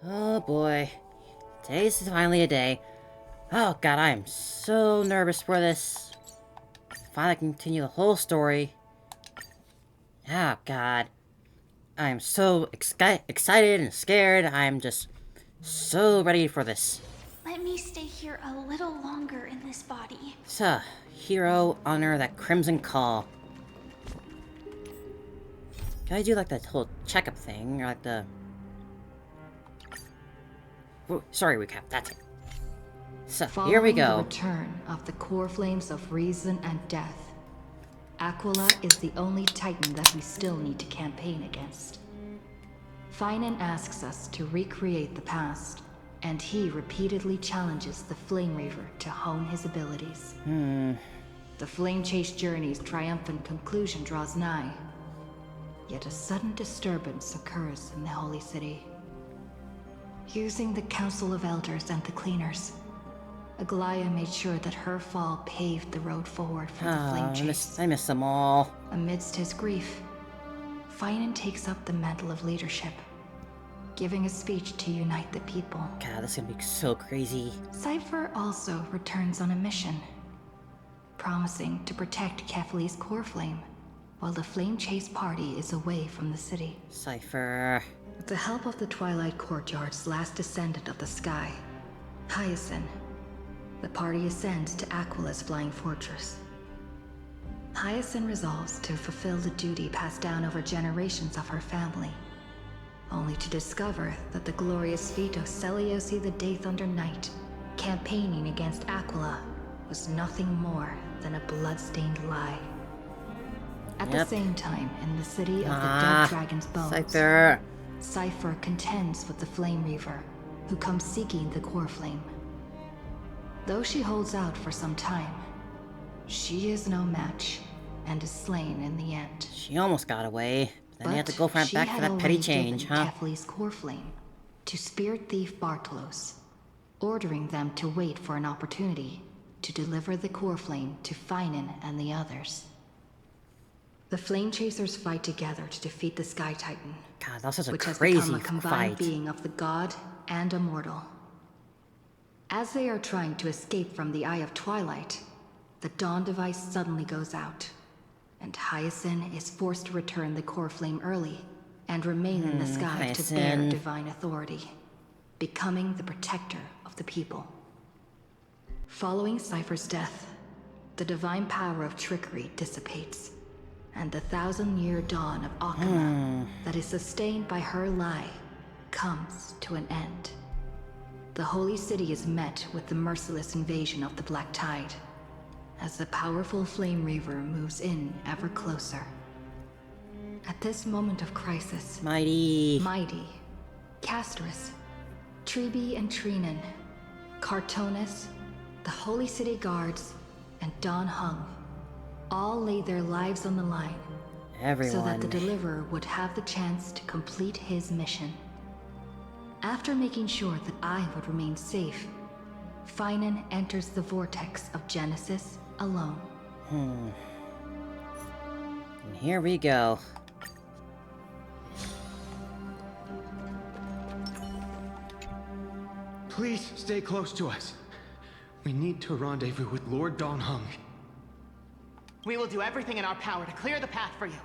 Oh boy. Today's finally a day. Oh god, I am so nervous for this. Finally continue the whole story. Oh god. I am so excited and scared. I am just so ready for this. Let me stay here a little longer in this body. So, hero, honor that crimson call. Can I do like that whole checkup thing? Or like the... Oh, sorry, recap. That's it. So, here we Following the go. return of the core flames of reason and death, Aquila is the only titan that we still need to campaign against. Finan asks us to recreate the past, and he repeatedly challenges the Flame Reaver to hone his abilities. The Flame Chase journey's triumphant conclusion draws nigh, yet a sudden disturbance occurs in the Holy City. Using the Council of Elders and the Cleaners, Aglaya made sure that her fall paved the road forward for the Flame Chase. I miss them all. Amidst his grief, Finan takes up the mantle of leadership, giving a speech to unite the people. God, this is gonna be so crazy. Cypher also returns on a mission, promising to protect Kefli's core flame while the Flame Chase party is away from the city. Cypher. With the help of the Twilight Courtyard's last descendant of the sky, Hyacinth, the party ascends to Aquila's flying fortress. Hyacinth resolves to fulfill the duty passed down over generations of her family, only to discover that the glorious feat of Seliosi the Day Thunder Knight campaigning against Aquila was nothing more than a blood-stained lie. At the same time, in the city of the Dead Dragon's Bones, Cypher contends with the Flame Reaver, who comes seeking the core flame. Though she holds out for some time, she is no match and is slain in the end. She almost got away. Then you have to go back for that petty already change, given huh? Kefli's core flame to spirit thief Bartolos, ordering them to wait for an opportunity to deliver the core flame to Finan and the others. The Flame Chasers fight together to defeat the Sky Titan, God, that was such a which has crazy become a combined fight. being of the god and a mortal. As they are trying to escape from the Eye of Twilight, the Dawn device suddenly goes out, and Hyacinth is forced to return the core flame early and remain in the sky to bear Hyacinth. divine authority, becoming the protector of the people. Following Cypher's death, the divine power of trickery dissipates, and the 1,000-year dawn of Akama that is sustained by her lie comes to an end. The Holy City is met with the merciless invasion of the Black Tide, as the powerful Flame Reaver moves in ever closer. At this moment of crisis, Mighty, Castorus, Treeby and Trinan, Cartonus, the Holy City Guards, and Don Hung all laid their lives on the line everyone. so that the Deliverer would have the chance to complete his mission. After making sure that I would remain safe, Finan enters the vortex of Genesis alone. And here we go. Please stay close to us. We need to rendezvous with Lord Don Hung. We will do everything in our power to clear the path for you.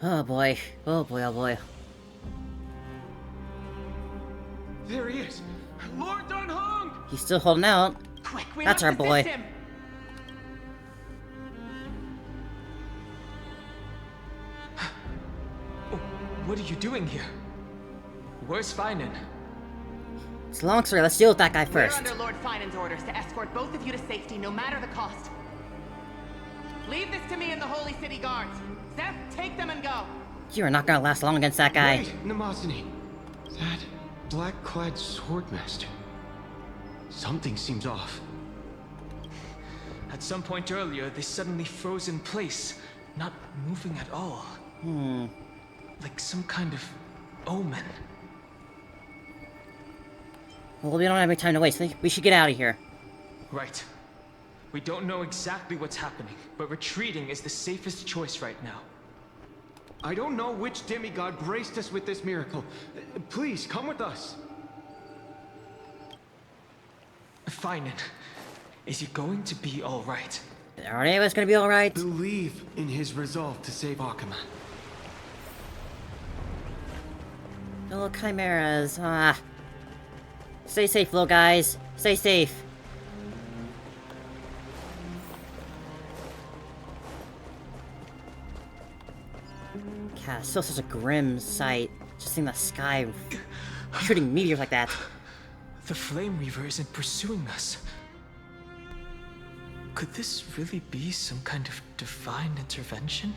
Oh boy. Oh boy, oh boy. There he is! Lord Don Hung! He's still holding out. Quick, we That's must our boy. assist him. What are you doing here? Where's Finan? It's a long story. Let's deal with that guy We're first. under Lord Finan's orders to escort both of you to safety, no matter the cost. Leave this to me and the Holy City Guards. Zeph, take them and go. You are not gonna last long against that guy. Wait, Namazani. That black-clad swordmaster. Something seems off. At some point earlier, they suddenly froze in place, not moving at all. Like some kind of omen. Well, we don't have any time to waste. We should get out of here. Right. We don't know exactly what's happening, but retreating is the safest choice right now. I don't know which demigod graced us with this miracle. Please, come with us. Finan, is he going to be alright? Are any of us gonna be alright? Believe in his resolve to save Akama. Little chimeras, Stay safe, little guys. Stay safe. God, it's still such a grim sight. Just seeing the sky shooting meteors like that. The Flame Reaver isn't pursuing us. Could this really be some kind of divine intervention?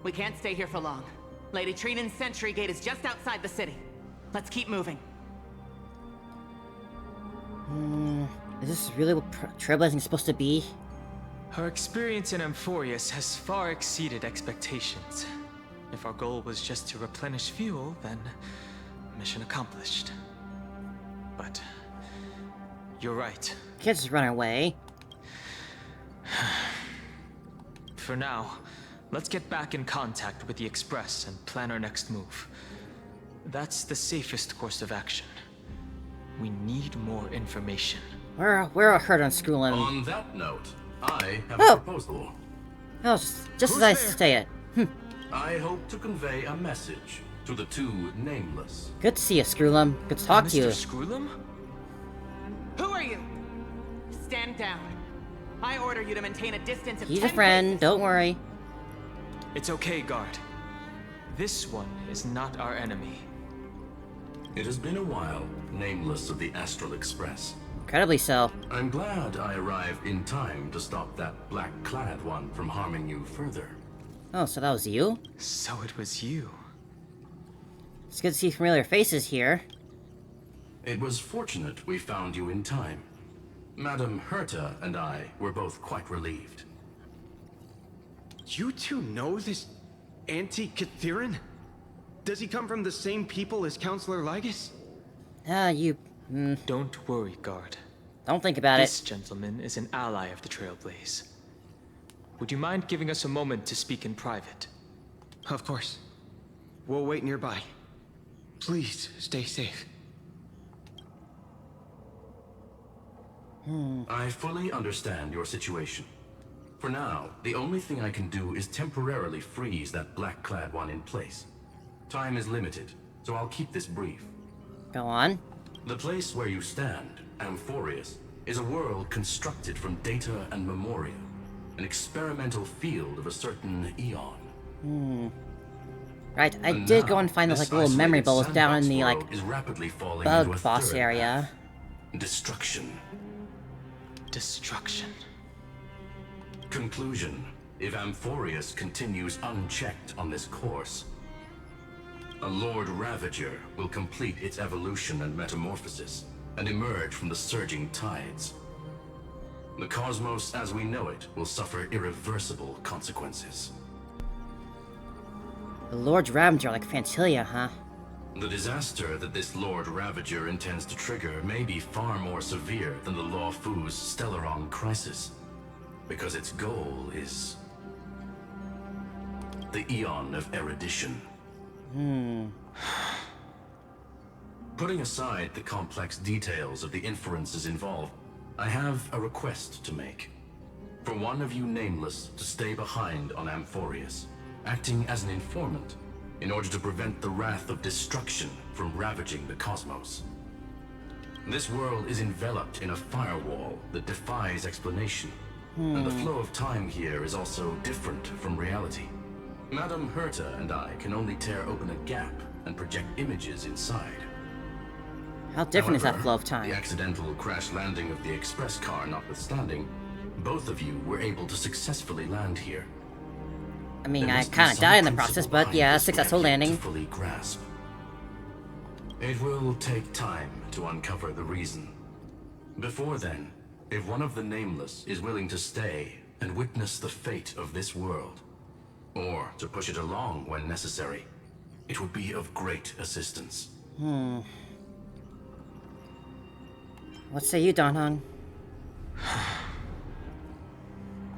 We can't stay here for long. Lady Trinan's sentry gate is just outside the city. Let's keep moving. Is this really what trailblazing is supposed to be? Our experience in Amphoreous has far exceeded expectations. If our goal was just to replenish fuel, then mission accomplished. But you're right. Can't just run away. For now, let's get back in contact with the Express and plan our next move. That's the safest course of action. We need more information. We're a hurt on Skrullin. On that note, I have Oh. a proposal. Oh, just as I say it. I hope to convey a message to the two nameless. Good to see you, Skrullin. Good to talk to you. Mr. Skrullum? Who are you? Stand down. I order you to maintain a distance of He's 10 a friend, paces. don't worry. It's okay, guard. This one is not our enemy. It has been a while, nameless of the Astral Express. Incredibly so. I'm glad I arrived in time to stop that black-clad one from harming you further. Oh, so that was you? So it was you. It's good to see familiar faces here. It was fortunate we found you in time. Madame Herta and I were both quite relieved. You two know this anti-Catharin? Does he come from the same people as Counselor Lygus? Don't worry, guard. Don't think about This it. gentleman is an ally of the Trailblaze. Would you mind giving us a moment to speak in private? Of course. We'll wait nearby. Please, stay safe. I fully understand your situation. For now, the only thing I can do is temporarily freeze that black-clad one in place. Time is limited, so I'll keep this brief. Go on. The place where you stand, Amphoreous, is a world constructed from data and memoria. An experimental field of a certain eon. Right, I And did now, go and find those this like little memory isolated bowls down in sandbox the like world is rapidly falling into a bug boss third area. path. Destruction. Destruction. Conclusion. If Amphoreous continues unchecked on this course, a Lord Ravager will complete its evolution and metamorphosis, and emerge from the surging tides. The cosmos as we know it will suffer irreversible consequences. The Lord Ravager like Fantilia, huh? The disaster that this Lord Ravager intends to trigger may be far more severe than the Law Fu's Stellaron crisis, because its goal is the Eon of Erudition. Putting aside the complex details of the inferences involved, I have a request to make. For one of you nameless to stay behind on Amphoreous, acting as an informant, in order to prevent the wrath of destruction from ravaging the cosmos. This world is enveloped in a firewall that defies explanation, and the flow of time here is also different from reality. Madame Herta and I can only tear open a gap and project images inside. How different is that However, flow of time? The accidental crash landing of the express car notwithstanding, both of you were able to successfully land here. I mean, There I must be kind of some died in the principle process, but behind yeah, this we successful have yet landing. to fully grasp. It will take time to uncover the reason. Before then, if one of the Nameless is willing to stay and witness the fate of this world, or to push it along when necessary, it would be of great assistance. What say you, Don Hong?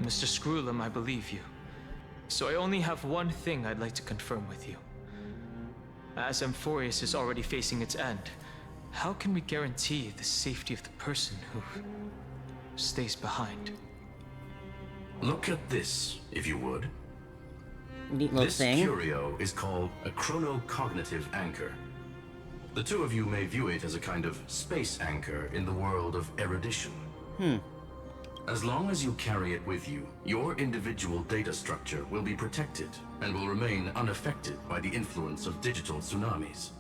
Mr. Skrullum, I believe you. So I only have one thing I'd like to confirm with you. As Amphoreous is already facing its end, how can we guarantee the safety of the person who stays behind? Look at this, if you would. Neat little This thing. curio is called a chronocognitive anchor. The two of you may view it as a kind of space anchor in the world of erudition. As long as you carry it with you, your individual data structure will be protected and will remain unaffected by the influence of digital tsunamis.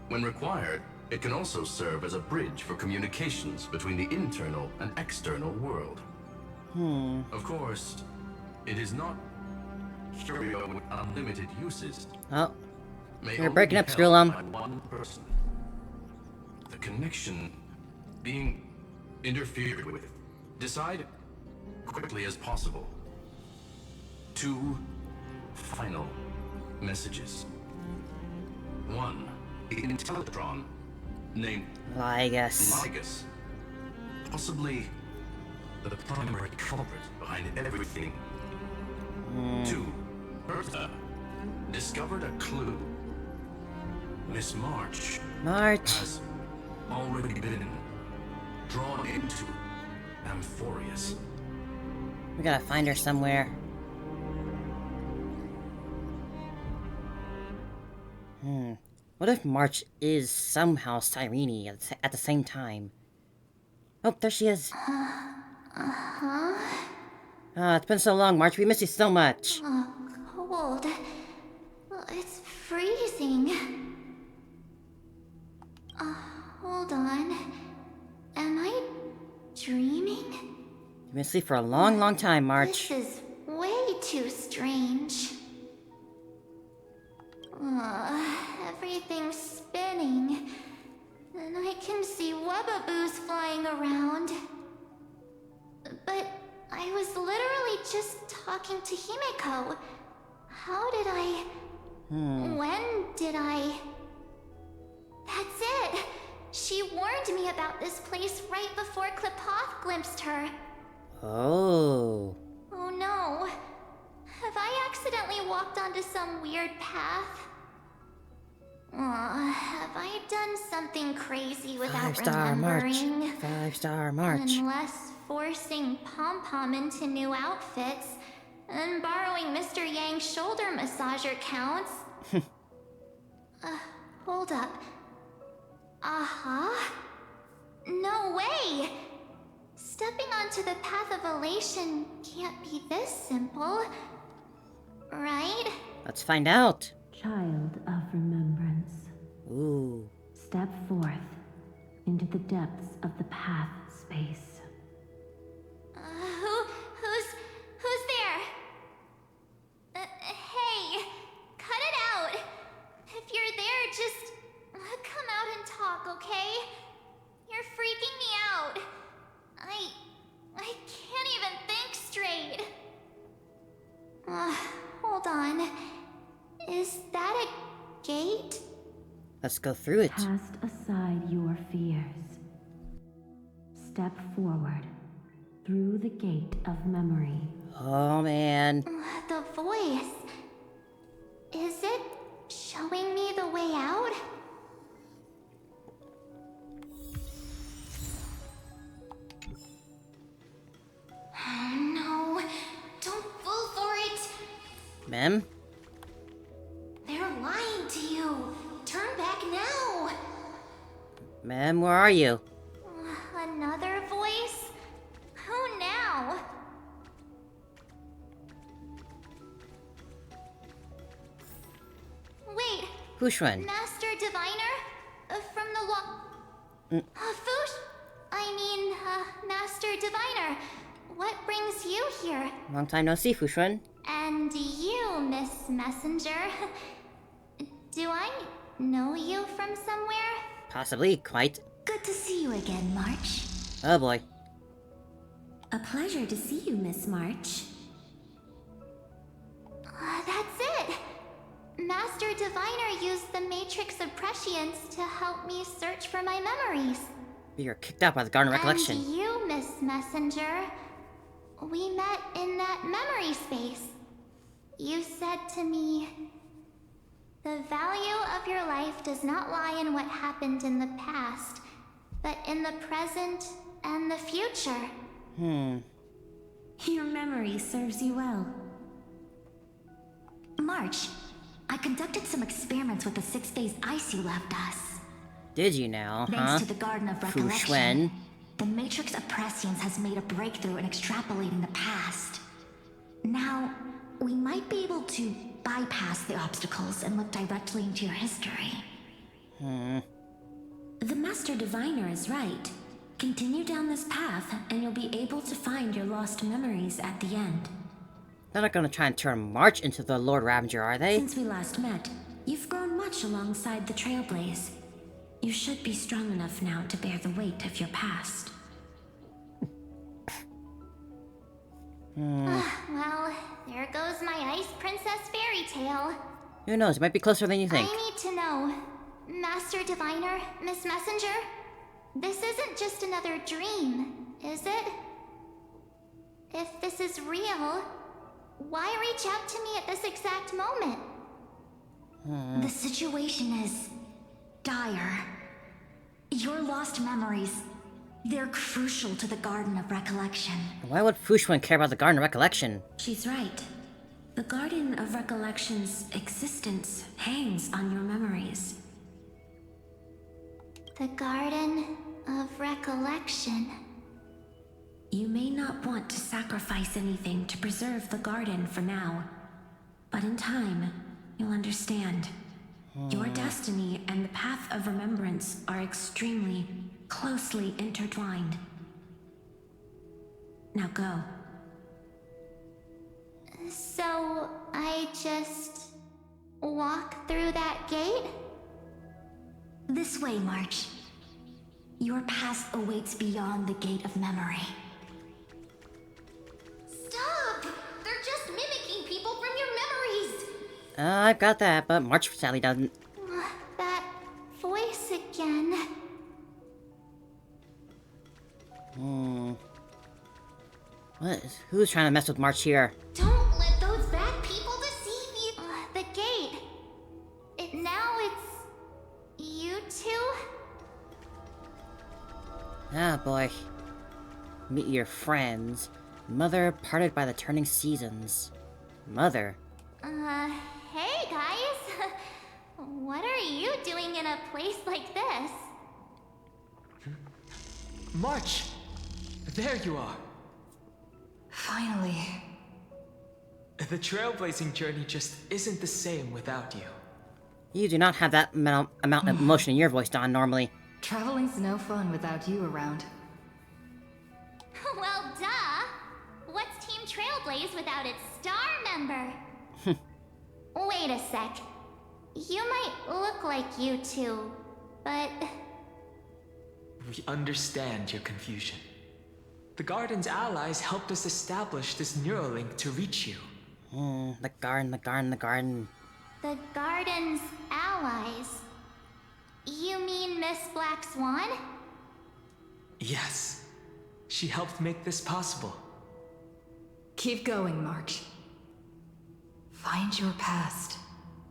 When required, it can also serve as a bridge for communications between the internal and external world. Of course, it is not curio with unlimited uses. Oh, May you're only breaking be up, held Skrullum. by one person. The connection being interfered with. Decide quickly as possible. 2 final messages. 1. The Intellatron, named Ligus. Ligus. Possibly the primary culprit behind everything. 2. Bertha discovered a clue. Miss March March. has already been drawn into Amphoreous. We gotta find her somewhere. What if March is somehow Cyrene at the same time? Oh, there she is. It's been so long, March. We miss you so much. Cold. It's freezing. Hold on. Am I dreaming? You've been asleep for a long, long time, March. This is way too strange. Everything's spinning. And I can see webbaboos flying around. But I was literally just talking to Himeko. How did I... When did I... That's it! She warned me about this place right before Klipoth glimpsed her. Oh. Oh no. Have I accidentally walked onto some weird path? Have I done something crazy without 5-star March. remembering? 5-star March. Unless forcing Pom-Pom into new outfits and borrowing Mr. Yang's shoulder massager counts. Hold up. No way! Stepping onto the path of elation can't be this simple. Right? Let's find out. Child of remembrance, Ooh. step forth into the depths of the path space. Who's there? Hey, cut it out. If you're there, just come out and talk, okay? You're freaking me out. I can't even think straight. Hold on. Is that a gate? Let's go through it. Cast aside your fears. Step forward through the gate of memory. Oh, man. The voice. Is it showing me the way out? Oh no. Don't fall for it. Mem? They're lying to you. Turn back now. Mem, where are you? Another voice? Who now? Wait, Fushun. Master Diviner? From the law. Fush? Master Diviner. What brings you here? Long time no see, Fushun. And you, Miss Messenger. Do I know you from somewhere? Possibly, quite. Good to see you again, March. Oh boy. A pleasure to see you, Miss March. That's it! Master Diviner used the Matrix of Prescience to help me search for my memories. You're kicked out by the Garden Recollection. And you, Miss Messenger. We met in that memory space. you said to me, "The value of your life does not lie in what happened in the past, but in the present and the future." Your memory serves you well. March, I conducted some experiments with the 6-phase ice you left us. Did you now, Thanks huh? to the Garden of Fu Recollection, Xuan. the Matrix of Prescience has made a breakthrough in extrapolating the past. Now, we might be able to bypass the obstacles and look directly into your history. The Master Diviner is right. Continue down this path, and you'll be able to find your lost memories at the end. They're not gonna try and turn March into the Lord Ravager, are they? Since we last met, you've grown much alongside the Trailblaze. You should be strong enough now to bear the weight of your past. Well, there goes my Ice Princess fairy tale. Who knows? It might be closer than you think. I need to know, Master Diviner, Miss Messenger, this isn't just another dream, is it? If this is real, why reach out to me at this exact moment? The situation is dire. Your lost memories, they're crucial to the Garden of Recollection. Why would Fu Xuan care about the Garden of Recollection? She's right. The Garden of Recollection's existence hangs on your memories. The Garden of Recollection. You may not want to sacrifice anything to preserve the garden for now, but in time, you'll understand. Your destiny and the path of remembrance are extremely, closely intertwined. Now go. So, I just walk through that gate? This way, March. Your past awaits beyond the Gate of Memory. Stop! They're just mimicking people from your memories! I've got that, but March sadly doesn't. That voice again. Who's trying to mess with March here? Don't let those bad people deceive you! The gate. Now it's... you two? Ah, boy. Meet your friends. Mother parted by the turning seasons. Mother? Hey guys! What are you doing in a place like this? March! There you are! Finally. The trailblazing journey just isn't the same without you. You do not have that amount of emotion in your voice, Don, normally. Traveling's no fun without you around. Well, duh! What's Team Trailblaze without its star member? Wait a sec. You might look like you two, but... We understand your confusion. The Garden's allies helped us establish this Neuralink to reach you. The garden. The Garden's allies? You mean Miss Black Swan? Yes. She helped make this possible. Keep going, March. Find your past.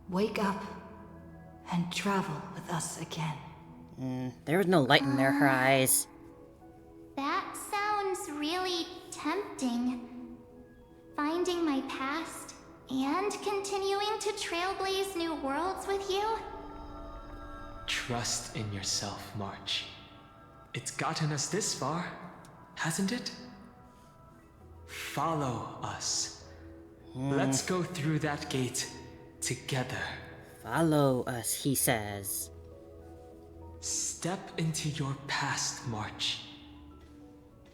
Wake up. And travel with us again. There was no light in her eyes. That sounds really tempting. Finding my past and continuing to trailblaze new worlds with you? Trust in yourself, March. It's gotten us this far, hasn't it? Follow us. Let's go through that gate together. Follow us, he says. Step into your past, March.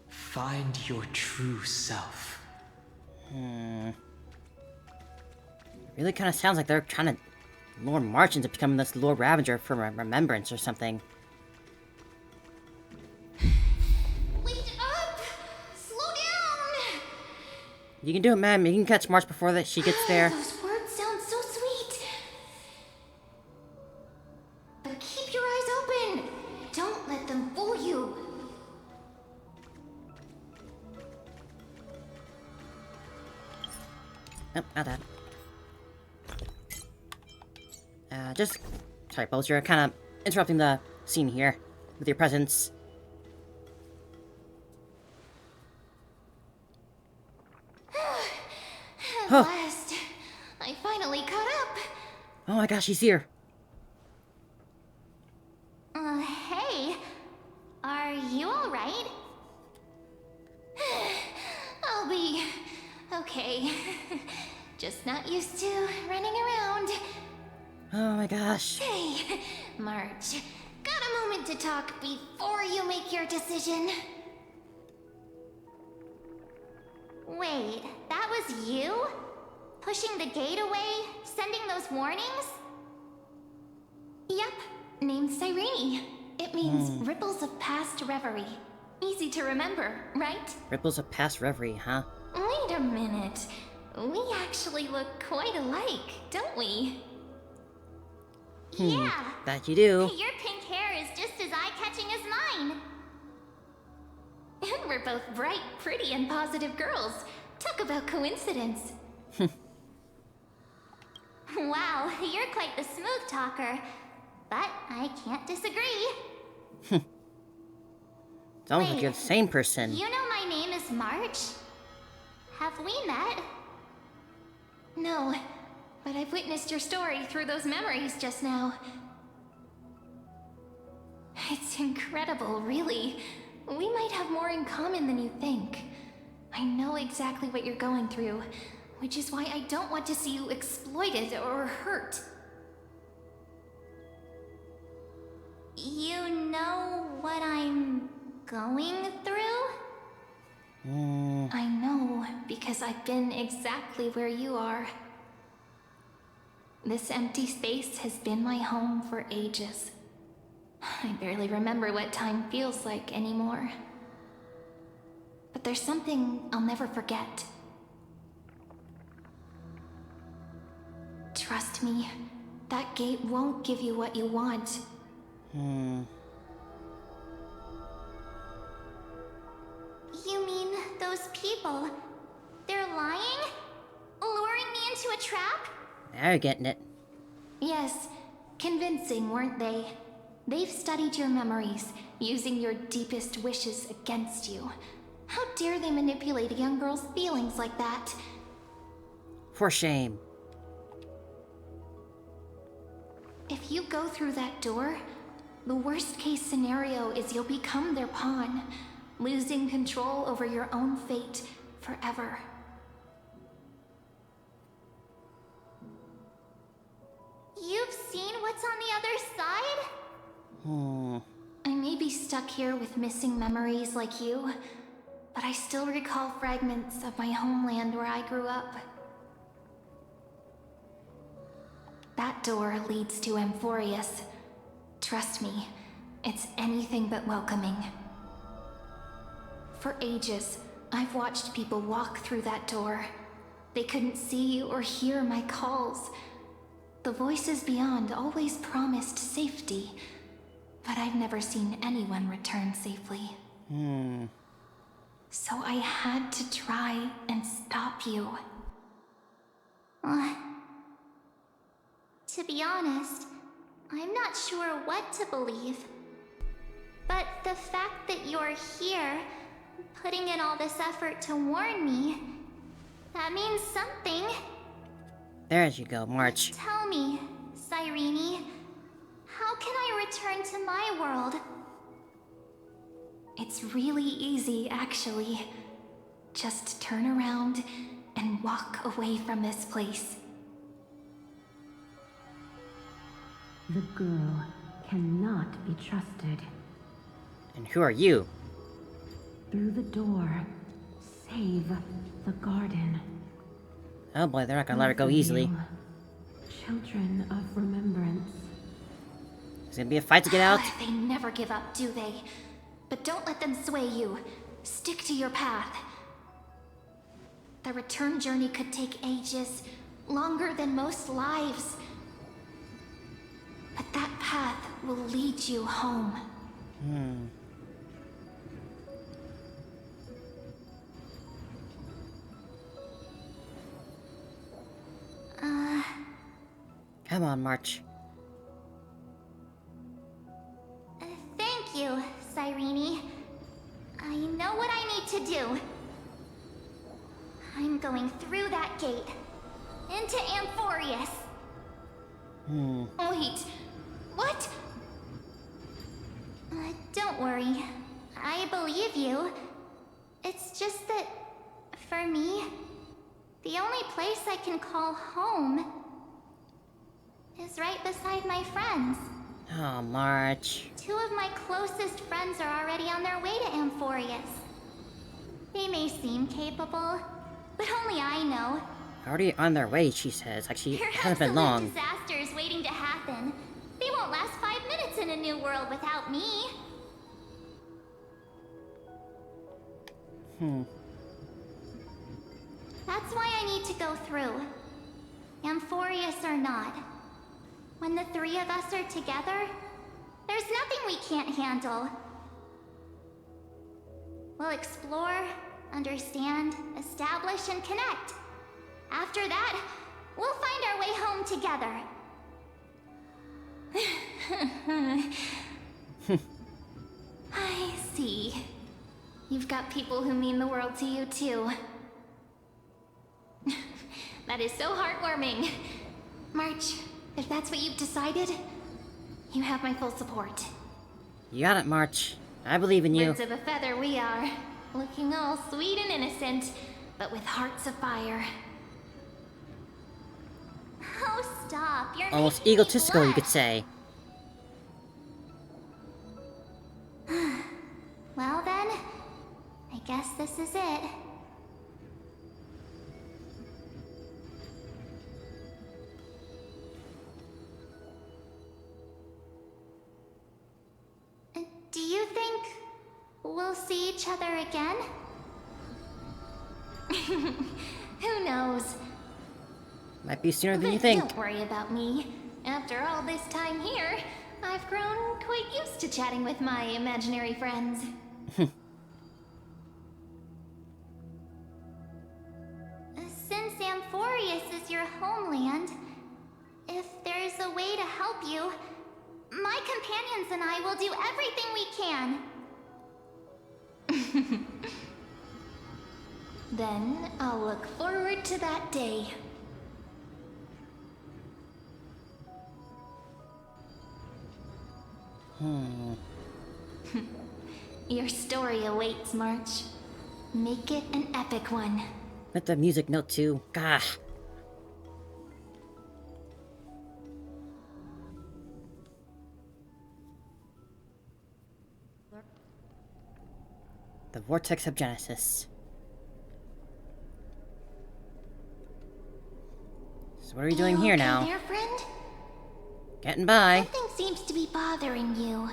Find your true self. Really kind of sounds like they're trying to lure March into becoming this Lord Ravager for remembrance or something. Wait up! Slow down! You can do it, man. You can catch March before that she gets there. Those words sound so sweet. But keep your eyes open. Don't let them fool you. Nope, not that. just... Sorry, Bubbles, you're kind of interrupting the scene here with your presence. At last, I finally caught up. Oh my gosh, he's here. Hey. Are you alright? I'll be okay. Just not used to running around. Oh my gosh. Hey, March. Got a moment to talk before you make your decision? Wait, that was you? Pushing the gate away? Sending those warnings? Yep, named Cyrene. It means ripples of past reverie. Easy to remember, right? Ripples of past reverie, huh? Wait a minute. We actually look quite alike, don't we? Yeah. That you do. Your pink hair is just as eye-catching as mine. And we're both bright, pretty, and positive girls. Talk about coincidence. Wow, you're quite the smooth talker. But I can't disagree. Sounds like you're the same person. You know my name is March? Have we met? No, but I've witnessed your story through those memories just now. It's incredible, really. We might have more in common than you think. I know exactly what you're going through, which is why I don't want to see you exploited or hurt. You know what I'm going through? I know, because I've been exactly where you are. This empty space has been my home for ages. I barely remember what time feels like anymore. But there's something I'll never forget. Trust me, that gate won't give you what you want. You mean those people? They're lying? Luring me into a trap? Now you're getting it. Yes, convincing, weren't they? They've studied your memories, using your deepest wishes against you. How dare they manipulate a young girl's feelings like that? For shame. If you go through that door, the worst case scenario is you'll become their pawn, losing control over your own fate forever. You've seen what's on the other side? I may be stuck here with missing memories like you, but I still recall fragments of my homeland where I grew up. That door leads to Amphoreous. Trust me, it's anything but welcoming. For ages, I've watched people walk through that door. They couldn't see or hear my calls. The voices beyond always promised safety, but I've never seen anyone return safely. So I had to try and stop you. To be honest, I'm not sure what to believe. But the fact that you're here, putting in all this effort to warn me, that means something. There you go, March. Tell me, Cyrene, how can I return to my world? It's really easy, actually. Just turn around and walk away from this place. The girl cannot be trusted. And who are you? Through the door, save the garden. Oh boy, they're not gonna let her go easily. Children of remembrance. There's gonna be a fight to get out. They never give up, do they? But don't let them sway you. Stick to your path. The return journey could take ages, longer than most lives. But that path will lead you home. Come on, March. you, Cyrene. I know what I need to do. I'm going through that gate. Into Amphoreous. Wait, what? Don't worry. I believe you. It's just that, for me, the only place I can call home is right beside my friends. Oh, March. 2 of my closest friends are already on their way to Amphoreous. They may seem capable, but only I know. Already on their way, she says. Actually, it Your hasn't been absolute long. disaster is waiting to happen. They won't last 5 minutes in a new world without me. That's why I need to go through. Amphoreous or not. When the 3 of us are together, there's nothing we can't handle. We'll explore, understand, establish, and connect. After that, we'll find our way home together. I see. You've got people who mean the world to you, too. That is so heartwarming. March, if that's what you've decided, you have my full support. You got it, March. I believe in you. Birds of a feather we are. Looking all sweet and innocent, but with hearts of fire. Oh, stop. You're Almost making me egotistical, you could blush. say. Well then, I guess this is it. Do you think we'll see each other again? Who knows? Might be sooner than you But think. don't worry about me. After all this time here, I've grown quite used to chatting with my imaginary friends. Since Amphoreous is your homeland, if there's a way to help you, my companions and I will do everything we can. Then I'll look forward to that day. Your story awaits, March. Make it an epic one. Let the music note too. Gosh. The Vortex of Genesis. So what are we doing here okay now? there, friend? Getting by. Something seems to be bothering you.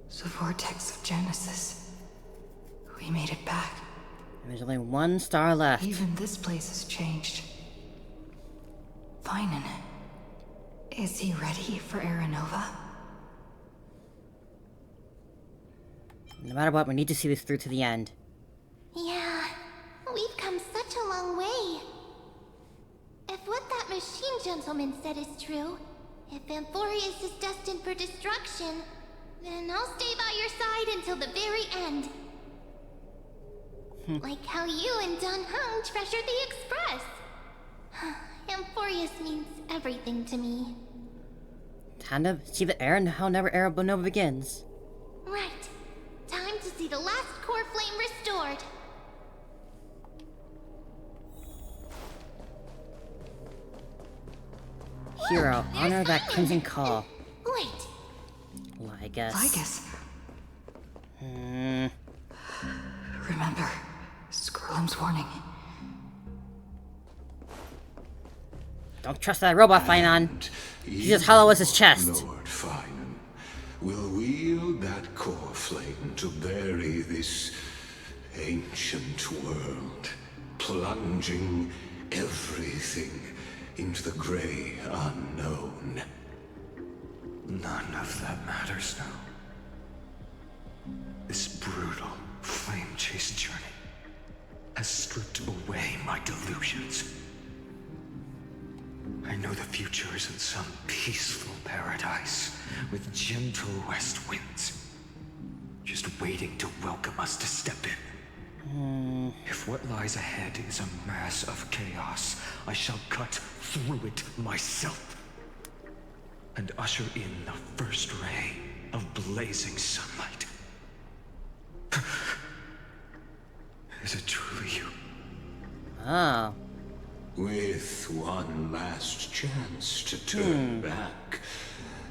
The Vortex of Genesis. We made it back. And there's only 1 star left. Even this place has changed. Finan. Is he ready for Aranova? No matter what, we need to see this through to the end. Yeah, we've come such a long way. If what that machine gentleman said is true, if Amphoreous is destined for destruction, then I'll stay by your side until the very end. Like how you and Dun Hung treasured the Express. Amphoreous means everything to me. Time to see the era and how never Aranova begins. Right. Time to see the last core flame restored. Hero, There's honor that Simon. crimson call. Wait. Lygus. Remember, Skrullum's warning. Don't trust that robot, Finon. He's as hollow as his chest. Lord Finan will wield that core flame to bury this ancient world, plunging everything into the gray unknown. None of that matters now. This brutal, flame-chased journey has stripped away my delusions. I know the future isn't some peaceful paradise with gentle west winds, just waiting to welcome us to step in. If what lies ahead is a mass of chaos, I shall cut through it myself and usher in the first ray of blazing sunlight. Is it truly you? Oh. With one last chance to turn back,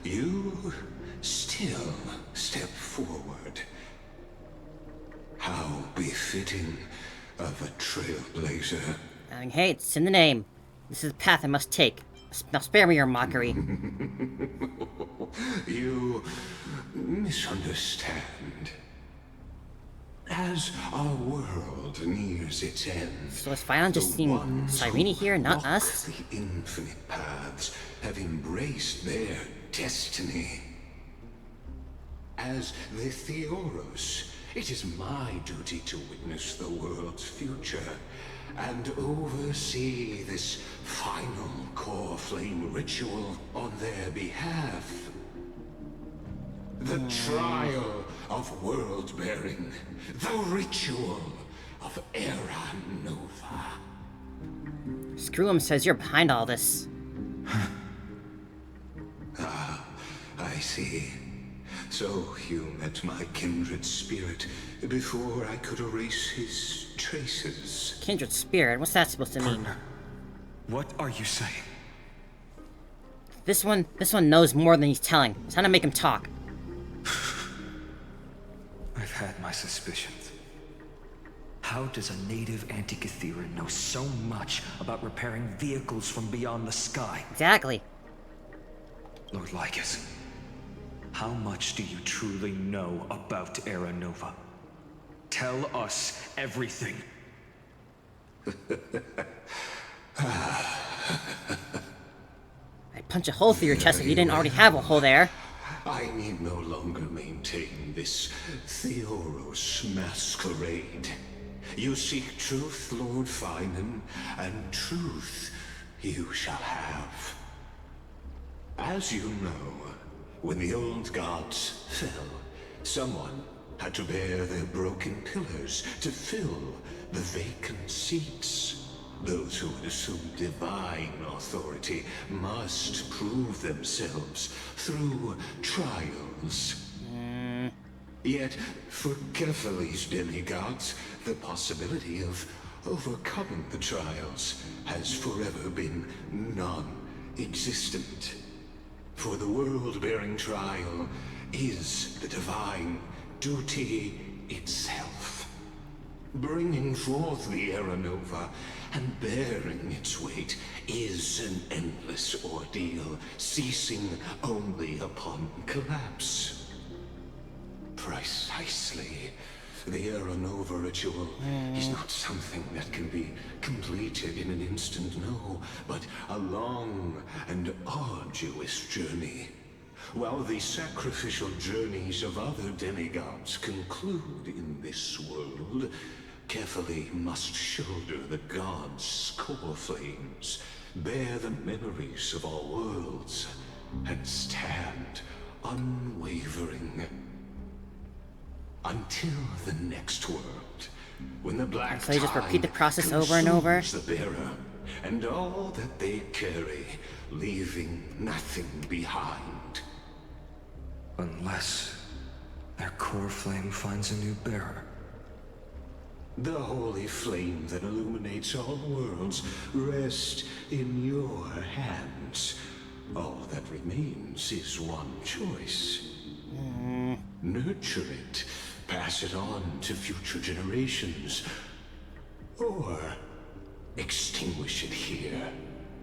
you still step forward. How befitting of a trailblazer. I mean, hey, it's in the name. This is the path I must take. Now spare me your mockery. You misunderstand. As our world nears its end, So is Final just seeing Cyrene here, not us? The infinite paths have embraced their destiny. As the Theoros, it is my duty to witness the world's future and oversee this final core flame ritual on their behalf. The trial of world-bearing, the ritual of Era Nova. Screwum says you're behind all this. I see. So you met my kindred spirit before I could erase his traces. Kindred spirit? What's that supposed to mean? What are you saying? This one knows more than he's telling. It's time to make him talk. I've had my suspicions. How does a native Antikytheran know so much about repairing vehicles from beyond the sky? Exactly. Lord Lycus, how much do you truly know about Era Nova? Tell us everything. I'd punch a hole through your chest if you didn't already have a hole there. I need no longer maintain this Theoros masquerade. You seek truth, Lord Finan, and truth you shall have. As you know, when the old gods fell, someone had to bear their broken pillars to fill the vacant seats. Those who would assume divine authority must prove themselves through trials. Yet, for Kephales's demigods, the possibility of overcoming the trials has forever been non-existent. For the world-bearing trial is the divine duty itself. Bringing forth the Era Nova and bearing its weight is an endless ordeal, ceasing only upon collapse. Precisely. The Era Nova ritual is not something that can be completed in an instant, no, but a long and arduous journey. While the sacrificial journeys of other demigods conclude in this world, Kephale must shoulder the gods' core flames, bear the memories of all worlds, and stand unwavering. Until the next world, when the black So you just repeat the tide process over and over? consumes the bearer, and all that they carry, leaving nothing behind. Unless their core flame finds a new bearer. The holy flame that illuminates all worlds rests in your hands. All that remains is one choice. Nurture it, pass it on to future generations, or extinguish it here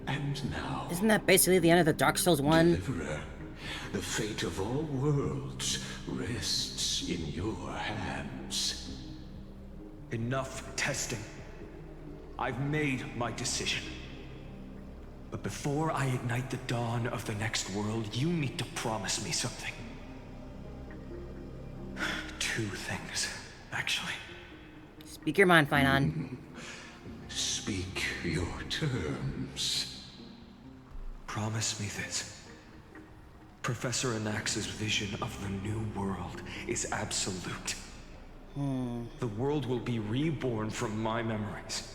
and now. Isn't that basically the end of the Dark Souls 1? Deliverer, the fate of all worlds rests in your hands. Enough testing. I've made my decision. But before I ignite the dawn of the next world, you need to promise me something. Two things, actually. Speak your mind, Finan. Speak your terms. Promise me this. Professor Anax's vision of the new world is absolute. The world will be reborn from my memories.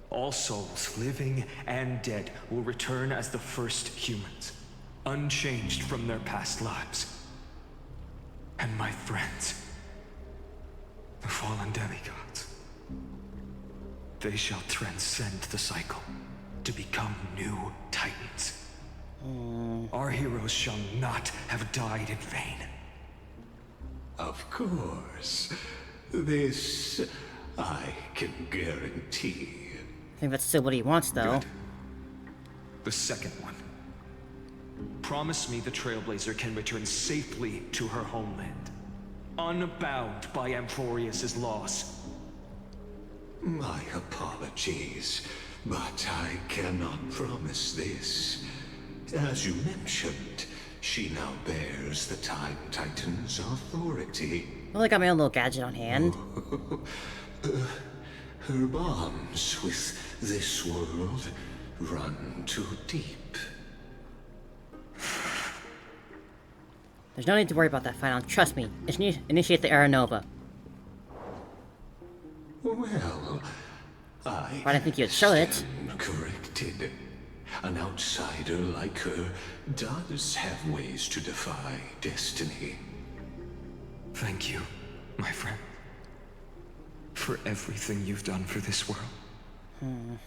All souls, living and dead, will return as the first humans, unchanged from their past lives. And my friends, the fallen demigods, they shall transcend the cycle to become new titans. Our heroes shall not have died in vain. Of course. This I can guarantee. I think that's still what he wants, though. Good. The second one. Promise me the Trailblazer can return safely to her homeland, unbound by Amphoreous' laws. My apologies, but I cannot promise this. As you mentioned, she now bears the Time Titan's authority. Well, I got my own little gadget on hand. Her bonds with this world run too deep. There's no need to worry about that, Final. Trust me. Initiate the Era Nova. Well, But I didn't think you'd show it. stand corrected. An outsider like her does have ways to defy destiny. Thank you, my friend, for everything you've done for this world.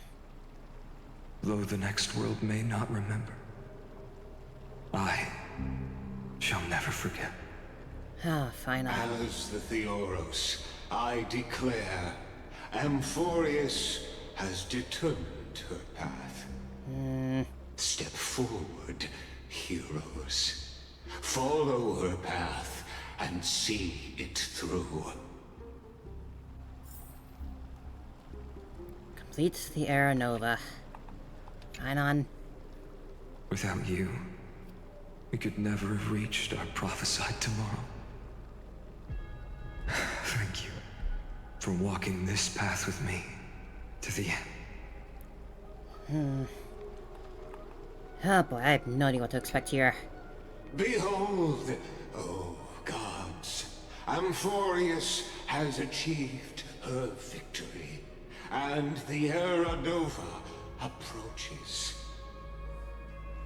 Though the next world may not remember, I shall never forget. Ah, Final. As the Theoros, I declare, Amphoreous has determined her path. Step forward, heroes. Follow her path and see it through. Complete the Era Nova. Final. Without you, we could never have reached our prophesied tomorrow. Thank you for walking this path with me to the end. Oh boy, I have no idea what to expect here. Behold, oh gods, Amphoreous has achieved her victory, and the Era Nova approaches.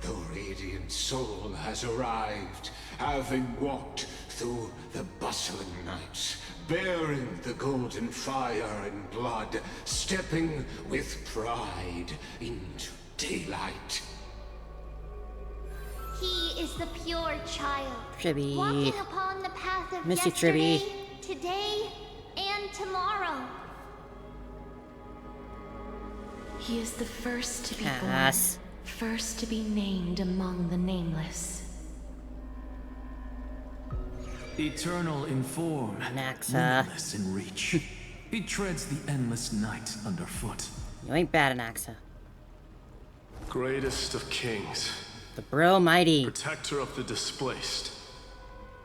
The radiant soul has arrived, having walked through the bustling nights, bearing the golden fire and blood, stepping with pride into daylight. He is the pure child, Tribby. walking upon the path of Miss you, yesterday, Tribby. today, and tomorrow. He is the first to be Pass. born, first to be named among the nameless. Eternal in form, Naxa. limitless in reach. He treads the endless night underfoot. You ain't bad, Anaxa. Greatest of kings, The Bro Mighty. protector of the displaced,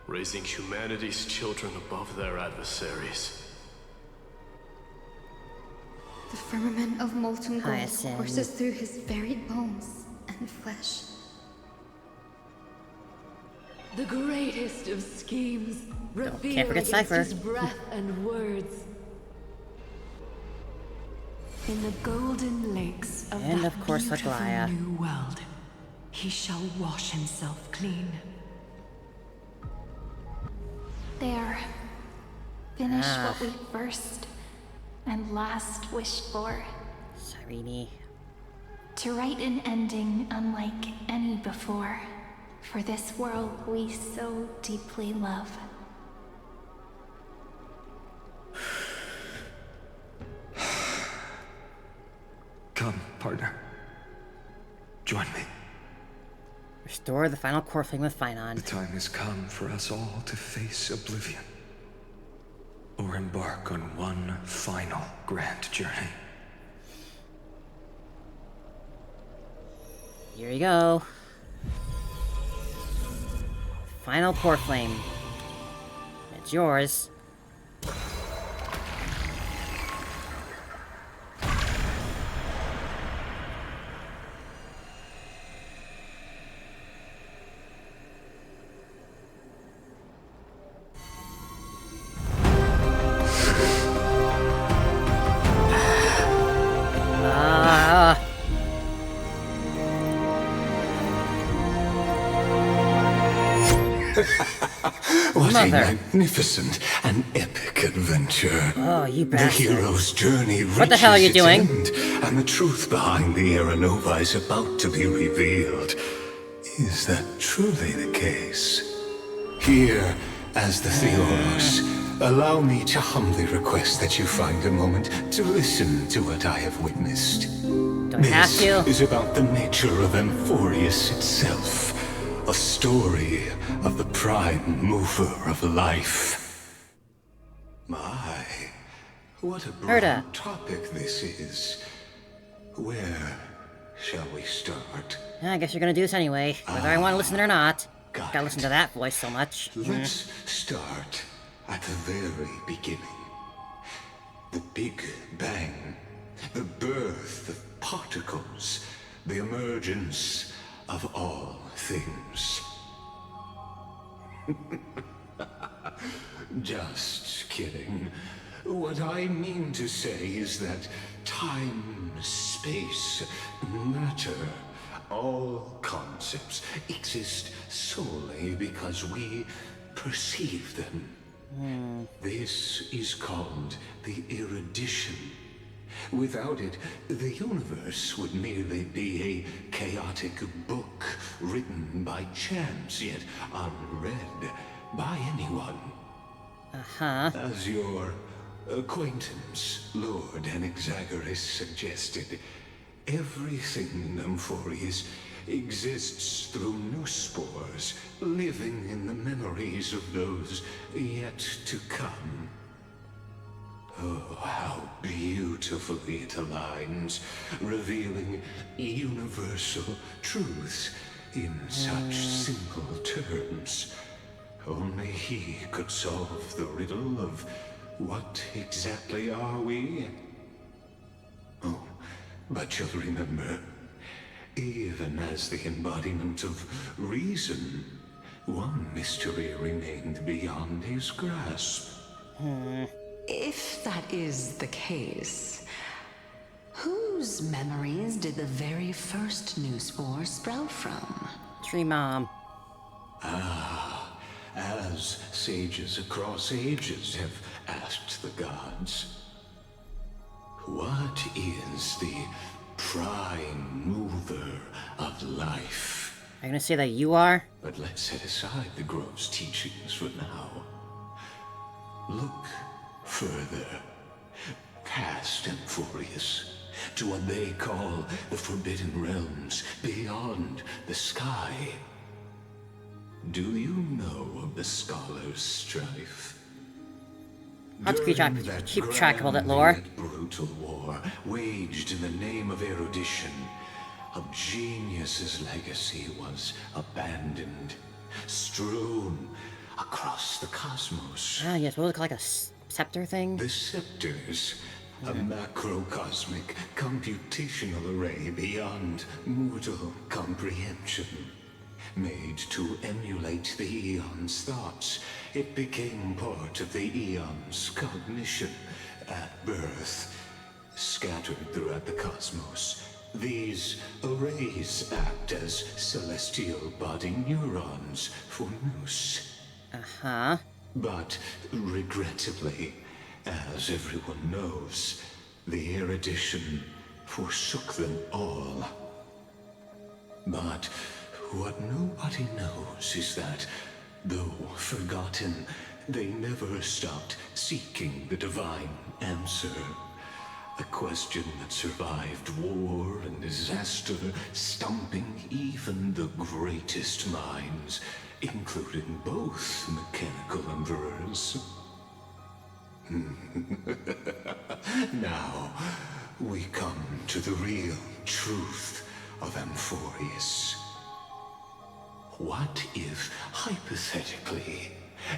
raising humanity's children above their adversaries. The firmament of molten gold Hyacinth. courses through his very bones and flesh. The greatest of schemes, Can't revealed forget against Cypher. his breath and words. In the golden lakes of And that of course, beautiful Aglaia. new world, he shall wash himself clean. There. Finish Ah. what we first and last wished for. Cyrene. To write an ending unlike any before, for this world we so deeply love. Come, partner. Join me. Restore the final core flame with Finon. The time has come for us all to face oblivion. Or embark on one final grand journey. Here you go. Final core flame. It's yours. What a magnificent and epic adventure. Oh, you The bastard. hero's journey What the hell are you reaches its doing? end, and the truth behind the Aeronova is about to be revealed. Is that truly the case? Here, as the Theoros, allow me to humbly request that you find a moment to listen to what I have witnessed. Do I have to? This is about the nature of Amphoreous itself. A story of the prime mover of life. My, what a broad topic this is. Where shall we start? I guess you're gonna do this anyway, whether I want to listen or not. Gotta listen to that voice so much. Let's start at the very beginning. The Big Bang. The birth of particles. The emergence of all things. Just kidding. What I mean to say is that time, space, matter, all concepts exist solely because we perceive them. This is called the erudition. Without it, the universe would merely be a chaotic book written by chance, yet unread by anyone. As your acquaintance, Lord Anaxagoras, suggested, everything in Amphoreous exists through new spores, living in the memories of those yet to come. Oh, how beautifully it aligns, revealing universal truths in such simple terms. Only he could solve the riddle of what exactly are we? Oh, but you'll remember, even as the embodiment of reason, one mystery remained beyond his grasp. If that is the case, whose memories did the very first new spore sprout from? Tree Mom. As sages across ages have asked the gods, what is the prime mover of life? Are you gonna say that you are? But let's set aside the grove's teachings for now. Look further, past Amphoreous, to what they call the Forbidden Realms beyond the sky. Do you know of the Scholar's strife? I'll have to keep track of all that lore. Brutal war waged in the name of erudition, a genius's legacy was abandoned, strewn across the cosmos. Ah, yes, what was it called, like a scepter thing? The scepters, a macrocosmic computational array beyond mortal comprehension. Made to emulate the Eon's thoughts, it became part of the Eon's cognition at birth. Scattered throughout the cosmos, these arrays act as celestial body neurons for Nous. But regrettably, as everyone knows, the erudition forsook them all. But what nobody knows is that, though forgotten, they never stopped seeking the divine answer. A question that survived war and disaster, stumping even the greatest minds, including both mechanical emperors. Now, we come to the real truth of Amphoreous. What if, hypothetically,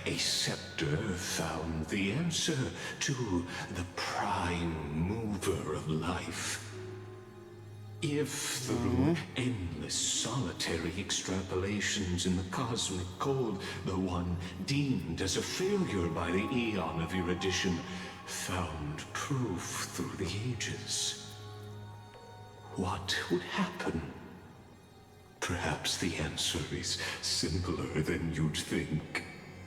a scepter found the answer to the prime mover of life? If through endless solitary extrapolations in the cosmic code, the one deemed as a failure by the Eon of erudition found proof through the ages, what would happen? Perhaps Perhaps the answer is simpler than you'd think.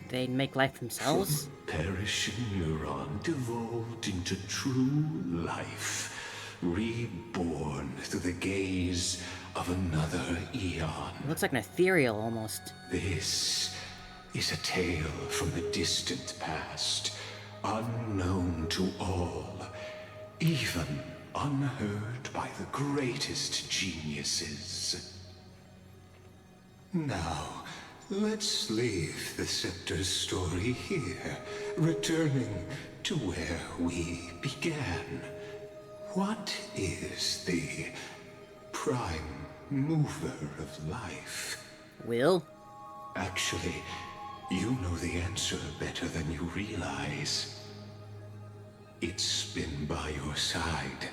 They make life themselves? Perishing neuron devolved into true life, reborn through the gaze of another eon. It looks like an ethereal, almost. This is a tale from the distant past, unknown to all, even unheard by the greatest geniuses. Now, let's leave the Scepter's story here, returning to where we began. What is the prime mover of life? Will? Actually, you know the answer better than you realize. It's been by your side,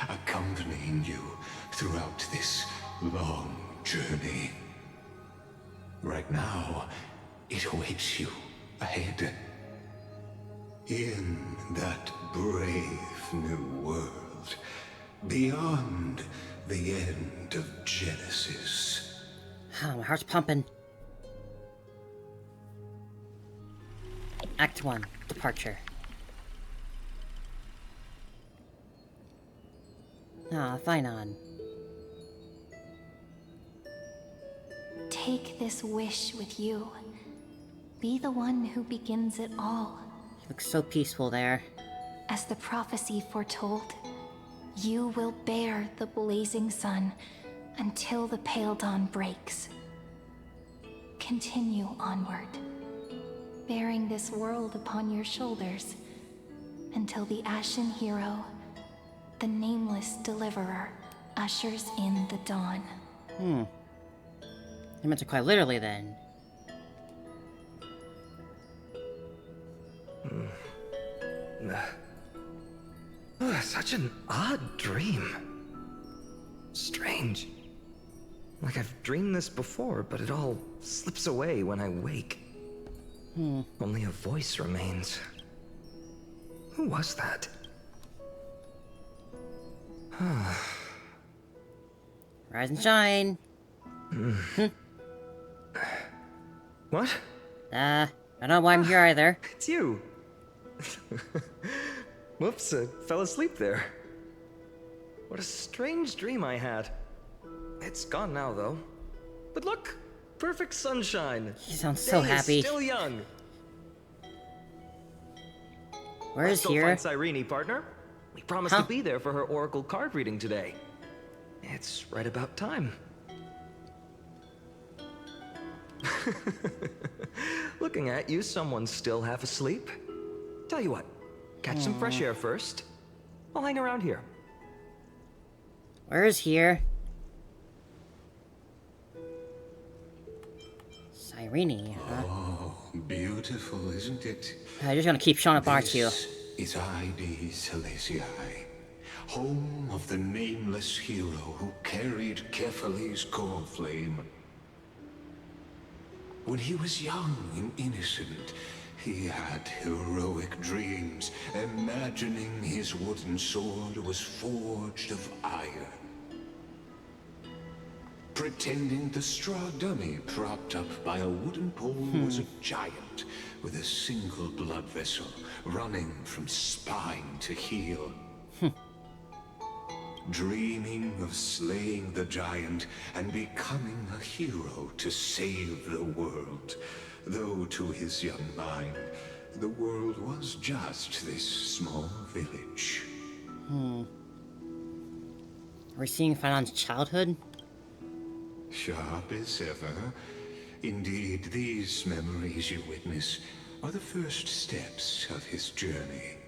accompanying you throughout this long journey. Right now, it awaits you ahead. In that brave new world, beyond the end of Genesis. Oh, my heart's pumping. Act 1, Departure. Ah, Thainon. Take this wish with you. Be the one who begins it all. He looks so peaceful there. As the prophecy foretold, you will bear the blazing sun until the pale dawn breaks. Continue onward, bearing this world upon your shoulders until the Ashen Hero, the nameless deliverer, ushers in the dawn. He meant it quite literally then. Such an odd dream. Strange. Like I've dreamed this before, but it all slips away when I wake. Only a voice remains. Who was that? Rise and shine. What? I don't know why I'm here either. It's you. Whoops, I fell asleep there. What a strange dream I had. It's gone now, though. But look, perfect sunshine. He sounds so Day happy. Is still young. Where is Let's go here? find Cyrene, partner. We promised to be there for her oracle card reading today. It's right about time. Looking at you, someone's still half asleep. Tell you what, catch some fresh air first. I'll hang around here. Where is here? Cyrene, huh? Oh, beautiful, isn't it? I'm just gonna keep showing up, aren't you? This is Ide Celestii, home of the nameless hero who carried Kefali's core flame. When he was young and innocent, he had heroic dreams, imagining his wooden sword was forged of iron. Pretending the straw dummy propped up by a wooden pole was a giant with a single blood vessel running from spine to heel. Dreaming of slaying the giant and becoming a hero to save the world. Though to his young mind, the world was just this small village. Are we seeing Thainon's childhood? Sharp as ever. Indeed, these memories you witness are the first steps of his journey.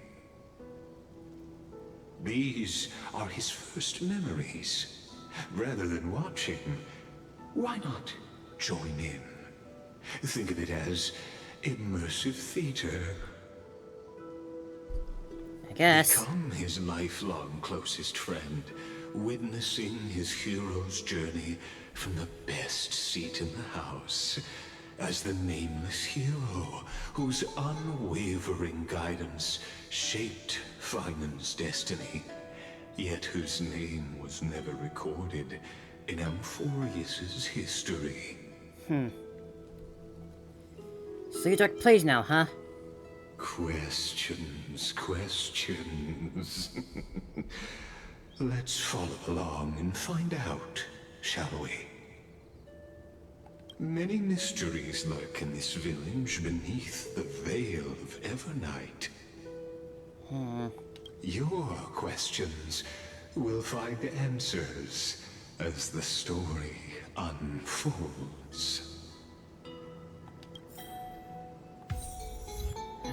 These are his first memories. Rather than watching, why not join in? Think of it as immersive theater. I guess. Become his lifelong closest friend, witnessing his hero's journey from the best seat in the house, as the nameless hero whose unwavering guidance shaped Thainon's destiny, yet whose name was never recorded in Amphoreous' history. So you dark plays now, huh? Questions, questions. Let's follow along and find out, shall we? Many mysteries lurk in this village beneath the veil of Evernight. Your questions will find answers as the story unfolds.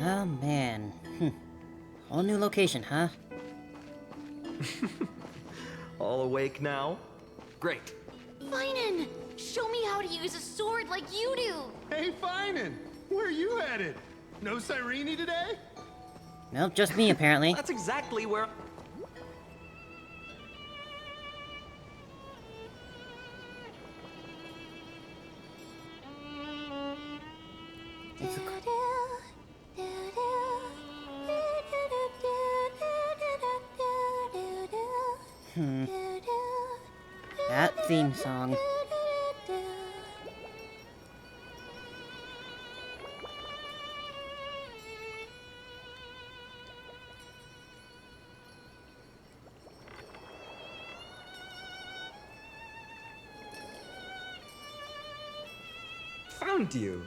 Oh man. Whole new location, huh? All awake now? Great. Finan! Show me how to use a sword like you do! Hey, Finan! Where are you headed? No Cyrene today? Nope, just me apparently. That's exactly where... That theme song. Found you.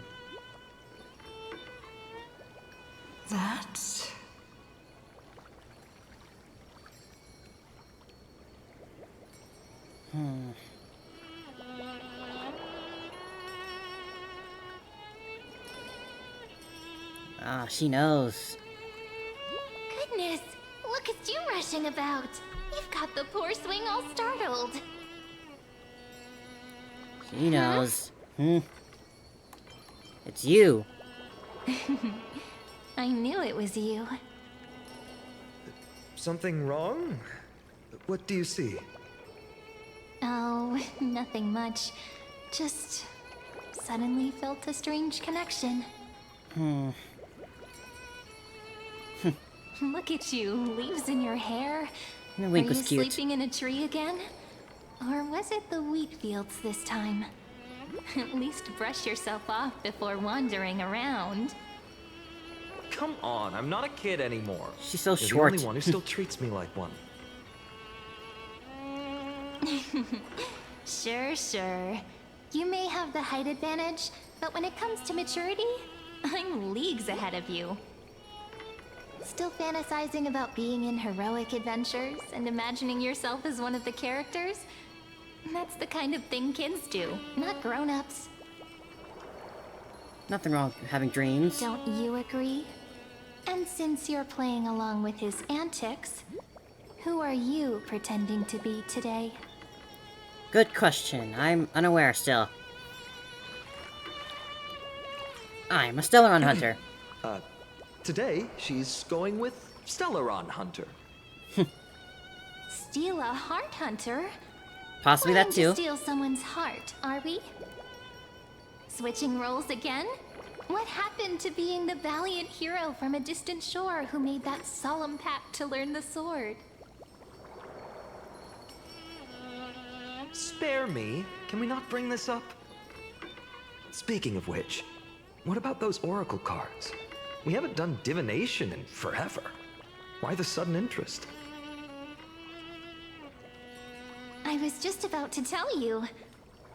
That's... Ah, she knows. Goodness, look at you rushing about. You've got the poor swing all startled. She knows. It's you. I knew it was you. Something wrong? What do you see? Oh, nothing much. Just suddenly felt a strange connection. Look at you, leaves in your hair. The wink Are was you cute. sleeping in a tree again? Or was it the wheat fields this time? At least brush yourself off before wandering around. Come on, I'm not a kid anymore. She's so You're short. the only one who still treats me like one. Sure. You may have the height advantage, but when it comes to maturity, I'm leagues ahead of you. Still fantasizing about being in heroic adventures and imagining yourself as one of the characters? That's the kind of thing kids do, not grown-ups. Nothing wrong with having dreams. Don't you agree? And since you're playing along with his antics, who are you pretending to be today? Good question. I'm unaware still. I'm a Stellaron hunter. Today, she's going with Stellaron Hunter. Steal a heart hunter? Possibly that Planning too. to steal someone's heart, are we? Switching roles again? What happened to being the valiant hero from a distant shore who made that solemn pact to learn the sword? Spare me. Can we not bring this up? Speaking of which, what about those oracle cards? We haven't done divination in forever. Why the sudden interest? I was just about to tell you.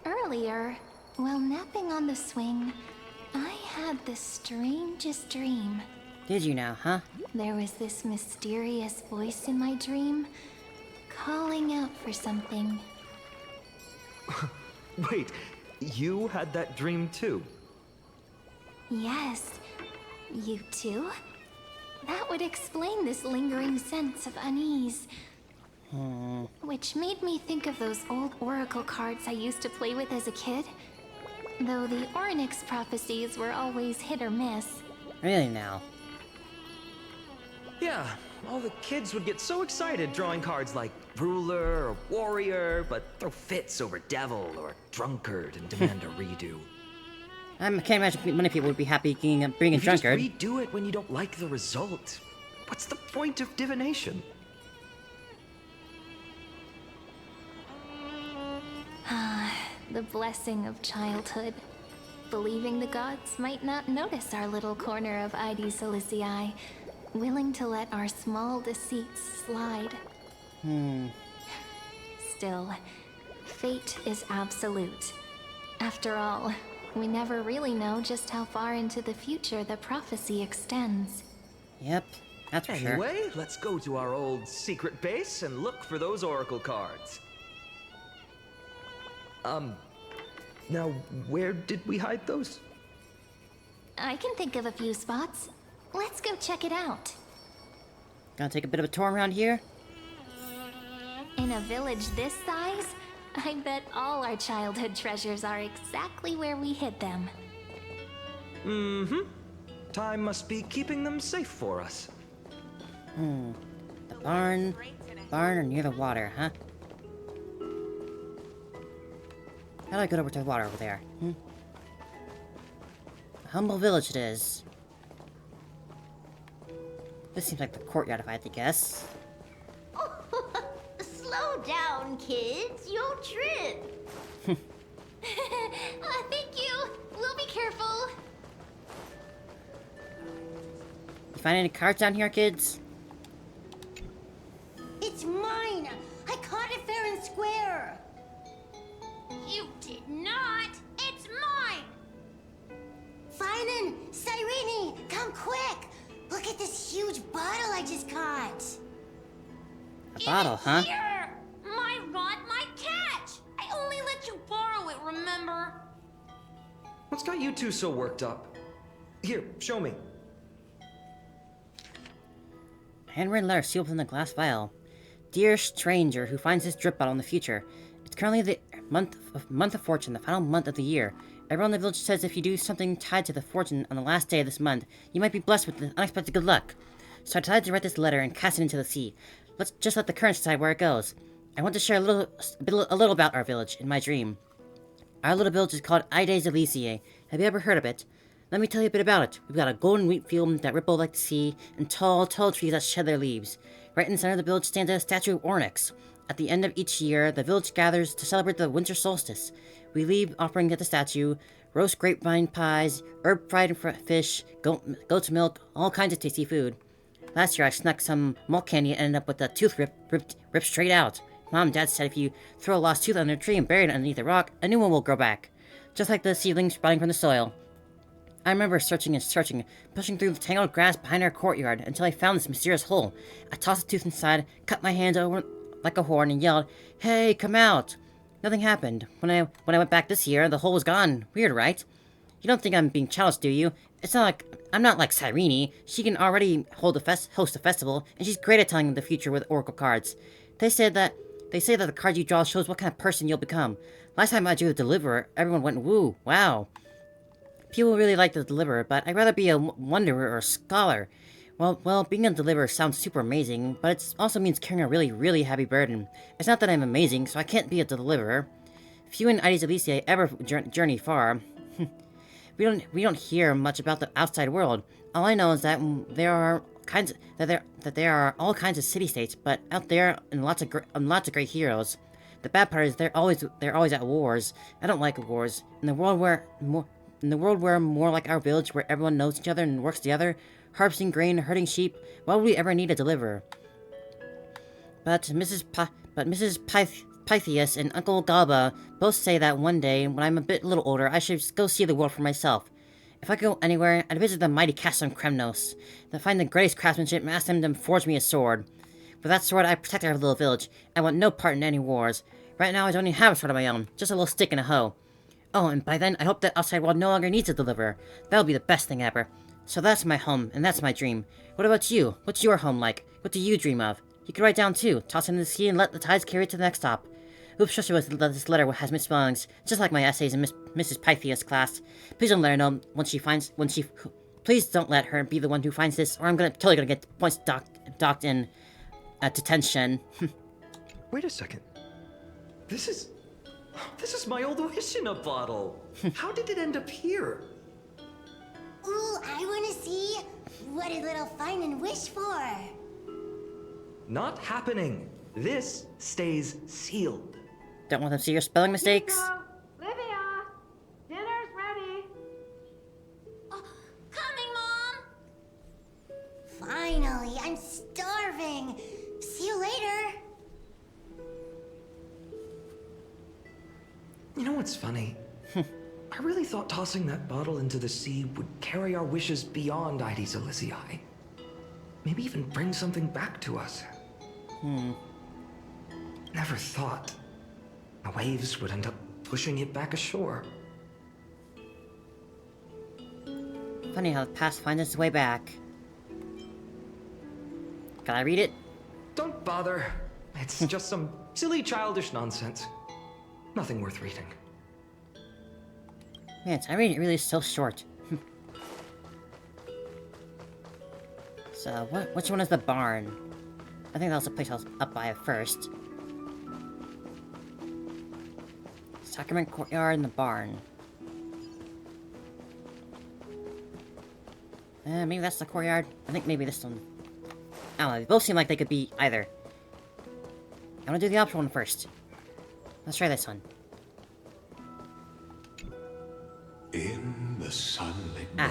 Earlier, while napping on the swing, I had the strangest dream. Did you now, huh? There was this mysterious voice in my dream, calling out for something. Wait, you had that dream too? Yes, you too? That would explain this lingering sense of unease. Which made me think of those old oracle cards I used to play with as a kid. Though the Ornyx prophecies were always hit or miss. Really now? Yeah, all the kids would get so excited drawing cards like ruler or warrior, but throw fits over devil or drunkard and demand a redo. I can't imagine many people would be happy being a drunkard. Just redo it when you don't like the result. What's the point of divination? the blessing of childhood. Believing the gods might not notice our little corner of ID Silicii, willing to let our small deceits slide. Still, fate is absolute. After all, we never really know just how far into the future the prophecy extends. Yep, that's for sure. Anyway, let's go to our old secret base and look for those oracle cards. Now, where did we hide those? I can think of a few spots. Let's go check it out. Gonna take a bit of a tour around here? In a village this size, I bet all our childhood treasures are exactly where we hid them. Mm-hmm. Time must be keeping them safe for us. The barn or near the water, huh? How do I get over to the water over there? A humble village it is. This seems like the courtyard if I had to guess. Slow down, kids. You'll trip. Thank you. We'll be careful. You find any cards down here, kids? It's mine. I caught it fair and square. You did not. It's mine. Finan, Cyrene, come quick. Look at this huge bottle I just caught. A bottle, huh? Here! My rod, my catch! I only let you borrow it, remember? What's got you two so worked up? Here, show me. Handwritten letter sealed within a glass vial. Dear stranger who finds this drip bottle in the future, it's currently the month of fortune, the final month of the year. Everyone in the village says if you do something tied to the fortune on the last day of this month, you might be blessed with unexpected good luck. So I decided to write this letter and cast it into the sea. Let's just let the currents decide where it goes. I want to share a little about our village in my dream. Our little village is called Ides Elysiae. Have you ever heard of it? Let me tell you a bit about it. We've got a golden wheat field that ripple like the sea, and tall trees that shed their leaves. Right in the center of the village stands a statue of Onyx. At the end of each year, the village gathers to celebrate the winter solstice. We leave offerings at the statue, roast grapevine pies, herb-fried fish, goat's milk, all kinds of tasty food. Last year I snuck some malt candy and ended up with a tooth ripped straight out. Mom and Dad said if you throw a lost tooth under a tree and bury it underneath a rock, a new one will grow back. Just like the seedlings sprouting from the soil. I remember searching, pushing through the tangled grass behind our courtyard until I found this mysterious hole. I tossed the tooth inside, cut my hands over like a horn, and yelled, "Hey, come out!" Nothing happened. When I went back this year, the hole was gone. Weird, right? You don't think I'm being challenged, do you? I'm not like Cyrene. She can already host a festival, and she's great at telling the future with oracle cards. They say that the card you draw shows what kind of person you'll become. Last time I drew the Deliverer, everyone went, "Woo, wow." People really like the Deliverer, but I'd rather be a wanderer or a scholar. Well, being a Deliverer sounds super amazing, but it also means carrying a really, really heavy burden. It's not that I'm amazing, so I can't be a Deliverer. Few in Ides Elysiae ever journey far. We don't hear much about the outside world. All I know is that there are all kinds of city-states, but out there and lots of great heroes. The bad part is they're always at wars. I don't like wars. In the world where more like our village, where everyone knows each other and works together, harvesting grain, herding sheep, why would we ever need a Deliverer? But Mrs. Pythias and Uncle Galba both say that one day, when I'm a little older, I should go see the world for myself. If I could go anywhere, I'd visit the mighty castle in Kremnos, to find the greatest craftsmanship and ask them to forge me a sword. With that sword, I protect our little village. I want no part in any wars. Right now, I don't even have a sword of my own, just a little stick and a hoe. Oh, and by then, I hope the outside world no longer needs a Deliverer. That'll be the best thing ever. So that's my home, and that's my dream. What about you? What's your home like? What do you dream of? You could write down too, toss it in the sea and let the tides carry it to the next stop. Oops, especially with this letter has misspellings, just like my essays in Mrs. Pythias' class. Please don't let her know please don't let her be the one who finds this, or I'm totally gonna get points docked in detention. Wait a second. This is my old wish in a bottle. How did it end up here? Ooh, I wanna see. What did little Finan wish for? Not happening. This stays sealed. Don't want them to see your spelling mistakes. There what's funny? I really thought tossing that bottle into the sea would carry our wishes beyond Ides Elysiae. Maybe even bring something back to us. Never thought the waves would end up pushing it back ashore. Funny how the past finds its way back. Can I read it? Don't bother. It's just some silly childish nonsense. Nothing worth reading. Man, I read it really is so short. So, which one is the barn? I think that was the place I was up by at first. Sacrament Courtyard and the barn. Maybe that's the courtyard. I think maybe this one. I don't know, they both seem like they could be either. I want to do the optional one first. Let's try this one. In the sunlit barn,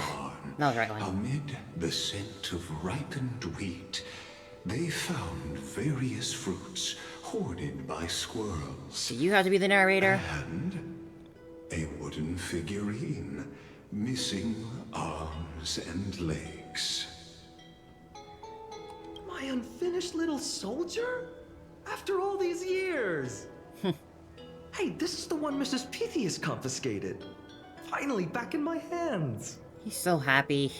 that was the right one. amid the scent of ripened wheat, they found various fruits hoarded by squirrels. So you have to be the narrator? And a wooden figurine, missing arms and legs. My unfinished little soldier? After all these years! Hey, this is the one Mrs. Pythias confiscated. Finally back in my hands. He's so happy.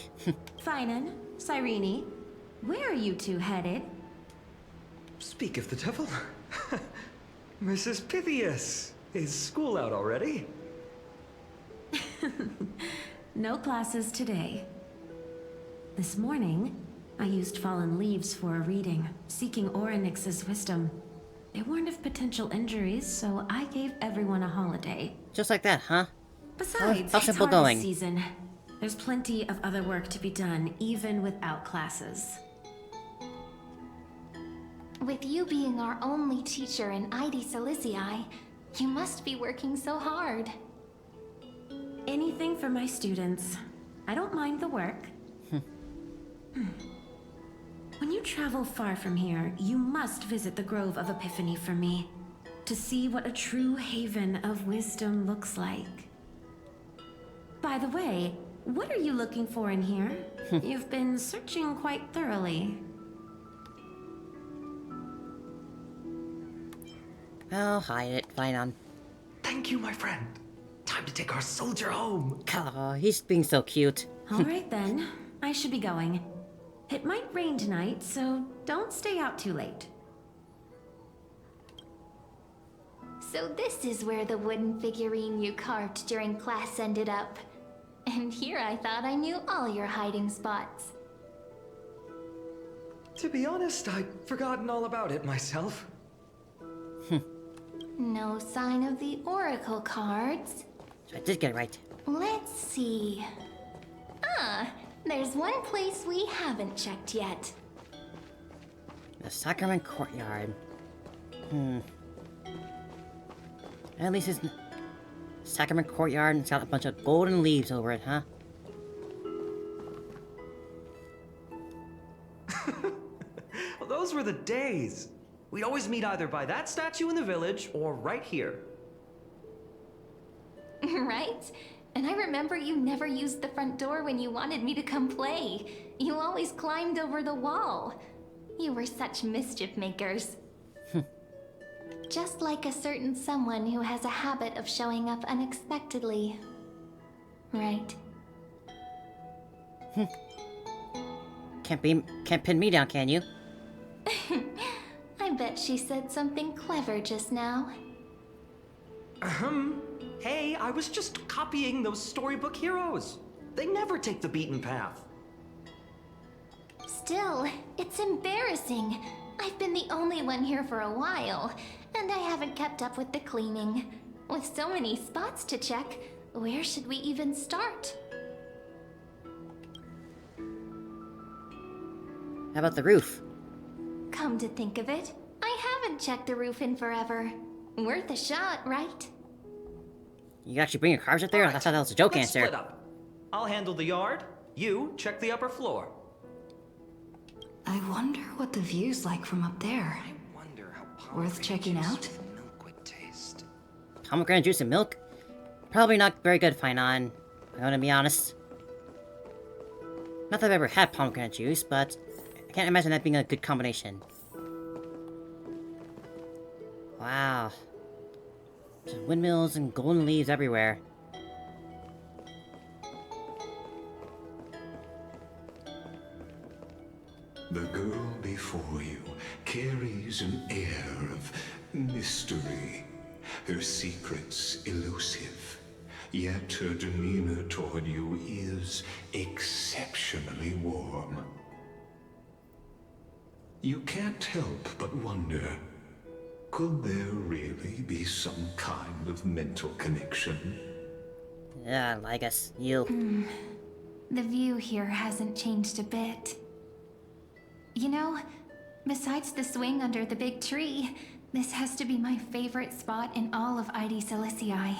Finan, Cyrene, where are you two headed? Speak of the devil. Mrs. Pythias, is school out already? No classes today. This morning, I used fallen leaves for a reading, seeking Orynyx's wisdom. They warned of potential injuries, so I gave everyone a holiday. Just like that, huh? Besides, how it's simple harvest going. season. There's plenty of other work to be done, even without classes. With you being our only teacher in Ides Elysiae, you must be working so hard. Anything for my students. I don't mind the work. When you travel far from here, you must visit the Grove of Epiphany for me, to see what a true haven of wisdom looks like. By the way, what are you looking for in here? You've been searching quite thoroughly. I'll hide it. Fine on. Thank you, my friend. Time to take our soldier home. Oh, he's being so cute. All right then, I should be going. It might rain tonight, so don't stay out too late. So this is where the wooden figurine you carved during class ended up. And here I thought I knew all your hiding spots. To be honest, I'd forgotten all about it myself. No sign of the oracle cards. So I did get it right. Let's see. Ah, there's one place we haven't checked yet. The Sacrament Courtyard. At least it's Sacrament Courtyard and it's got a bunch of golden leaves over it, huh? Well, those were the days. We'd always meet either by that statue in the village or right here. Right? And I remember you never used the front door when you wanted me to come play. You always climbed over the wall. You were such mischief makers. Just like a certain someone who has a habit of showing up unexpectedly. Right? Can't pin me down, can you? I bet she said something clever just now. Hey, I was just copying those storybook heroes. They never take the beaten path. Still, it's embarrassing. I've been the only one here for a while, and I haven't kept up with the cleaning. With so many spots to check, where should we even start? How about the roof? Come to think of it, I haven't checked the roof in forever. Worth a shot, right? You actually bring your cars up there? Right. I thought that was a joke Let's answer. split up. I'll handle the yard. You check the upper floor. I wonder what the view's like from up there. I wonder how Worth checking out? milk would taste. Pomegranate juice and milk? Probably not very good, Finon. I'm gonna be honest. Not that I've ever had pomegranate juice, but I can't imagine that being a good combination. Wow. Just windmills and golden leaves everywhere. The girl before you carries an air of mystery. Her secrets elusive, yet her demeanor toward you is exceptionally warm. You can't help but wonder, could there really be some kind of mental connection? Yeah, I guess you. The view here hasn't changed a bit. You know, besides the swing under the big tree, this has to be my favorite spot in all of ID Silicii.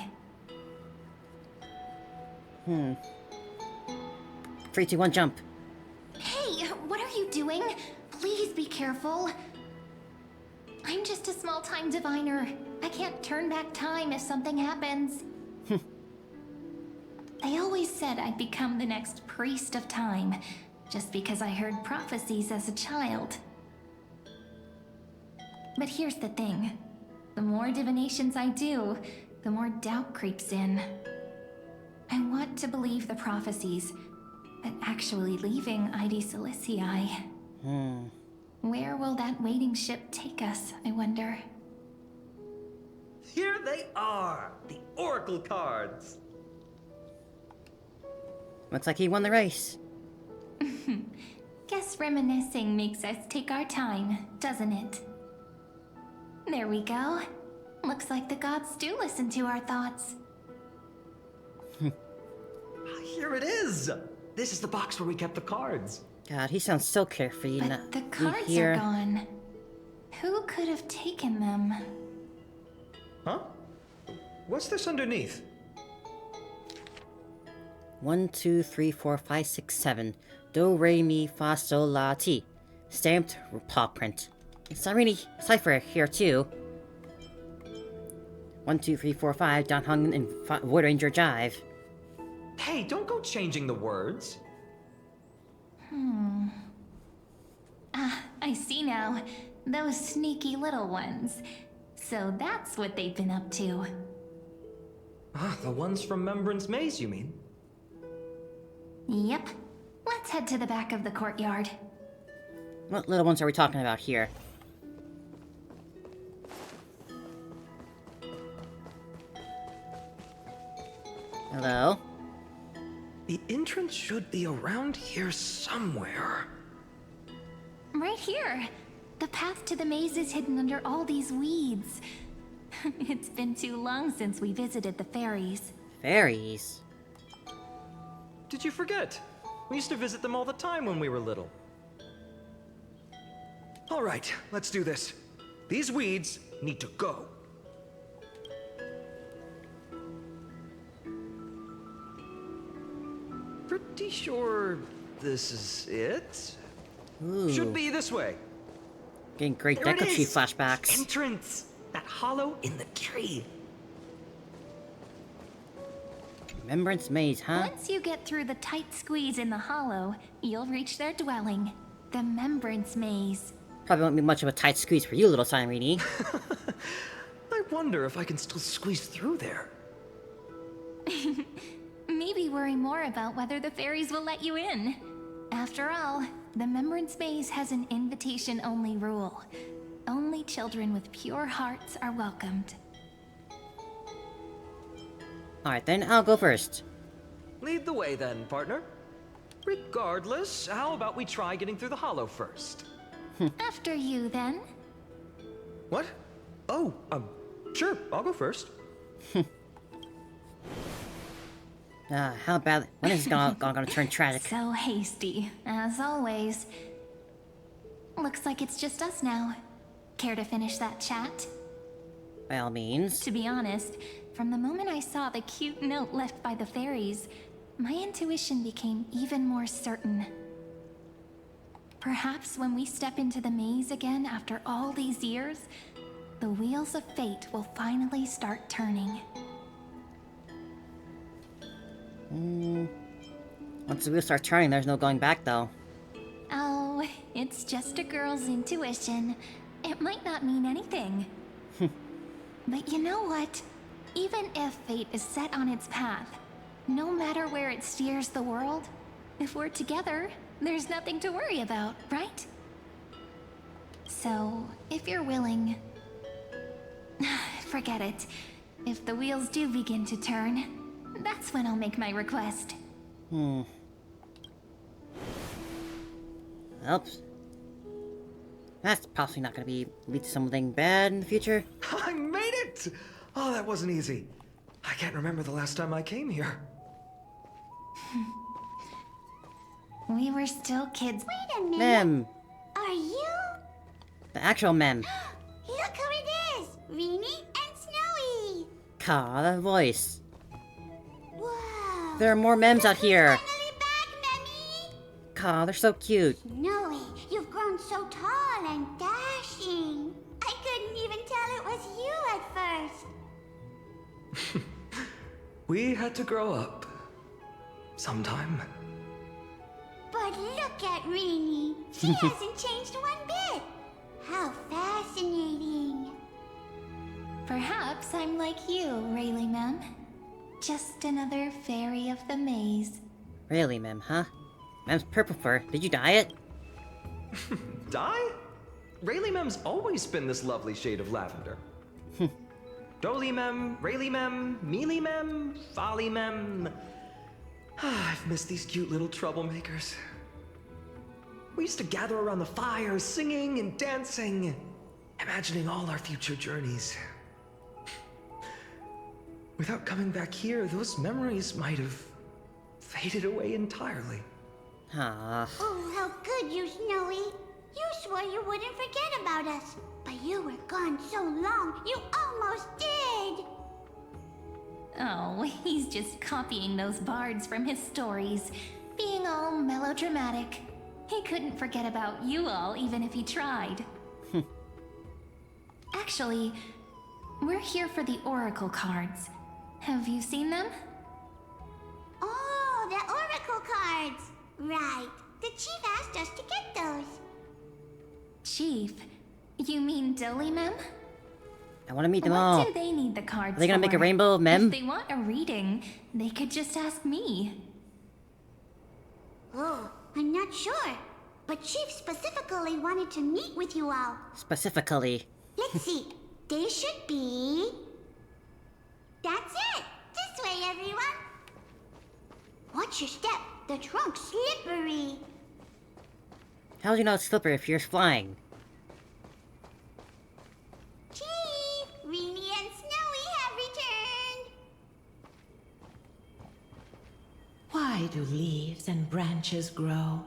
3, 2, 1, jump. Hey, what are you doing? Please be careful. I'm just a small-time diviner. I can't turn back time if something happens. They always said I'd become the next priest of time, just because I heard prophecies as a child. But here's the thing. The more divinations I do, the more doubt creeps in. I want to believe the prophecies, but actually leaving ID Silicii. Where will that waiting ship take us, I wonder? Here they are! The Oracle cards! Looks like he won the race. Guess reminiscing makes us take our time, doesn't it? There we go. Looks like the gods do listen to our thoughts. Here it is! This is the box where we kept the cards. God, he sounds so carefree. But the cards are gone. Who could have taken them? Huh? What's this underneath? 1, 2, 3, 4, 5, 6, 7. Do, re, mi, fa, sol, la, ti. Stamped paw print. It's not really cipher here too. 1, 2, 3, 4, 5. Don Hung and Void Ranger Jive. Hey, don't go changing the words. I see now. Those sneaky little ones. So that's what they've been up to. The ones from Remembrance Maze, you mean? Yep. Let's head to the back of the courtyard. What little ones are we talking about here? Hello? The entrance should be around here somewhere. Right here. The path to the maze is hidden under all these weeds. It's been too long since we visited the fairies. Fairies? Did you forget? We used to visit them all the time when we were little. All right, let's do this. These weeds need to go. Pretty sure this is it. Ooh. Should be this way. Getting great There it Deku Tree is! flashbacks. Entrance! That hollow in the tree. Remembrance Maze, huh? Once you get through the tight squeeze in the hollow, you'll reach their dwelling, the Remembrance Maze. Probably won't be much of a tight squeeze for you, little Sireenie. I wonder if I can still squeeze through there. Maybe worry more about whether the fairies will let you in. After all, the Remembrance Maze has an invitation-only rule. Only children with pure hearts are welcomed. Alright then, I'll go first. Lead the way then, partner. Regardless, how about we try getting through the hollow first? After you, then. What? Oh, sure, I'll go first. How bad? When is this gonna turn tragic? So hasty, as always. Looks like it's just us now. Care to finish that chat? By all means. To be honest, from the moment I saw the cute note left by the fairies, my intuition became even more certain. Perhaps when we step into the maze again after all these years, the wheels of fate will finally start turning. Once the wheel starts turning, there's no going back, though. Oh, it's just a girl's intuition. It might not mean anything. But you know what? Even if fate is set on its path, no matter where it steers the world, if we're together, there's nothing to worry about, right? So, if you're willing... Forget it. If the wheels do begin to turn, that's when I'll make my request. Oops. That's possibly not gonna lead to something bad in the future. I made it! Oh, that wasn't easy. I can't remember the last time I came here. We were still kids. Wait a minute. Mem. Are you? The actual Mem. Look who it is! Rini and Snowy! Ka, that voice. Whoa! There are more Mems out here. Finally back, Memmy! Ka, they're so cute. Snowy, you've grown so tall and dashing. I couldn't even tell it was you at first. We had to grow up. Sometime. But look at Rini. She hasn't changed one bit. How fascinating. Perhaps I'm like you, Rayleigh Mem. Just another fairy of the maze. Really, Mem, huh? Mem's purple fur. Did you dye it? Dye? Rayleigh Mem's always been this lovely shade of lavender. Dolly Mem, Rayleigh Mem, Mealy Mem, Folly Mem. I've missed these cute little troublemakers. We used to gather around the fire, singing and dancing, imagining all our future journeys. Without coming back here, those memories might have faded away entirely. Ah. Oh, how good you, Snowy. You swore you wouldn't forget about us. But you were gone so long, you almost did. Oh, he's just copying those bards from his stories, being all melodramatic. He couldn't forget about you all, even if he tried. Actually, we're here for the Oracle cards. Have you seen them? Oh, the Oracle cards. Right. The chief asked us to get those. Chief? You mean Dolly Mem? I want to meet them all. What do they need the cards Are they gonna make a for? rainbow of Mem? If they want a reading, they could just ask me. Oh, I'm not sure. But Chief specifically wanted to meet with you all. Specifically. Let's see. They should be... That's it! This way, everyone! Watch your step. The trunk's slippery. How do you know it's slippery if you're flying? Chief! Rini and Snowy have returned! Why do leaves and branches grow?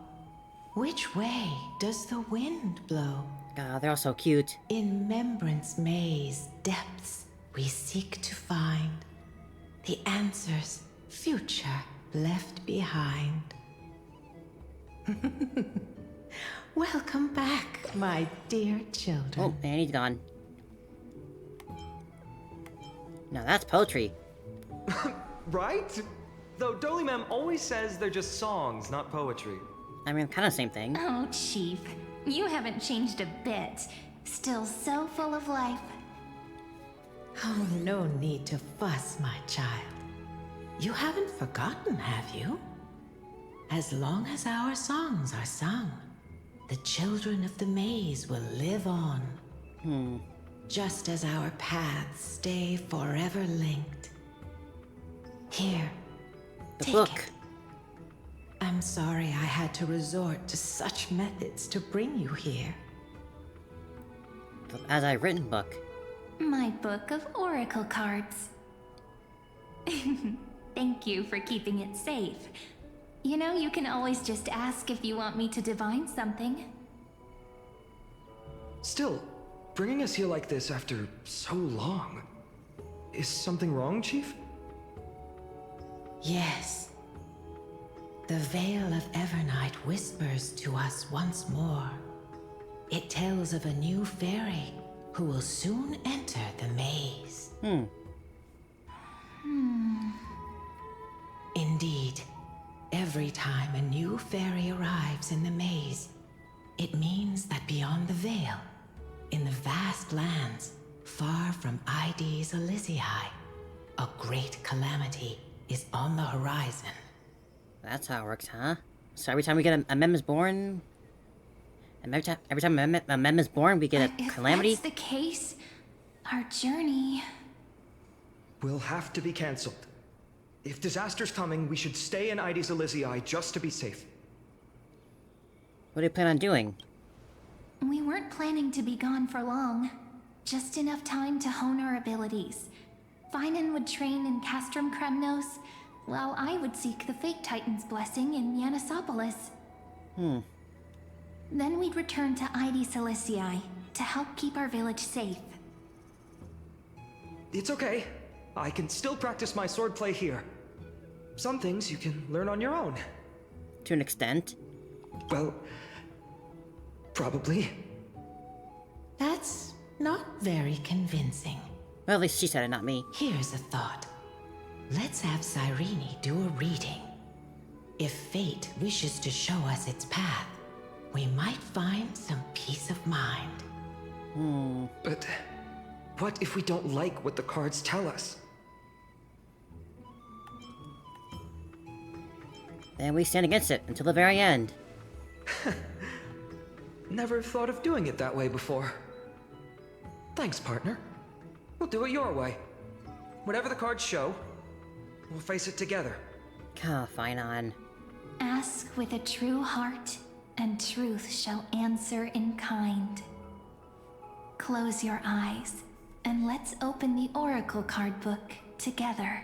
Which way does the wind blow? God, they're all so cute. In Remembrance Maze depths we seek to find the answers future left behind. Welcome back, my dear children. Oh, and he's gone. Now that's poetry. Right? Though Dolly Mem always says they're just songs, not poetry. I mean, kind of same thing. Oh, Chief. You haven't changed a bit. Still so full of life. Oh, no need to fuss, my child. You haven't forgotten, have you? As long as our songs are sung, the children of the maze will live on. Just as our paths stay forever linked. Here, The book. it. I'm sorry I had to resort to such methods to bring you here. As I've written book. My book of oracle cards. Thank you for keeping it safe. You know, you can always just ask if you want me to divine something. Still, bringing us here like this after so long. Is something wrong, Chief? Yes. The Veil of Evernight whispers to us once more. It tells of a new fairy who will soon enter the maze. Indeed, Every time a new fairy arrives in the maze, it means that beyond the veil, in the vast lands, far from Ides Elysiae, a great calamity is on the horizon. That's how it works, huh? So every time we get a mem is born... And every time a mem is born, we get a calamity? If that's the case, our journey... Will have to be cancelled. If disaster's coming, we should stay in Ides Elysiae just to be safe. What do you plan on doing? We weren't planning to be gone for long. Just enough time to hone our abilities. Finan would train in Castrum Kremnos, while I would seek the Fate Titan's blessing in Yanisopolis. Then we'd return to Ides Elysiae to help keep our village safe. It's okay. I can still practice my swordplay here. Some things you can learn on your own. To an extent. Well, probably. That's not very convincing. Well, at least she said it, not me. Here's a thought. Let's have Cyrene do a reading. If fate wishes to show us its path, we might find some peace of mind. But what if we don't like what the cards tell us? Then we stand against it until the very end. Never thought of doing it that way before. Thanks, partner. We'll do it your way. Whatever the cards show, we'll face it together. Fine on. Ask with a true heart, and truth shall answer in kind. Close your eyes, and let's open the Oracle card book together.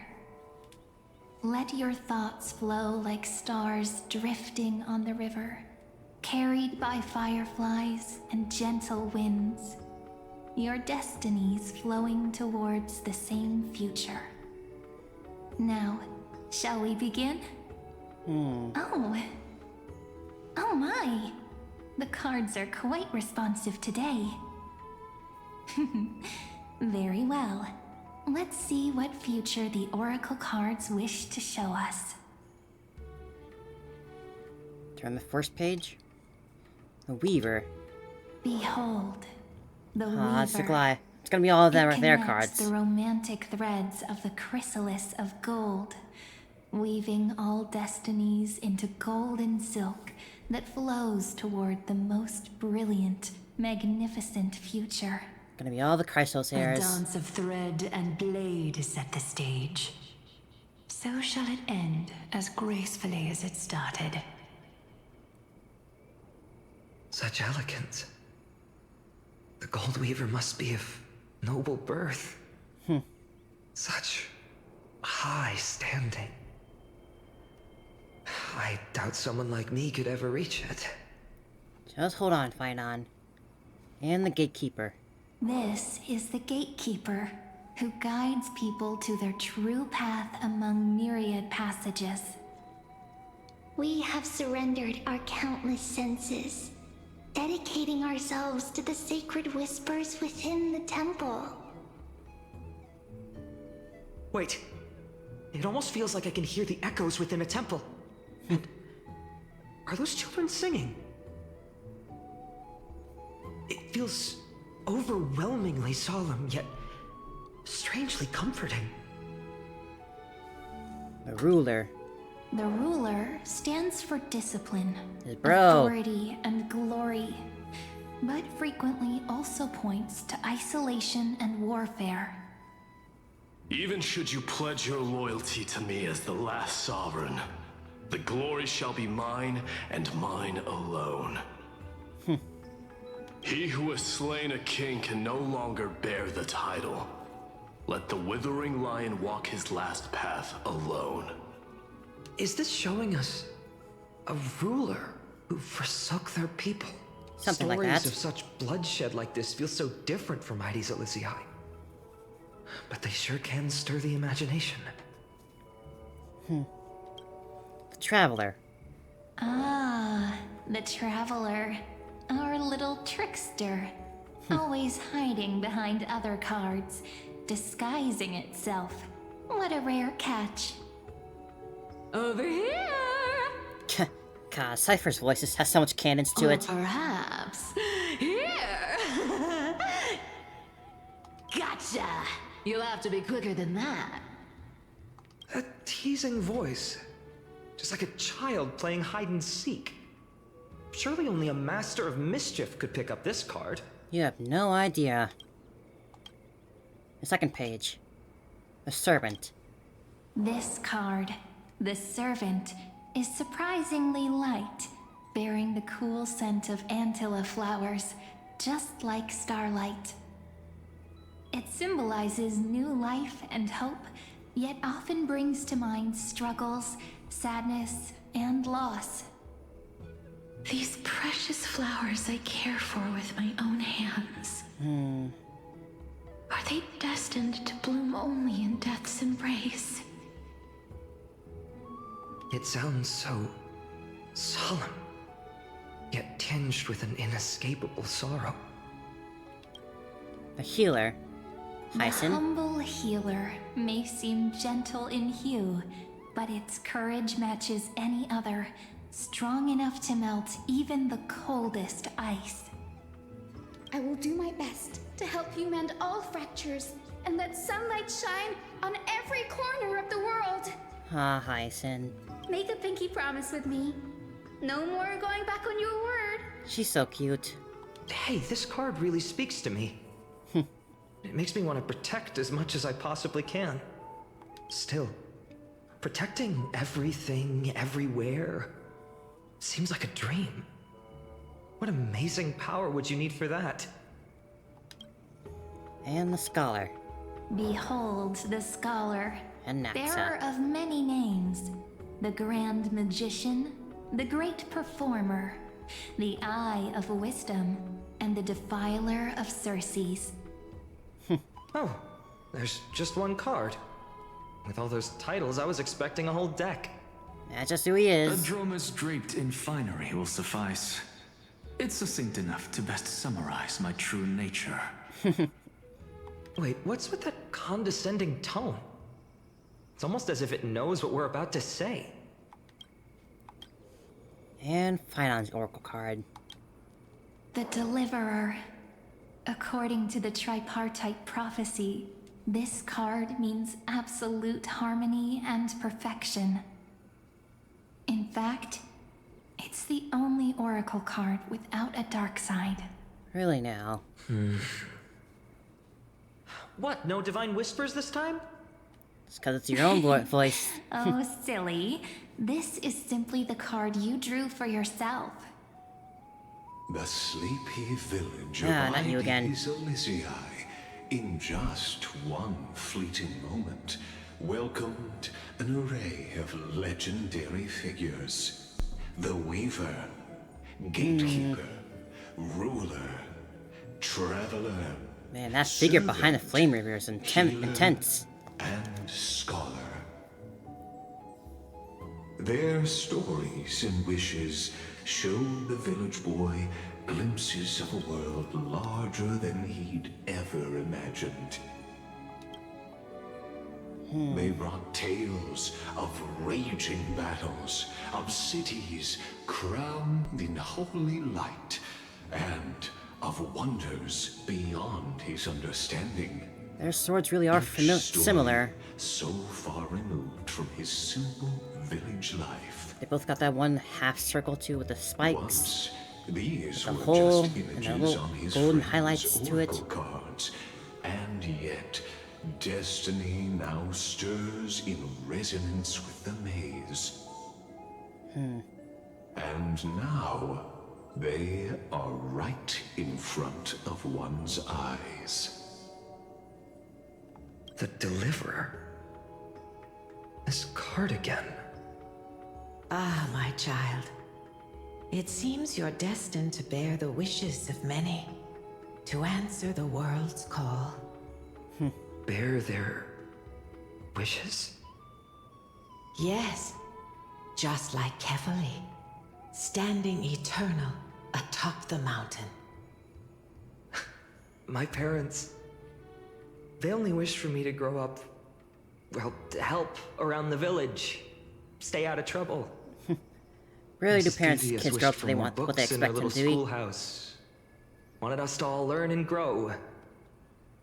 Let your thoughts flow like stars drifting on the river, carried by fireflies and gentle winds. Your destinies flowing towards the same future. Now, shall we begin? Oh my! The cards are quite responsive today. Very well. Let's see what future the Oracle cards wish to show us. Turn the first page. The Weaver. Behold, the It's the Weaver. Gly. It's gonna be all of their Connects cards. the romantic threads of the chrysalis of gold, weaving all destinies into golden silk that flows toward the most brilliant, magnificent future. Gonna be all the Chrysos A heirs. dance of thread and blade set the stage. So shall it end as gracefully as it started. Such elegance. The Gold Weaver must be of noble birth. Such high standing. I doubt someone like me could ever reach it. Just hold on, Finon. And the Gatekeeper. This is the Gatekeeper, who guides people to their true path among myriad passages. We have surrendered our countless senses, dedicating ourselves to the sacred whispers within the temple. Wait. It almost feels like I can hear the echoes within a temple. And are those children singing? It feels overwhelmingly solemn, yet strangely comforting. The Ruler. The Ruler stands for discipline, His bro. authority, and glory, but frequently also points to isolation and warfare. Even should you pledge your loyalty to me as the last sovereign, the glory shall be mine and mine alone. He who has slain a king can no longer bear the title. Let the withering lion walk his last path alone. Is this showing us a ruler who forsook their people? Something like Stories that. of such bloodshed like this feel so different from Ides Elysiae. But they sure can stir the imagination. The Traveler. Ah, the Traveler. Our little trickster. Always hiding behind other cards, disguising itself. What a rare catch. Over here! God, Cypher's voice just has so much cadence to Or it. perhaps here. Gotcha. You'll have to be quicker than that. A teasing voice. Just like a child playing hide and seek. Surely only a master of mischief could pick up this card. You have no idea. The second page. The Servant. This card, the Servant, is surprisingly light, bearing the cool scent of Antilla flowers, just like starlight. It symbolizes new life and hope, yet often brings to mind struggles, sadness, and loss. These precious flowers I care for with my own hands. Are they destined to bloom only in death's embrace? It sounds so solemn, yet tinged with an inescapable sorrow. The Healer. The Hyson. humble healer may seem gentle in hue, but its courage matches any other, strong enough to melt even the coldest ice. I will do my best to help you mend all fractures and let sunlight shine on every corner of the world. Ah, Hyson. Make a pinky promise with me. No more going back on your word. She's so cute. Hey, this card really speaks to me. It makes me want to protect as much as I possibly can. Still, protecting everything, everywhere, seems like a dream. What amazing power would you need for that? And the Scholar. Behold the scholar, And Naxa. bearer of many names, the grand magician, the great performer, the eye of wisdom, and the defiler of Circes. Oh, there's just one card. With all those titles, I was expecting a whole deck. That's just who he A is. dromus draped in finery will suffice. It's succinct enough to best summarize my true nature. Wait, what's with that condescending tone? It's almost as if it knows what we're about to say. And Phaidon's Oracle card. The Deliverer. According to the tripartite prophecy, this card means absolute harmony and perfection. In fact, it's the only Oracle card without a dark side. Really now? What, no divine whispers this time? It's because it's your own voice. Oh, silly. This is simply the card you drew for yourself. The sleepy village Ah, of not you again. Ides Elysiae, in just one fleeting moment, welcomed an array of legendary figures. The Weaver, Gatekeeper, Ruler, Traveler, Man, that figure behind the Flame Reaver is Healer, intense. and Scholar. Their stories and wishes showed the village boy glimpses of a world larger than he'd ever imagined. They brought tales of raging battles, of cities crowned in holy light, and of wonders beyond his understanding. Their swords really are Story similar. so far removed from his simple village life. They both got that one half circle too with the spikes. Once, these The were hole just and the images little on his golden friend's highlights to it. oracle cards, and yet destiny now stirs in resonance with the maze. And now they are right in front of one's eyes. The Deliverer? This card again. Ah, my child. It seems you're destined to bear the wishes of many, to answer the world's call. Bear their wishes? Yes, just like Kefali, standing eternal atop the mountain. My parents, they only wished for me to grow up, well, to help around the village, stay out of trouble. Rarely do Mischievous kids grow up wished to they for more want what they books in their expect them little to be. schoolhouse. Wanted us to all learn and grow.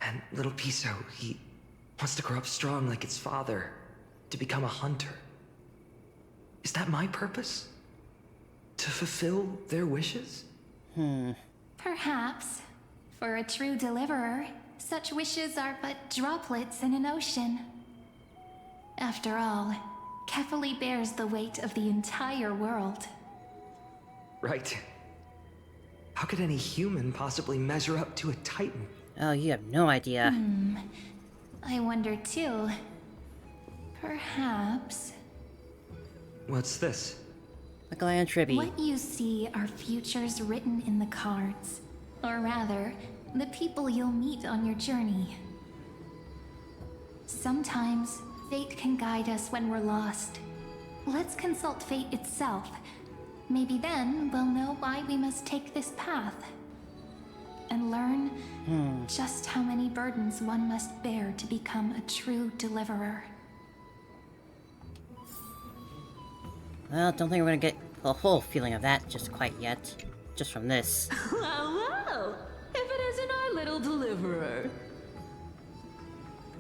And little Piso, he wants to grow up strong like its father, to become a hunter. Is that my purpose? To fulfill their wishes? Perhaps. For a true deliverer, such wishes are but droplets in an ocean. After all, Kefali bears the weight of the entire world. Right. How could any human possibly measure up to a Titan? Oh, you have no idea. I wonder too. Perhaps. What's this? A Gland Tribby. What you see are futures written in the cards. Or rather, the people you'll meet on your journey. Sometimes, fate can guide us when we're lost. Let's consult fate itself. Maybe then we'll know why we must take this path. And learn just how many burdens one must bear to become a true deliverer. Well, don't think we're gonna get the whole feeling of that just quite yet. Just from this. Well, if it isn't our little deliverer.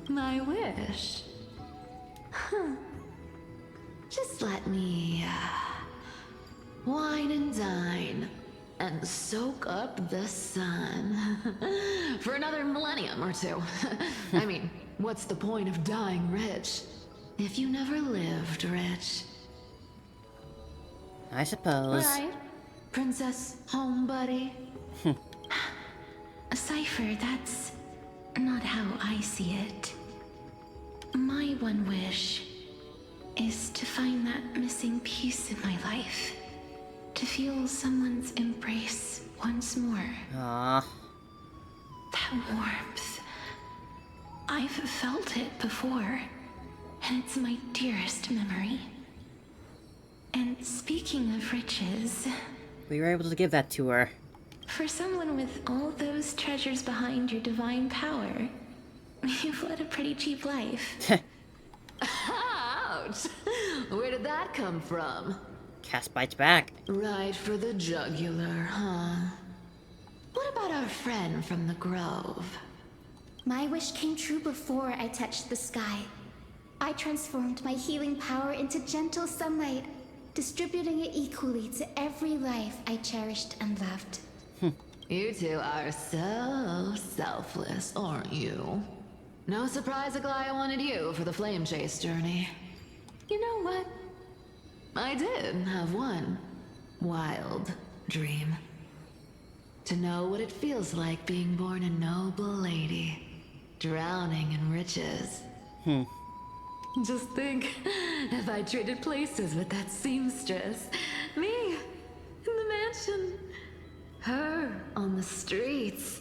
My wish. Just let me wine and dine and soak up the sun for another millennium or two. I mean, what's the point of dying rich if you never lived rich? I suppose. Right, Princess Homebuddy? Cypher, that's not how I see it. My one wish is to find that missing piece in my life. To feel someone's embrace once more. Aww. That warmth. I've felt it before, and it's my dearest memory. And speaking of riches... We were able to give that to her. For someone with all those treasures behind your divine power, you've led a pretty cheap life. Ouch! Where did that come from? Cass bites back. Right for the jugular, huh? What about our friend from the Grove? My wish came true before I touched the sky. I transformed my healing power into gentle sunlight, distributing it equally to every life I cherished and loved. You two are so selfless, aren't you? No surprise Aglaya wanted you for the flame chase journey. You know what? I did have one wild dream. To know what it feels like being born a noble lady, drowning in riches. Just think, if I traded places with that seamstress, me in the mansion, her on the streets.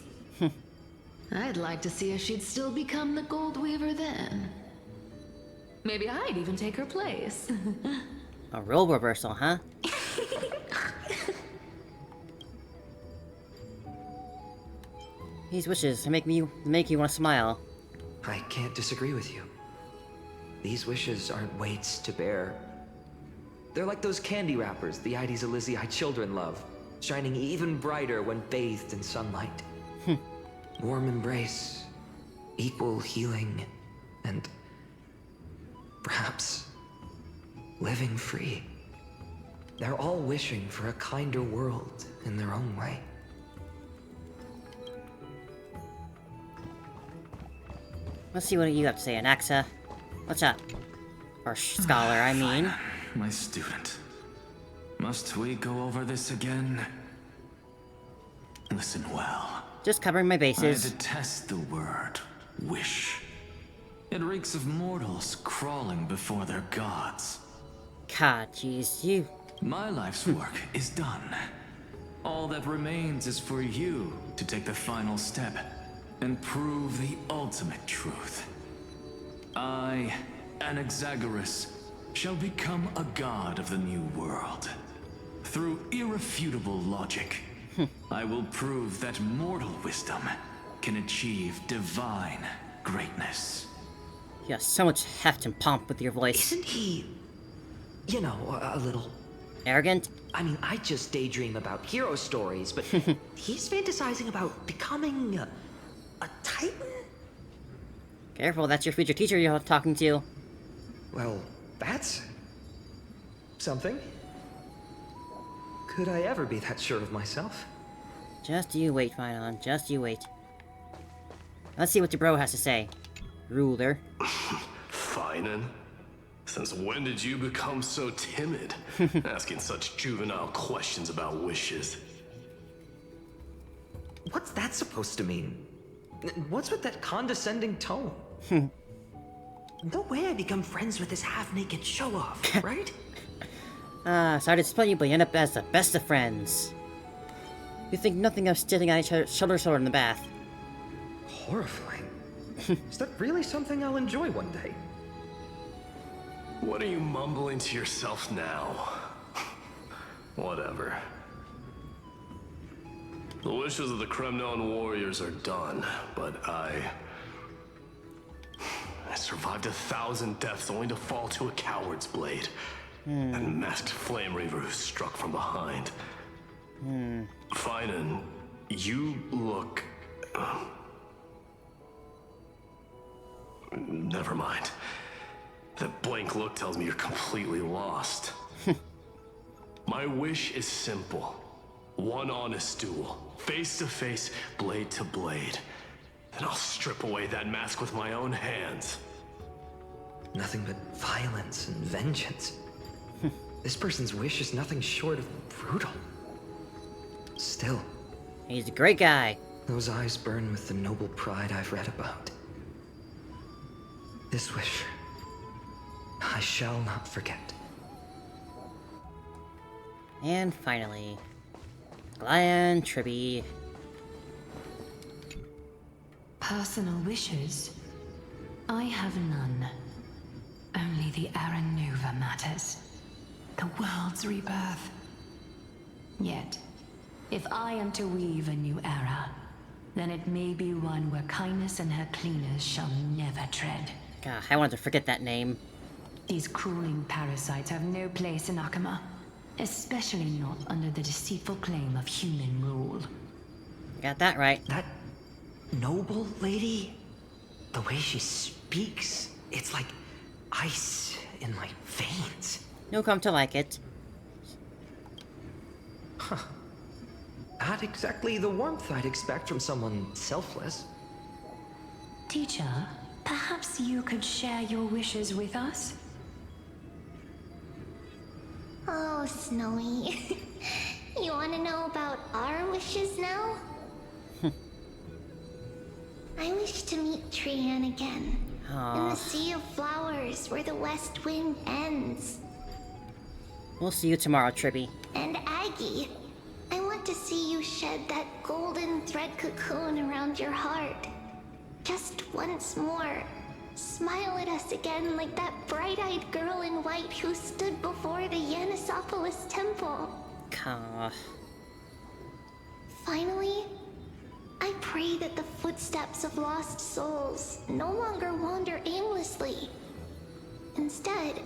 I'd like to see if she'd still become the gold weaver then. Maybe I'd even take her place. A role reversal, huh? These wishes make you want to smile. I can't disagree with you. These wishes aren't weights to bear. They're like those candy wrappers the Ides Elysiae children love, shining even brighter when bathed in sunlight. Warm embrace, equal healing, and perhaps living free. They're all wishing for a kinder world in their own way. Let's see what you have to say, Anaxa. What's up? Or scholar, I mean. Fine. My student. Must we go over this again? Listen well. Just covering my bases. I detest the word wish. It reeks of mortals crawling before their gods. God, jeez, you... My life's work is done. All that remains is for you to take the final step and prove the ultimate truth. I, Anaxagoras, shall become a god of the new world. Through irrefutable logic, I will prove that mortal wisdom can achieve divine greatness. You have so much heft and pomp with your voice. Isn't he, you know, a little Arrogant? I mean, I just daydream about hero stories, but he's fantasizing about becoming a titan? Careful, that's your future teacher you're talking to. Well, that's something. Could I ever be that sure of myself? Just you wait, Phylon. Just you wait. Let's see what your bro has to say. Ruler. Finan? Since when did you become so timid? Asking such juvenile questions about wishes. What's that supposed to mean? What's with that condescending tone? No way I become friends with this half-naked show-off, right? Sorry to disappoint you, but you end up as the best of friends. You think nothing of sitting on each other's shoulder in the bath. Horrifying. Is that really something I'll enjoy one day? What are you mumbling to yourself now? Whatever. The wishes of the Kremnon warriors are done, but I survived 1,000 deaths only to fall to a coward's blade. That masked flame reaver who struck from behind. Finan, you look... Never mind. That blank look tells me you're completely lost. My wish is simple. One honest duel. Face to face, blade to blade. Then I'll strip away that mask with my own hands. Nothing but violence and vengeance. This person's wish is nothing short of brutal. Still. He's a great guy. Those eyes burn with the noble pride I've read about. This wish, I shall not forget. And finally, Lion Tribby. Personal wishes? I have none. Only the Aaron Nova matters. The world's rebirth. Yet, if I am to weave a new era, then it may be one where kindness and her cleaners shall never tread. God, I wanted to forget that name. These crawling parasites have no place in Akama, especially not under the deceitful claim of human rule. Got that right. That noble lady, the way she speaks, it's like ice in my veins. You'll come to like it. Huh. Not exactly the warmth I'd expect from someone selfless. Teacher, perhaps you could share your wishes with us? Oh, Snowy. You want to know about our wishes now? I wish to meet Trian again. In the Sea of Flowers, where the West Wind ends. We'll see you tomorrow, Tribby. And Aggie, I want to see you shed that golden thread cocoon around your heart. Just once more. Smile at us again like that bright-eyed girl in white who stood before the Yanisopolis temple. Finally, I pray that the footsteps of lost souls no longer wander aimlessly. Instead,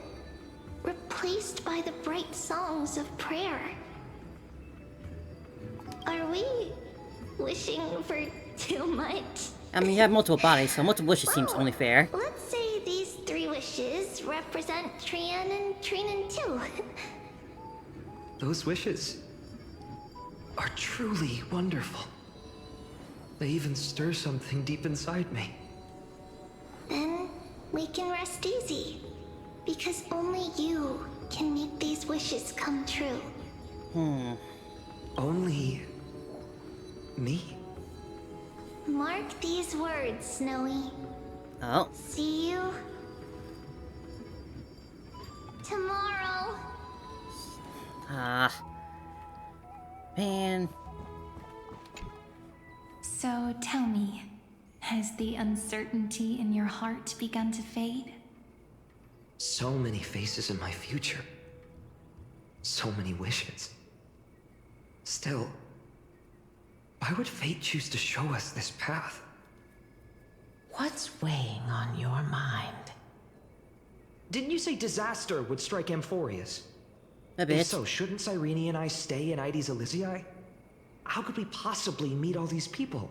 replaced by the bright songs of prayer. Are we wishing for too much? I mean, you have multiple bodies, so multiple wishes seems only fair. Let's say these 3 wishes represent Trian and Trinan too. Those wishes are truly wonderful. They even stir something deep inside me. Then we can rest easy. Because only you can make these wishes come true. Only me? Mark these words, Snowy. Oh. See you tomorrow. Man. So tell me, has the uncertainty in your heart begun to fade? So many faces in my future. So many wishes. Still, why would fate choose to show us this path? What's weighing on your mind? Didn't you say disaster would strike Amphoreous? A bit. If so, shouldn't Cyrene and I stay in Ides Elysiae? How could we possibly meet all these people?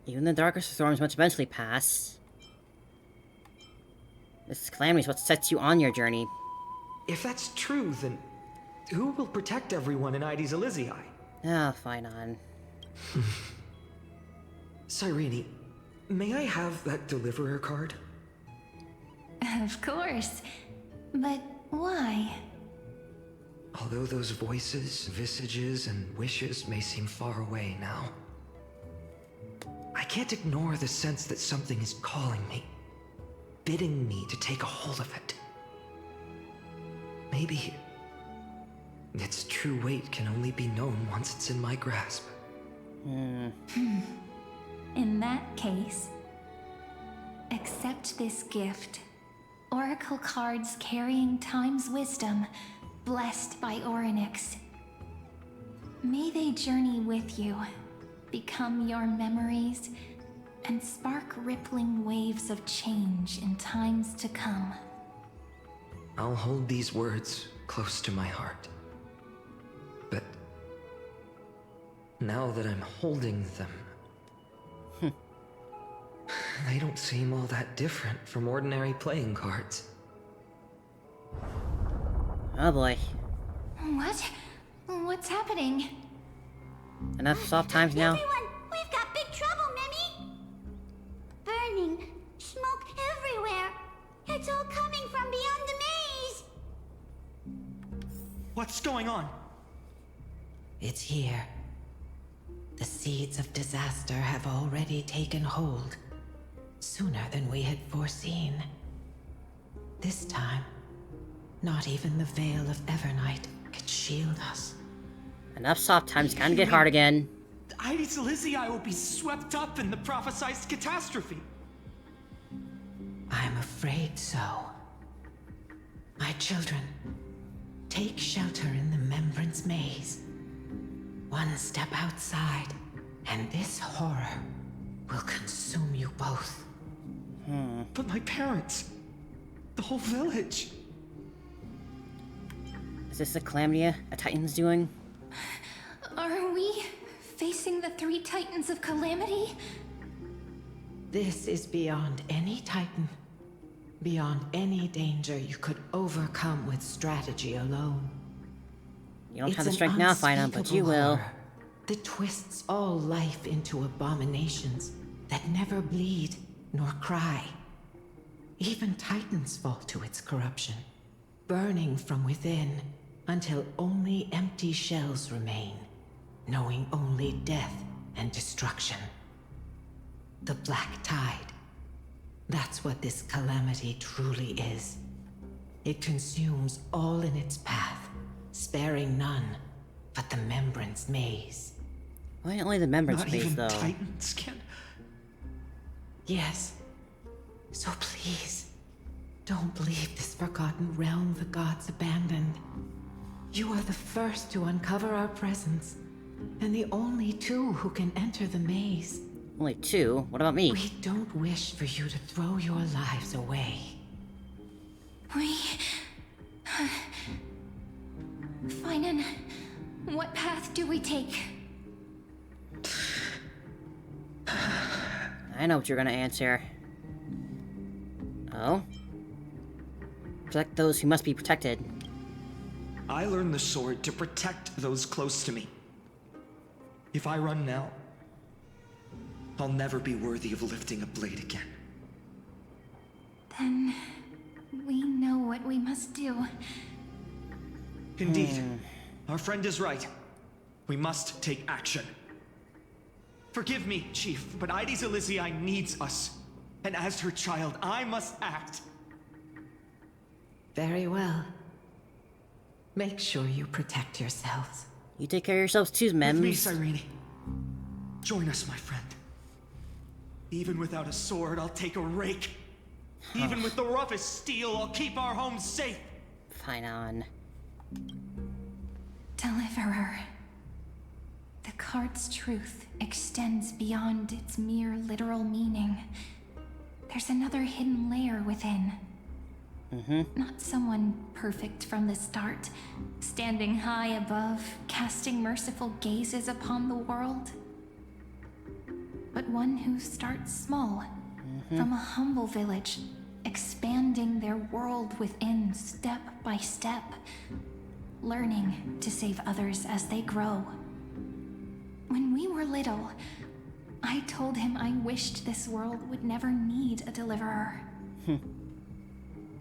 Even the darkest storms must eventually pass. This calamity is what sets you on your journey. If that's true, then who will protect everyone in Ides Elysiae? Ah, fine on. Cyrene, may I have that deliverer card? Of course. But why? Although those voices, visages, and wishes may seem far away now, I can't ignore the sense that something is calling me, bidding me to take a hold of it. Maybe its true weight can only be known once it's in my grasp. In that case, accept this gift. Oracle cards carrying time's wisdom, blessed by Orynyx. May they journey with you, become your memories, and spark rippling waves of change in times to come. I'll hold these words close to my heart. But now that I'm holding them, they don't seem all that different from ordinary playing cards. Oh boy. What? What's happening? Enough soft times now? Everyone, we've got big trouble, Mimi! Burning, smoke everywhere. It's all coming from beyond the maze. What's going on? It's here. The seeds of disaster have already taken hold, sooner than we had foreseen. This time, not even the veil of Evernight could shield us. Enough soft times, time to get hard again. Ides Elysiae will be swept up in the prophesied catastrophe. I'm afraid so. My children, take shelter in the Membrance Maze. One step outside, and this horror will consume you both. But my parents, the whole village. Is this a calamity a Titan's doing? Are we facing the three titans of calamity? This is beyond any Titan. Beyond any danger you could overcome with strategy alone. You don't have the strength now, Final, but you will. Horror that twists all life into abominations that never bleed nor cry. Even Titans fall to its corruption, burning from within until only empty shells remain, knowing only death and destruction. The Black Tide. That's what this calamity truly is. It consumes all in its path, sparing none but the Membrance Maze. Why only the Membrance Not Maze, even though? Titans can. Yes. So please, don't leave this forgotten realm the gods abandoned. You are the first to uncover our presence, and the only two who can enter the maze. Only two? What about me? We don't wish for you to throw your lives away. Finan, what path do we take? I know what you're gonna answer. Oh? Protect those who must be protected. I learned the sword to protect those close to me. If I run now, I'll never be worthy of lifting a blade again. Then we know what we must do. Indeed, our friend is right. We must take action. Forgive me, Chief, but Ides Elysiae needs us. And as her child, I must act. Very well. Make sure you protect yourselves. You take care of yourselves too, Mems. With me, Cyrene. Join us, my friend. Even without a sword, I'll take a rake. Even with the roughest steel, I'll keep our home safe. Fine on. Deliverer. The card's truth extends beyond its mere literal meaning. There's another hidden layer within. Not someone perfect from the start, standing high above, casting merciful gazes upon the world. But one who starts small, from a humble village, expanding their world within step by step, learning to save others as they grow. When we were little, I told him I wished this world would never need a deliverer.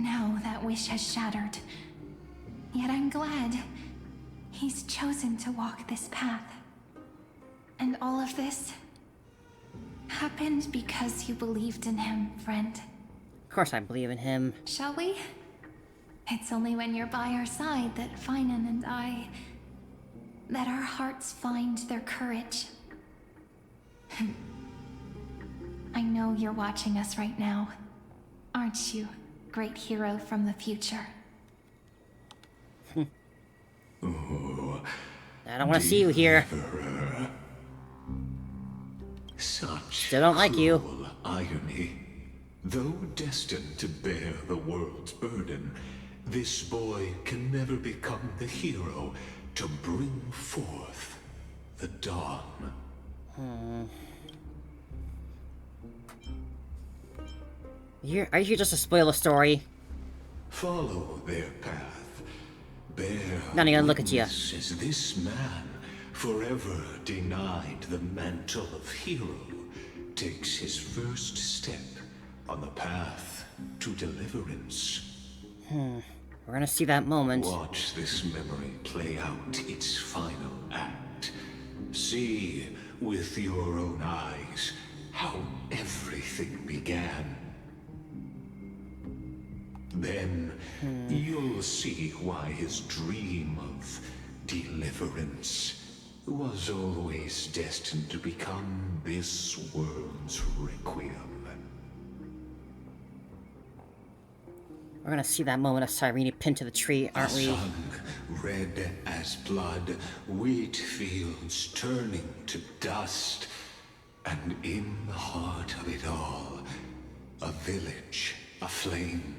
Now that wish has shattered. Yet I'm glad he's chosen to walk this path. And all of this happened because you believed in him, friend. Of course I believe in him. Shall we? It's only when you're by our side that Finan and that our hearts find their courage. I know you're watching us right now, aren't you, great hero from the future? Oh, I don't want to see you here. Such Still don't like you. cruel irony. Though destined to bear the world's burden, this boy can never become the hero to bring forth the dawn. Are you here just to spoil the story? Follow their path. Bear Not even look at you. witness as this man, forever denied the mantle of hero, takes his first step on the path to deliverance. We're gonna see that moment. Watch this memory play out its final act. See with your own eyes how everything began. Then you'll see why his dream of deliverance was always destined to become this world's requiem. We're gonna see that moment of Cyrene pinned to the tree, aren't we? A sun red as blood, wheat fields turning to dust, and in the heart of it all, a village aflame.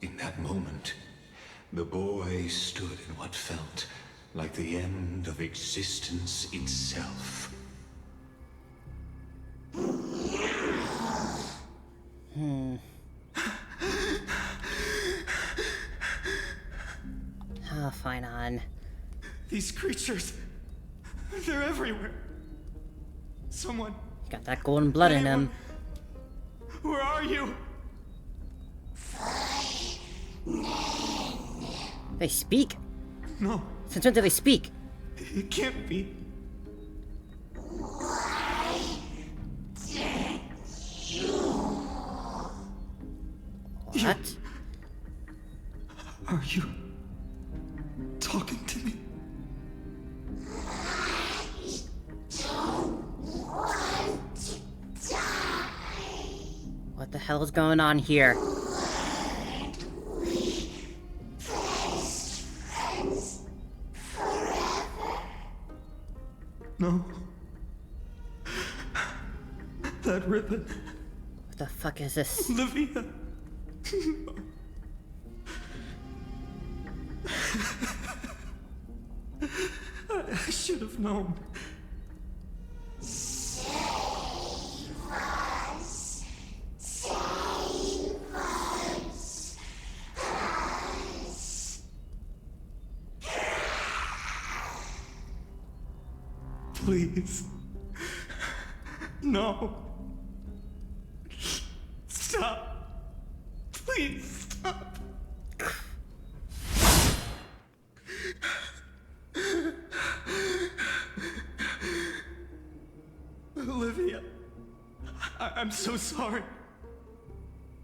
In that moment, the boy stood in what felt like the end of existence itself. Oh, fine on. These creatures, they're everywhere. Someone, Got that golden blood in him. where are you? They speak? No. Since when do they speak? It can't be. What? Are you talking to me? What the hell is going on here? No. That ribbon. What the fuck is this? Olivia. I should have known. Please. No. Stop. Please stop. Olivia, I'm so sorry.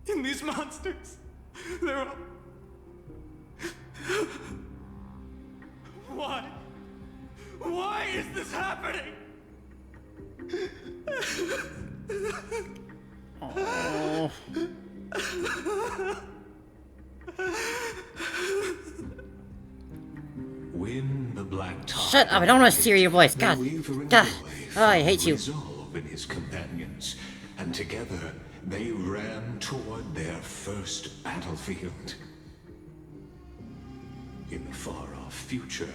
And these monsters, they're all... Why? Why is this happening? Oh. When the black tide Shut up, I don't want to hear your voice. God. the Weaver and God. boy Oh, I hate you. resolve in his companions, and together they ran toward their first battlefield. In the far-off future,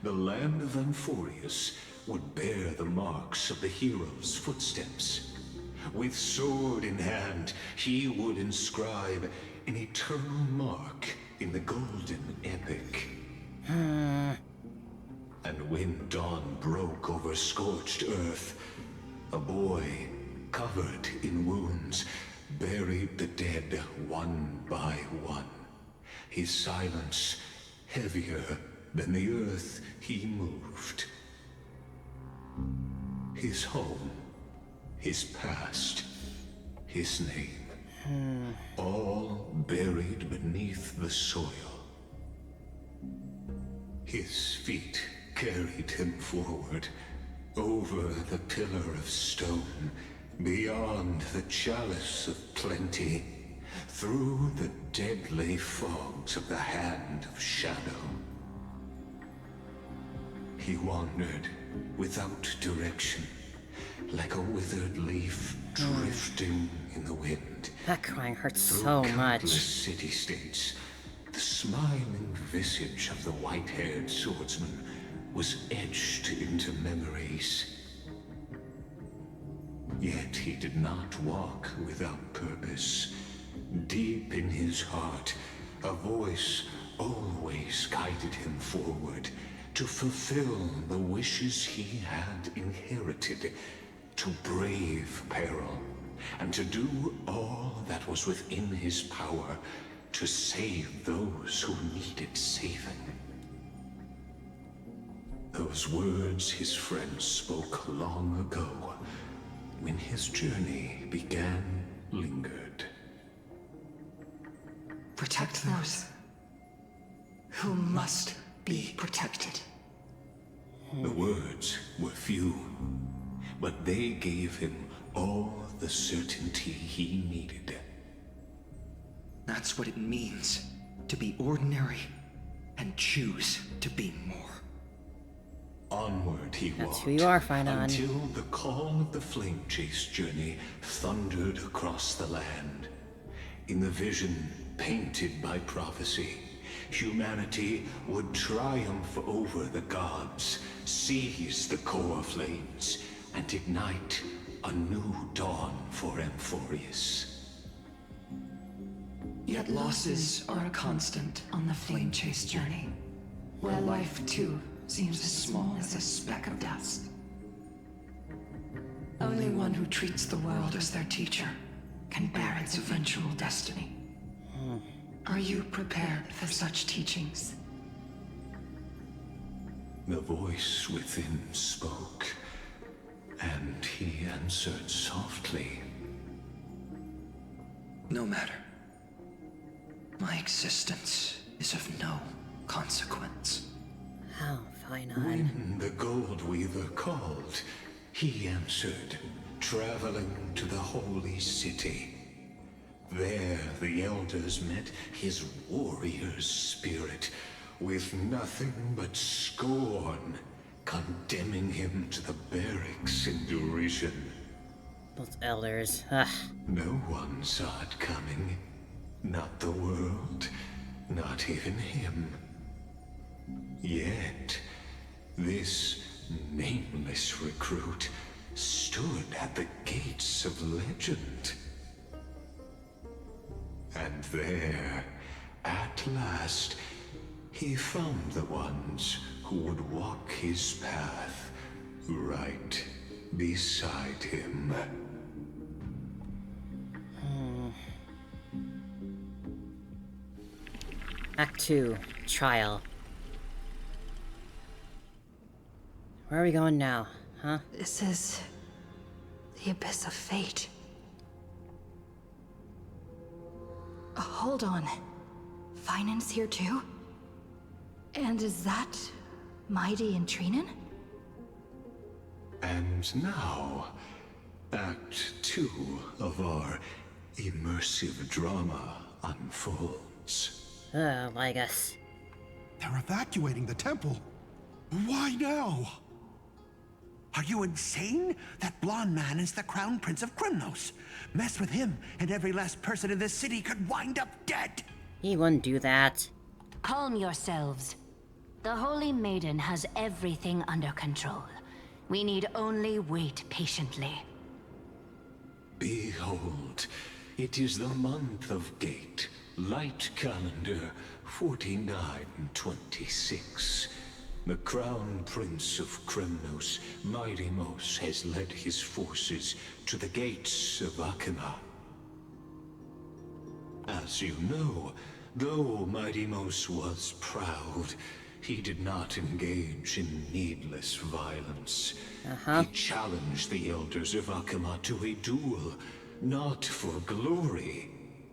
the land of Amphoreous would bear the marks of the hero's footsteps. With sword in hand, he would inscribe an eternal mark in the golden epic. And when dawn broke over scorched earth, a boy, covered in wounds, buried the dead one by one. His silence heavier than the earth he moved. His home, his past, his name, all buried beneath the soil. His feet carried him forward, over the pillar of stone, beyond the chalice of plenty, through the deadly fogs of the hand of shadow. He wandered without direction, like a withered leaf drifting in the wind. That crying hurts Through so countless much. city-states, the smiling visage of the white-haired swordsman was etched into memories. Yet he did not walk without purpose. Deep in his heart, a voice always guided him forward to fulfill the wishes he had inherited, to brave peril, and to do all that was within his power to save those who needed saving. Those words his friend spoke long ago, when his journey began, lingered. Protect those who must be protected. The words were few, but they gave him all the certainty he needed. That's what it means to be ordinary and choose to be more. Onward he walked. That's who you are, Finon. Until the call of the flame chase journey thundered across the land. In the vision painted by prophecy, humanity would triumph over the gods, seize the core flames, and ignite a new dawn for Amphoreous. Yet losses are a constant on the flame chase journey, where life too seems as small as a speck of dust. Only one who treats the world as their teacher can bear its eventual destiny. Are you prepared for such teachings? The voice within spoke, and he answered softly. No matter. My existence is of no consequence. Oh, Finon. When the Gold Weaver called, he answered, traveling to the holy city. There the elders met his warrior's spirit, with nothing but scorn, condemning him to the barracks in derision. Those elders. Ugh. No one saw it coming. Not the world, not even him. Yet, this nameless recruit stood at the gates of legend. And there, at last, he found the ones who would walk his path right beside him. Act 2. Trial. Where are we going now, huh? This is the abyss of fate. Hold on. Finan's here too? And is that Mighty and Trinan? And now, Act 2 of our immersive drama unfolds. Lygus. They're evacuating the temple. Why now? Are you insane? That blonde man is the Crown Prince of Krymnos. Mess with him, and every last person in this city could wind up dead. He wouldn't do that. Calm yourselves. The Holy Maiden has everything under control. We need only wait patiently. Behold, it is the month of Gate, light calendar 4926. The Crown Prince of Krymnos, Midimos, has led his forces to the gates of Akima. As you know, though Midimos was proud, he did not engage in needless violence. He challenged the elders of Akima to a duel, not for glory,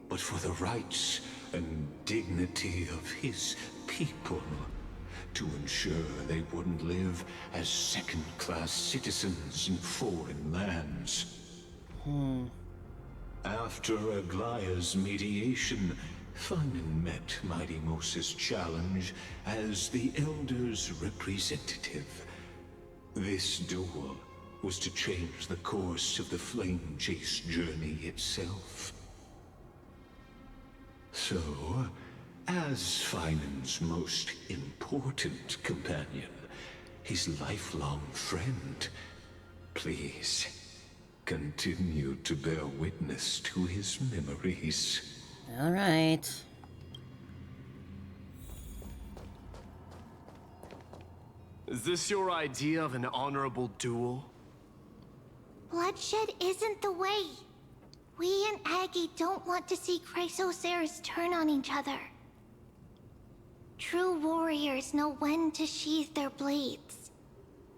but for the rights and dignity of his people, to ensure they wouldn't live as second-class citizens in foreign lands. After Aglaya's mediation, Finan met Midimos' challenge as the Elder's representative. This duel was to change the course of the Flame Chase journey itself. So, as Finan's most important companion, his lifelong friend, please continue to bear witness to his memories. All right. Is this your idea of an honorable duel? Bloodshed isn't the way. We and Aggie don't want to see Chrysoceres turn on each other. True warriors know when to sheathe their blades.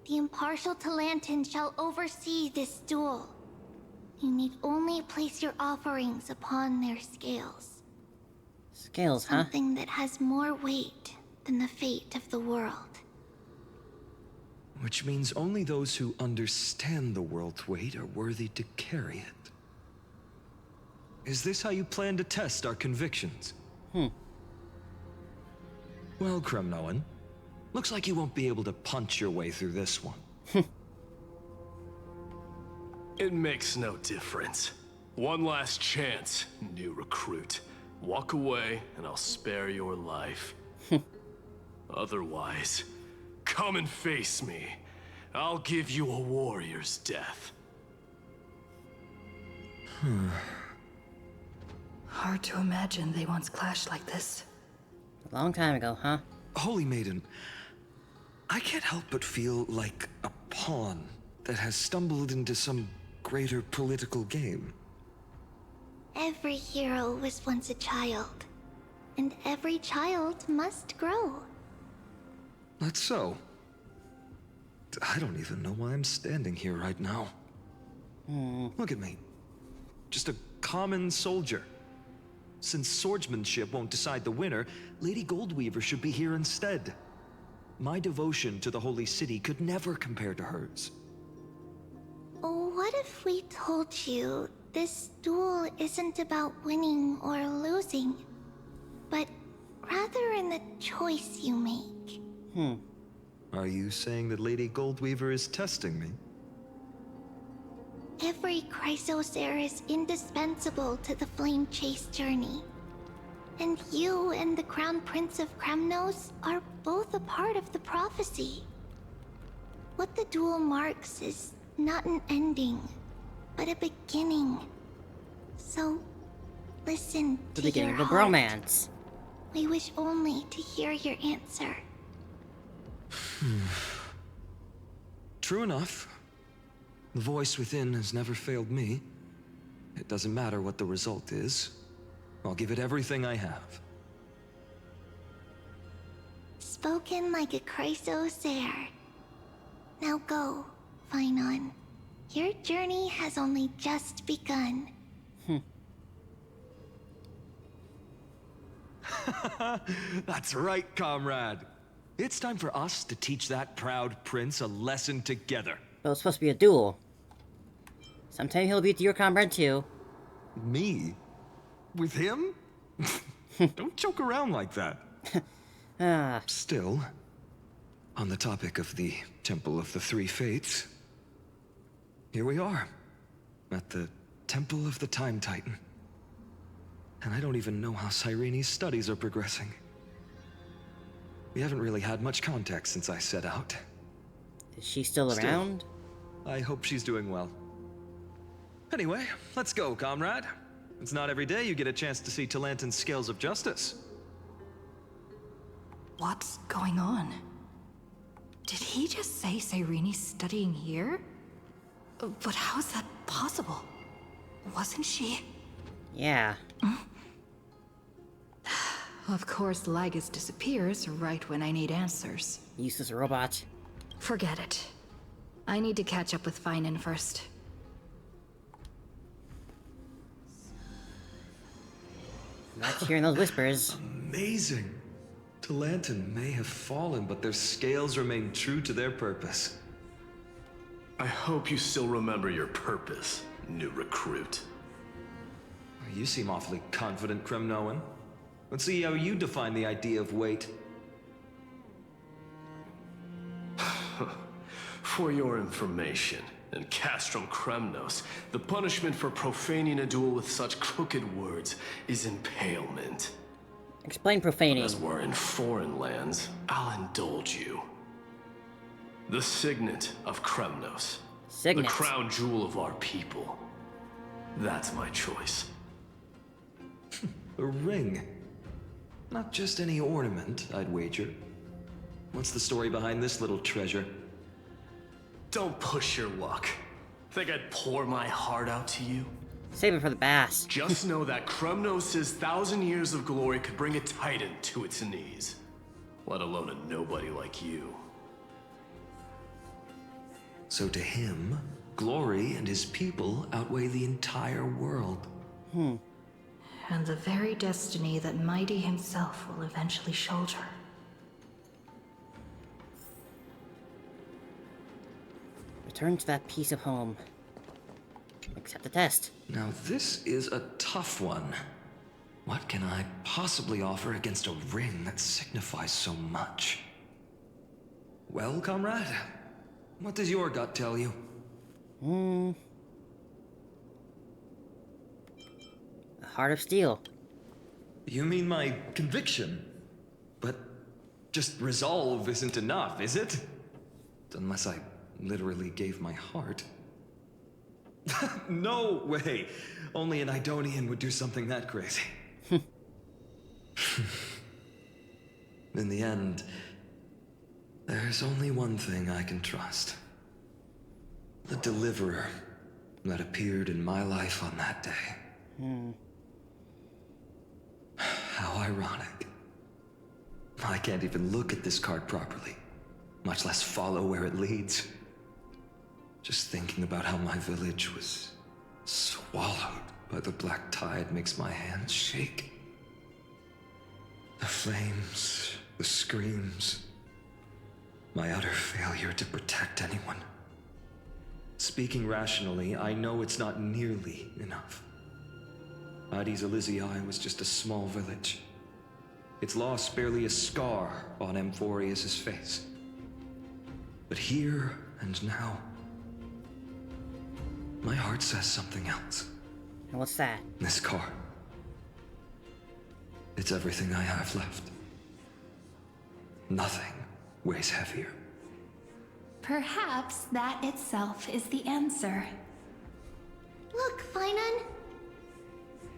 The impartial Talantin shall oversee this duel. You need only place your offerings upon their scales. Scales, huh? Something that has more weight than the fate of the world. Which means only those who understand the world's weight are worthy to carry it. Is this how you plan to test our convictions? Well, Kremnoan, looks like you won't be able to punch your way through this one. It makes no difference. One last chance, new recruit. Walk away, and I'll spare your life. Otherwise, come and face me. I'll give you a warrior's death. Hard to imagine they once clashed like this. A long time ago, huh? Holy Maiden, I can't help but feel like a pawn that has stumbled into some greater political game. Every hero was once a child, and every child must grow. That's so. I don't even know why I'm standing here right now. Look at me. Just a common soldier. Since swordsmanship won't decide the winner, Lady Goldweaver should be here instead. My devotion to the Holy City could never compare to hers. What if we told you this duel isn't about winning or losing, but rather in the choice you make? Are you saying that Lady Goldweaver is testing me? Every Chrysocer is indispensable to the Flame Chase journey. And you and the Crown Prince of Krymnos are both a part of the prophecy. What the duel marks is not an ending, but a beginning. So, listen to The beginning your of a heart. bromance. We wish only to hear your answer. True enough. The voice within has never failed me. It doesn't matter what the result is. I'll give it everything I have. Spoken like a Chrysocer. Now go, Finon. Your journey has only just begun. That's right, comrade. It's time for us to teach that proud prince a lesson together. But it's supposed to be a duel. Sometime he'll beat your comrade too. Me? With him? Don't joke around like that. Still, on the topic of the Temple of the Three Fates, Here we are, at the Temple of the Time Titan. And I don't even know how Cyrene's studies are progressing. We haven't really had much contact since I set out. Is she still around? I hope she's doing well. Anyway, let's go, comrade. It's not every day you get a chance to see Talantin's scales of justice. What's going on? Did he just say Cyrene's studying here? But how's that possible? Wasn't she? Yeah. Of course, Lygus disappears right when I need answers. Useless robot. Forget it. I need to catch up with Finan first. Not hearing those whispers. Amazing. Talantin may have fallen, but their scales remain true to their purpose. I hope you still remember your purpose, new recruit. You seem awfully confident, Kremnoan. Let's see how you define the idea of weight. For your information, in Castrum Kremnos, the punishment for profaning a duel with such crooked words is impalement. Explain profaning. As we're in foreign lands, I'll indulge you. The signet of Kremnos. Signet. The crown jewel of our people. That's my choice. A ring. Not just any ornament, I'd wager. What's the story behind this little treasure? Don't push your luck. Think I'd pour my heart out to you? Save it for the bass. Just know that Kremnos' 1,000 years of glory could bring a titan to its knees. Let alone a nobody like you. So to him, glory and his people outweigh the entire world. And the very destiny that Mighty himself will eventually shoulder. Return to that piece of home. Accept the test. Now this is a tough one. What can I possibly offer against a ring that signifies so much? Well, comrade, what does your gut tell you? A heart of steel. You mean my conviction? But just resolve isn't enough, is it? Unless I literally gave my heart. No way! Only an Idonian would do something that crazy. In the end, there's only one thing I can trust. The deliverer that appeared in my life on that day. How ironic. I can't even look at this card properly, much less follow where it leads. Just thinking about how my village was swallowed by the black tide makes my hands shake. The flames, the screams, my utter failure to protect anyone. Speaking rationally, I know it's not nearly enough. Addis Elysiae was just a small village. Its loss barely a scar on Amphoreous' face. But here and now, my heart says something else. And what's that? This car. It's everything I have left. Nothing weighs heavier. Perhaps that itself is the answer. Look, Finan.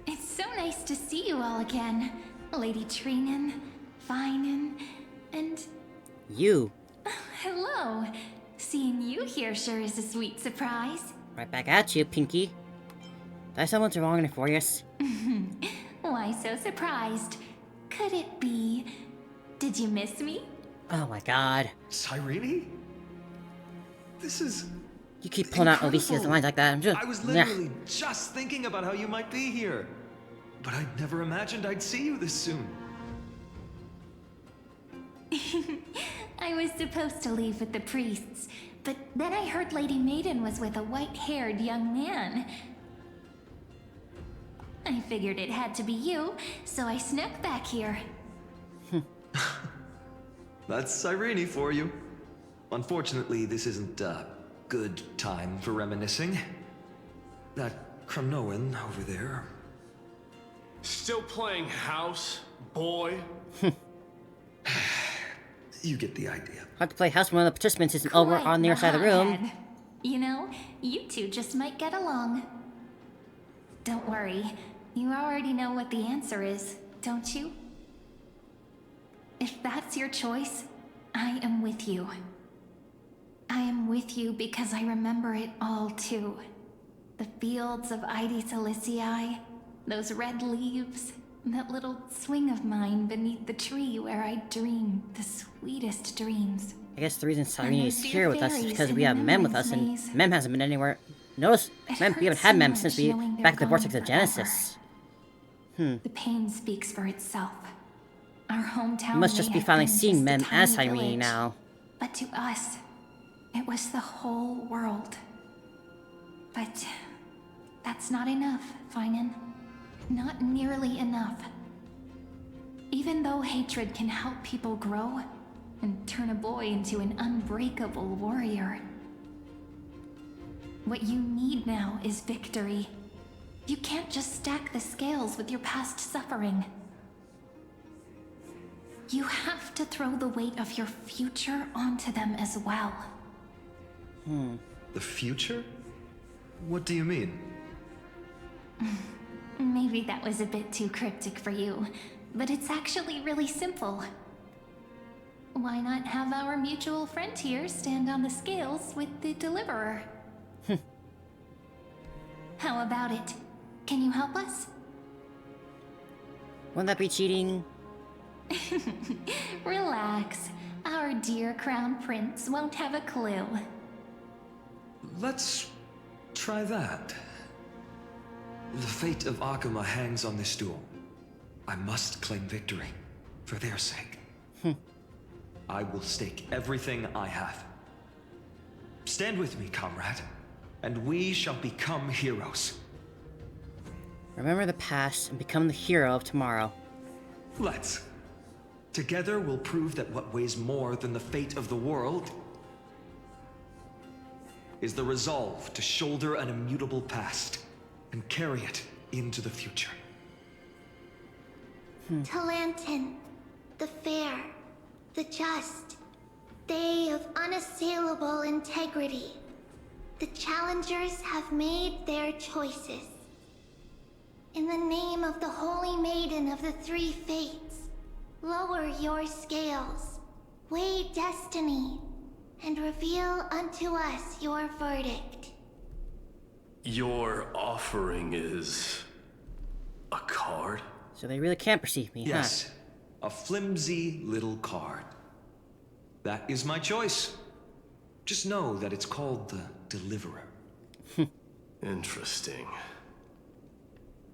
It's so nice to see you all again. Lady Trinan, Finan, and... You. Hello. Seeing you here sure is a sweet surprise. Right back at you, Pinky. Did I someone's wrong in Amphoreous? Why so surprised? Could it be... Did you miss me? Oh my god. Cyrene? This is... You keep pulling out Alicia's lines like that. I'm just... I was literally just thinking about how you might be here. But I never imagined I'd see you this soon. I was supposed to leave with the priests, but then I heard Lady Maiden was with a white-haired young man. I figured it had to be you, so I snuck back here. That's Cyrene for you. Unfortunately, this isn't, good time for reminiscing. That Kremnoan over there. Still playing house, boy? You get the idea. Hard to play house when one of the participants isn't over on the other side of the room. Hothead. You know, you two just might get along. Don't worry, you already know what the answer is, don't you? If that's your choice, I am with you. I am with you because I remember it all too. The fields of Ides Elysiae, those red leaves, that little swing of mine beneath the tree where I dreamed the sweetest dreams. I guess the reason Cyrene is dear here with us is fairies because in we the have Mem with memories us, and maze. Mem hasn't been anywhere. Notice, Mem, we haven't hurts had so Mem much since we knowing they're back at the gone Vortex of forever. Genesis. The pain speaks for itself. Our hometown You must may just be have finally been seeing just a Mem as tiny Cyrene village, now. but to us, it was the whole world. But that's not enough, Finan. Not nearly enough. Even though hatred can help people grow and turn a boy into an unbreakable warrior, what you need now is victory. You can't just stack the scales with your past suffering. You have to throw the weight of your future onto them as well. The future? What do you mean? Maybe that was a bit too cryptic for you, but it's actually really simple. Why not have our mutual friend here stand on the scales with the deliverer? How about it? Can you help us? Wouldn't that be cheating? Relax. Our dear Crown Prince won't have a clue. Let's try that. The fate of Akuma hangs on this duel. I must claim victory, for their sake. I will stake everything I have. Stand with me, comrade, and we shall become heroes. Remember the past and become the hero of tomorrow. Let's. Together we'll prove that what weighs more than the fate of the world is the resolve to shoulder an immutable past and carry it into the future. Talantin, the fair, the just, they of unassailable integrity. The challengers have made their choices. In the name of the Holy Maiden of the Three Fates, lower your scales, weigh destiny, and reveal unto us your verdict. Your offering is a card? So they really can't perceive me, Yes, a flimsy little card. That is my choice. Just know that it's called the Deliverer. Interesting.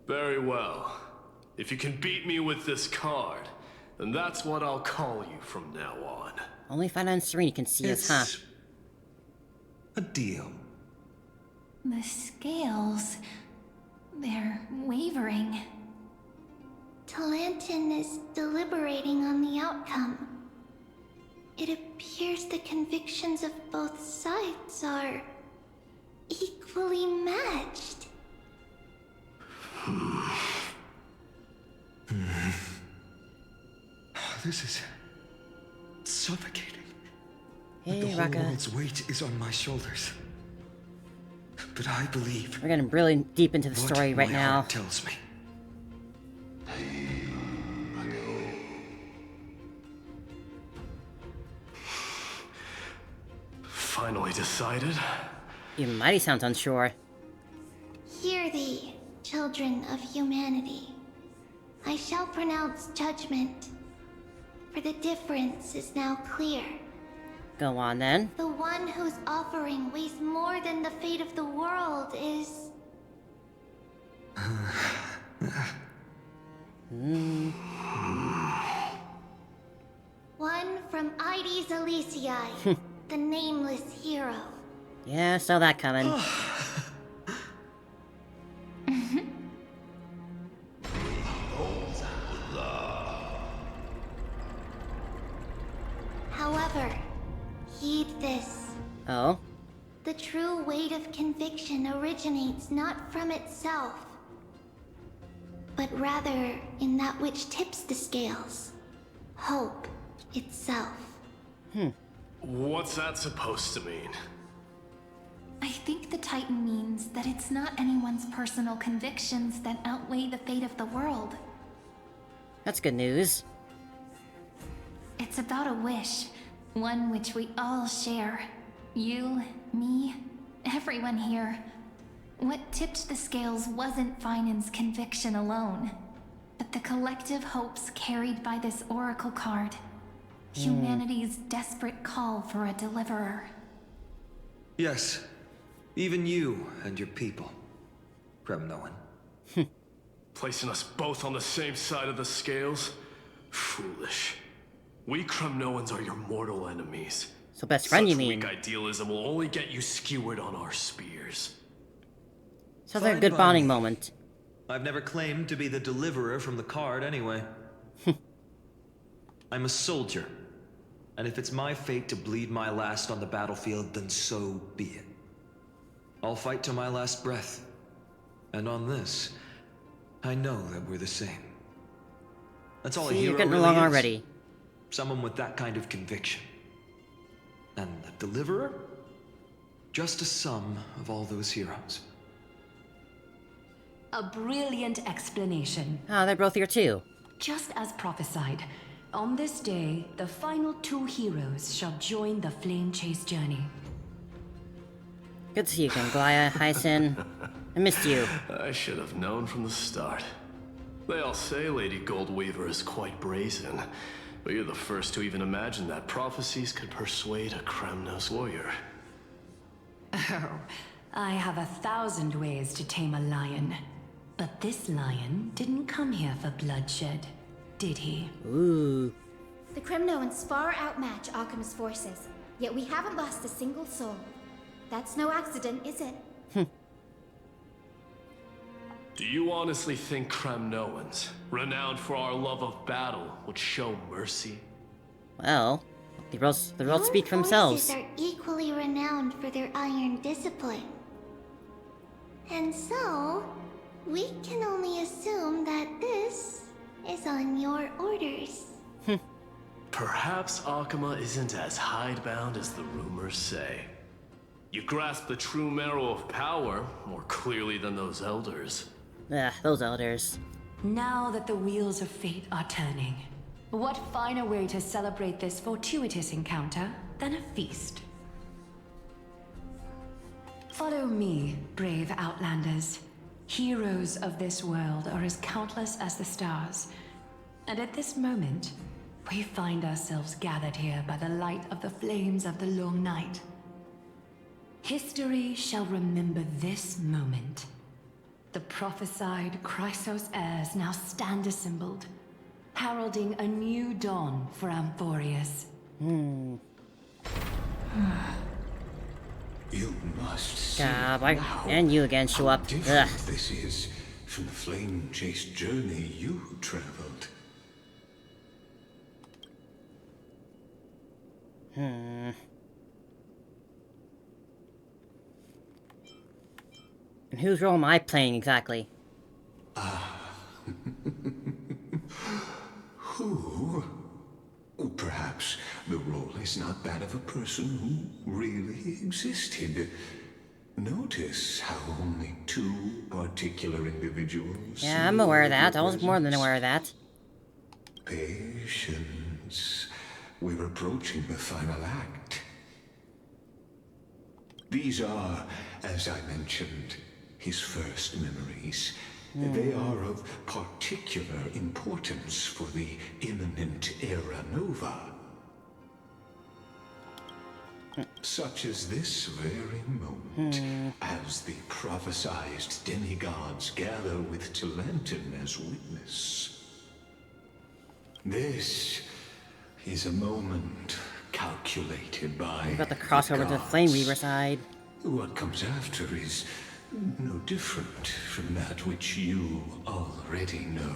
Very well. If you can beat me with this card, then that's what I'll call you from now on. Only Finan and Serena can see us, huh? A deal. The scales, they're wavering. Talantin is deliberating on the outcome. It appears the convictions of both sides are equally matched. This is suffocating. Hey, the whole Raka. world's weight is on my shoulders. But I believe We're getting really deep into the what story right my now. heart tells me. Finally decided? Even Mighty sounds unsure. Hear thee, children of humanity. I shall pronounce judgment, for the difference is now clear. Go on then. The one whose offering weighs more than the fate of the world is... one from Ides Elysiae, the nameless hero. Yeah, saw that coming. However, heed this. Oh? the true weight of conviction originates not from itself, but rather in that which tips the scales, hope itself. What's that supposed to mean? I think the Titan means that it's not anyone's personal convictions that outweigh the fate of the world. That's good news. It's about a wish, one which we all share. You, me, everyone here. What tipped the scales wasn't Finan's conviction alone, but the collective hopes carried by this oracle card. Humanity's desperate call for a deliverer. Yes, even you and your people, Kremnoan. Placing us both on the same side of the scales? Foolish. We Kremnoans are your mortal enemies. So best friend, you Such mean? weak idealism will only get you skewered on our spears. Sounds like a good bonding moment. I've never claimed to be the deliverer from the card anyway. I'm a soldier, and if it's my fate to bleed my last on the battlefield, then so be it. I'll fight to my last breath. And on this, I know that we're the same. That's all a See, hero you're getting really along is. already. Someone with that kind of conviction. And the deliverer? Just a sum of all those heroes. A brilliant explanation. Ah, they're both here too. Just as prophesied, on this day, the final two heroes shall join the Flame Chase journey. Good to see you again, Glaya, Hyacin. I missed you. I should have known from the start. They all say Lady Goldweaver is quite brazen, but you're the first to even imagine that prophecies could persuade a Kremnos warrior. Oh, I have 1,000 ways to tame a lion. But this lion didn't come here for bloodshed, did he? Ooh. The Kremnoans far outmatch Arkham's forces, yet we haven't lost a single soul. That's no accident, is it? Do you honestly think Kremnoans, renowned for our love of battle, would show mercy? Well, the roles speak for themselves. Forces are equally renowned for their iron discipline. And so, we can only assume that this is on your orders. Perhaps Akama isn't as hidebound as the rumors say. You grasp the true marrow of power more clearly than those elders. Those elders. Now that the wheels of fate are turning, what finer way to celebrate this fortuitous encounter than a feast? Follow me, brave Outlanders. Heroes of this world are as countless as the stars. And at this moment, we find ourselves gathered here by the light of the flames of the long night. History shall remember this moment. The prophesied Chrysos heirs now stand assembled, heralding a new dawn for Amphoreous. You must see and you again show up. different this is from the flame chase journey you traveled. And whose role am I playing exactly? Who? Or perhaps the role is not that of a person who really existed. Notice how only two particular individuals. Yeah, I'm aware of that. I was more than aware of that. Patience. We're approaching the final act. These are, as I mentioned, his first memories. They are of particular importance for the imminent Era Nova. Such as this very moment, as the prophesized demigods gather with Talentum as witness. This is a moment calculated by About the crossover to the Flame Reaver side. What comes after is no different from that which you already know.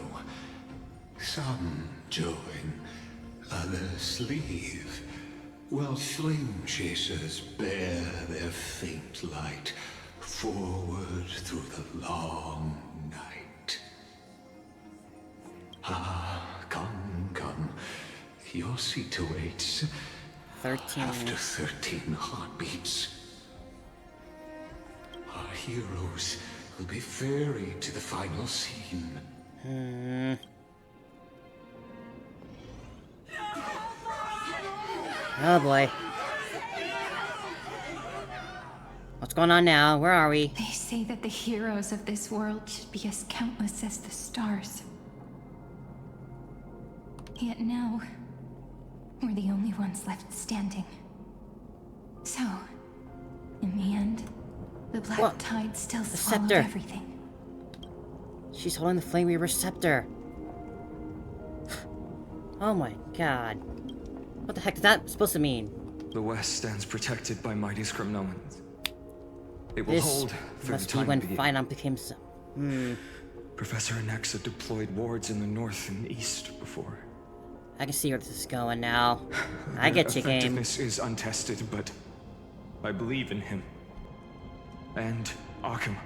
Some join, others leave. while flame chasers bear their faint light forward through the long night. Ah, come. Your seat awaits. 13. After 13 heartbeats, our heroes will be ferried to the final scene. Oh boy. What's going on now? Where are we? They say that the heroes of this world should be as countless as the stars. Yet now, we're the only ones left standing. So, in the end, the Black Tide still swallowed scepter. everything. She's holding the Flame Reaver scepter. Oh my god. What the heck is that supposed to mean? The West stands protected by mighty Scrimnomans. It will This hold for must the be time when being. Finon became Professor Anaxa deployed wards in the north and east before. I can see where this is going now. I get you, game. Effectiveness is untested, but I believe in him. And Arkham.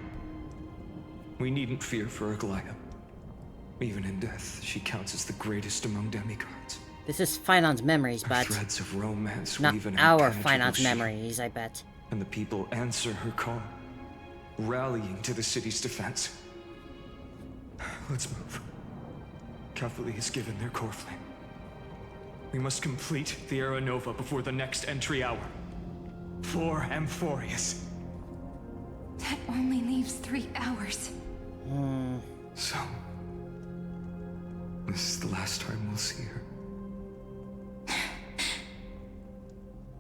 We needn't fear for Aglaya. Even in death, she counts as the greatest among demigods. This is Finon's memories, Her but threads of romance not weave an our impenetrable Finon's shield. memories, I bet. And the people answer her call, rallying to the city's defense. Let's move. Cavalry has given their core flame. We must complete the Era Nova before the next entry hour. For Amphoreous. That only leaves 3 hours. So, this is the last time we'll see her.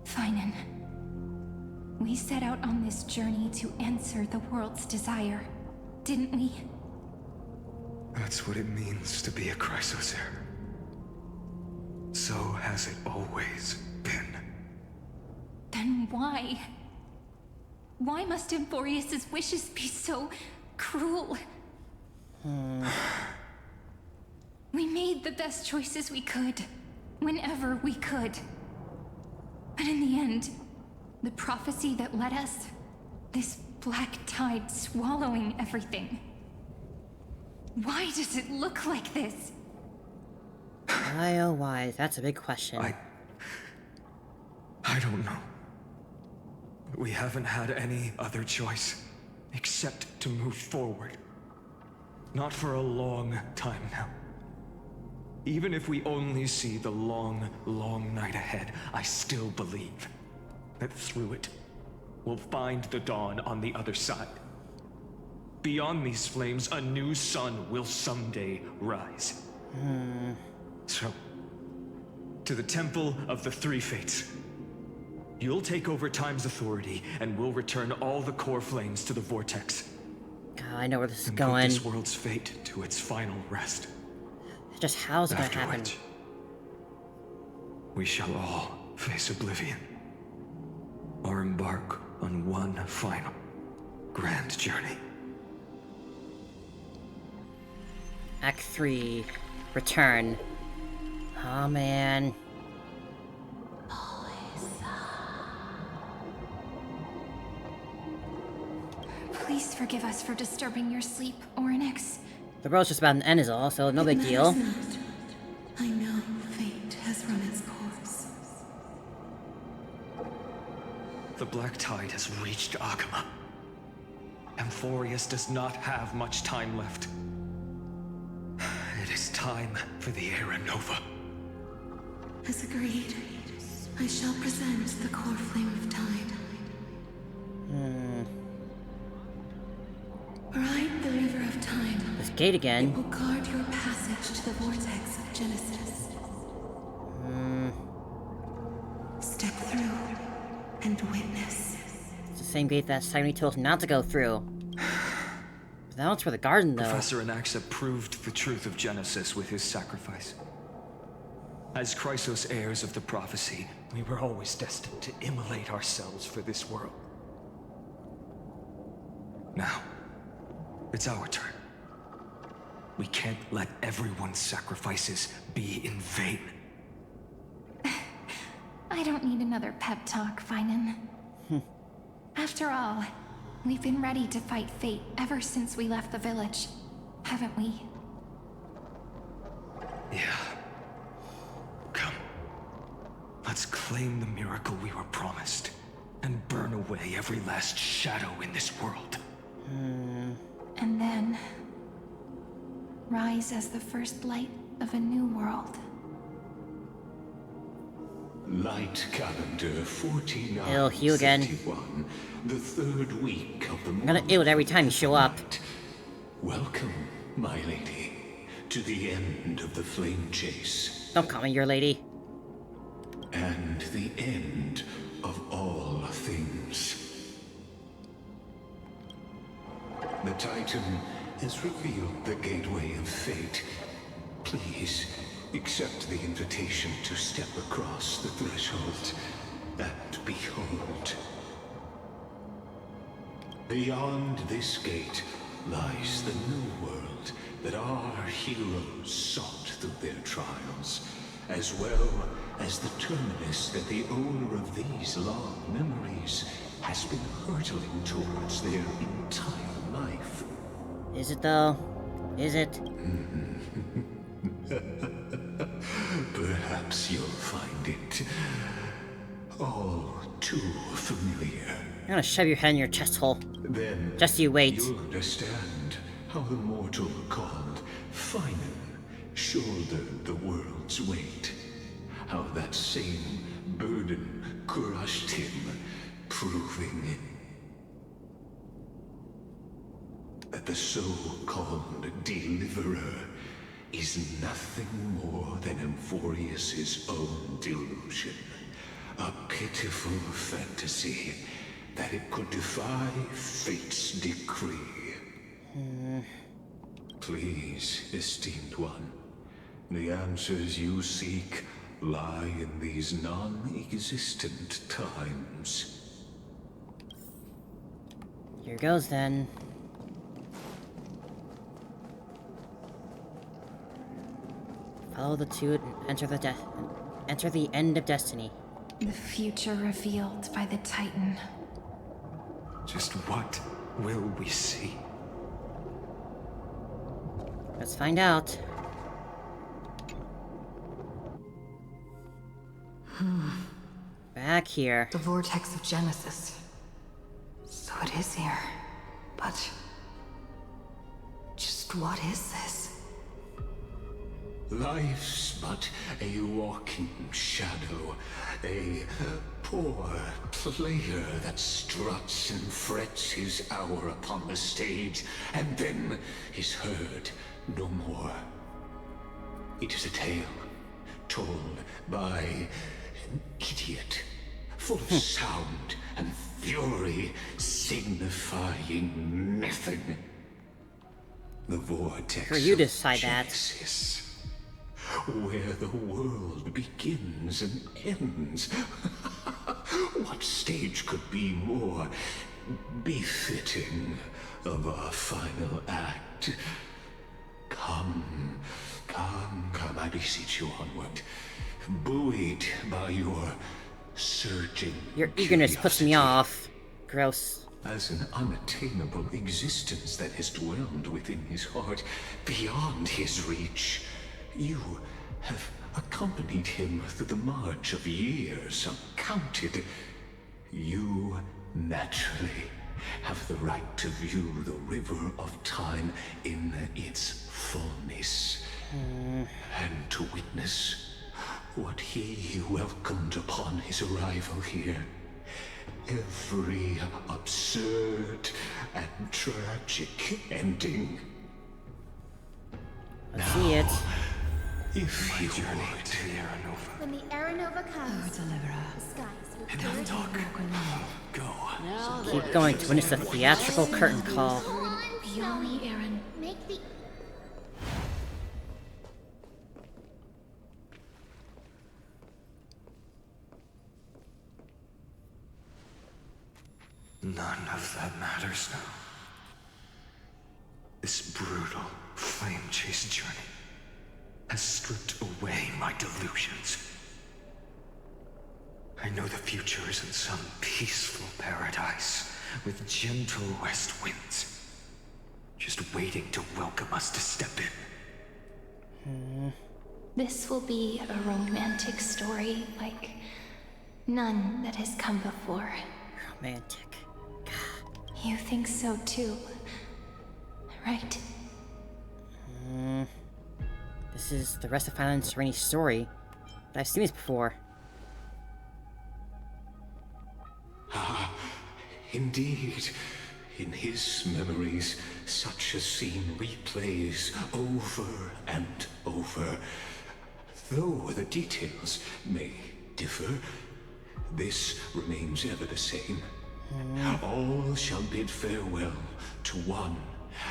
Finon. We set out on this journey to answer the world's desire, didn't we? That's what it means to be a Chrysos heir. So has it always been. Then why? Why must Amphoreus' wishes be so cruel? We made the best choices we could, whenever we could. But in the end, the prophecy that led us, this black tide swallowing everything. Why does it look like this? Why, oh why? That's a big question. I don't know. We haven't had any other choice except to move forward. Not for a long time now. Even if we only see the long, long night ahead, I still believe that through it, we'll find the dawn on the other side. Beyond these flames, a new sun will someday rise. So, to the Temple of the Three Fates. You'll take over Time's authority, and we'll return all the core flames to the Vortex. God, I know where this is And going. put this world's fate to its final rest. Just how's it gonna After happen? which, we shall all face oblivion. Or embark on one final, grand journey. Act 3. Return. Oh man. Please forgive us for disturbing your sleep, Oryx. The world's just about to end is all, so no big deal. I know fate has run its course. The Black Tide has reached Agama. Amphoreous does not have much time left. It is time for the Era Nova. As agreed, I shall present the core flame of tide. Ride the river of time. This gate again. It will guard your passage to the vortex of Genesis. Step through and witness. It's the same gate that Simon told us not to go through. But now it's for the garden, though. Professor Anaxa proved the truth of Genesis with his sacrifice. As Chrysos heirs of the prophecy, we were always destined to immolate ourselves for this world. Now, it's our turn. We can't let everyone's sacrifices be in vain. I I don't need another pep talk, Finan. After all, we've been ready to fight fate ever since we left the village, haven't we? Yeah. Come. Let's claim the miracle we were promised, and burn away every last shadow in this world. And then rise as the first light of a new world. Light calendar 49. Ew, you again. The third week of the month. I'm gonna ew it every time you show up. Welcome, my lady, to the end of the flame chase. Don't call me your lady. And the end of all things. The Titan has revealed the gateway of fate. Please, accept the invitation to step across the threshold and behold. Beyond this gate lies the new world that our heroes sought through their trials, as well as the terminus that the owner of these long memories has been hurtling towards their entire life. Is it though? Is it? Perhaps you'll find it all too familiar. I'm gonna shove your head in your chest hole. Then just you wait. You'll understand how the mortal called Finan shouldered the world's weight. How that same burden crushed him, proving that the so-called deliverer is nothing more than Amphoreous' own delusion. A pitiful fantasy that it could defy fate's decree. Please, esteemed one, the answers you seek lie in these non-existent times. Here goes then. Follow the tube and enter the end of destiny. The future revealed by the Titan. Just what will we see? Let's find out. Back here. The vortex of Genesis. So it is here. But just what is this? Life's but a walking shadow, a poor player that struts and frets his hour upon the stage, and then is heard no more. It is a tale told by an idiot, full of sound and fury, signifying nothing. The vortex For you of decide that. Genesis, where the world begins and ends. What stage could be more befitting of our final act? Come, I beseech you onward, buoyed by your surging Your eagerness puts me off. Gross. as an unattainable existence that has dwelled within his heart, beyond his reach. You have accompanied him through the march of years uncounted. You naturally have the right to view the river of time in its fullness, and to witness what he welcomed upon his arrival here. Every absurd and tragic ending. Let's see it. If you journey would. to the Aranova. When the Aranova comes, the skies will Enough talk. Go. Keep going to witness the theatrical curtain call. Beyond the Aaron. make the None of that matters now. This brutal, flame-chased journey has stripped away my delusions. I know the future is in some peaceful paradise with gentle west winds, just waiting to welcome us to step in. This will be a romantic story like none that has come before. Romantic. You think so too, right? This is the rest of Final and Serenity's story, but I've seen this before. Ah, indeed. In his memories, such a scene replays over and over. Though the details may differ, this remains ever the same. All shall bid farewell to one,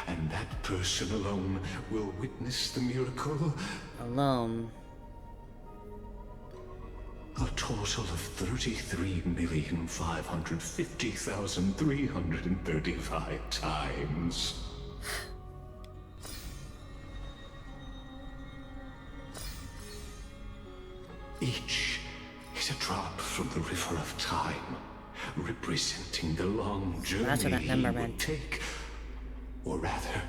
and that person alone will witness the miracle. Alone. A total of 33,550,335 times. Each is a drop from the river of time, representing the long journey That's what that number he would meant. take, or rather,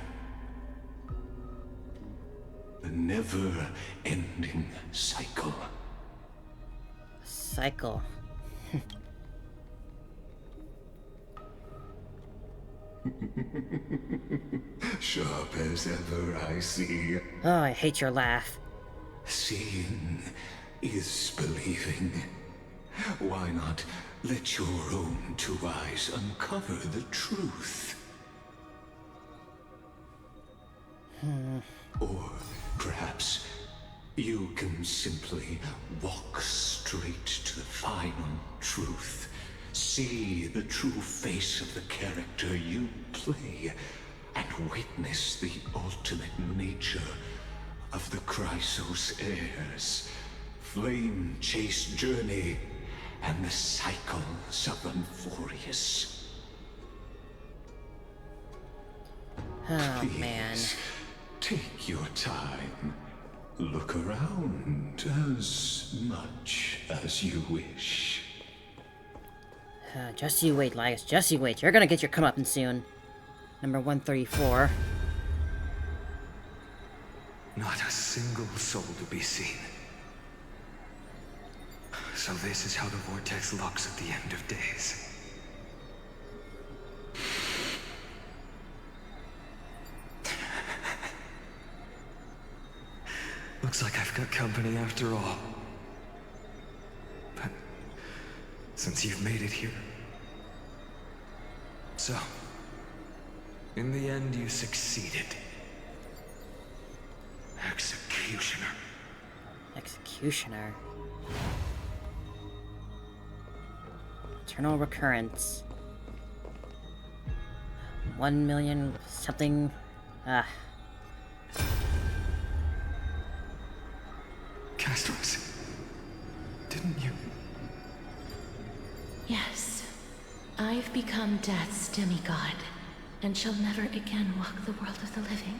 the never-ending cycle. Cycle. Sharp as ever, I see. Oh, I hate your laugh. Seeing is believing. Why not let your own two eyes uncover the truth? Or perhaps you can simply walk straight to the final truth. See the true face of the character you play, and witness the ultimate nature of the Chrysos heirs, flame-chased journey, and the cycles of Amphoreous. Oh, Please, man. take your time. Look around as much as you wish. Just you wait, Linus. Just you wait. You're gonna get your comeuppance soon. Number 134. Not a single soul to be seen. So this is how the vortex looks at the end of days. Looks like I've got company after all. But since you've made it here... So, in the end you succeeded. Executioner. Executioner. Eternal recurrence. 1 million something. Castles, didn't you? Yes. I've become Death's demigod, and shall never again walk the world of the living.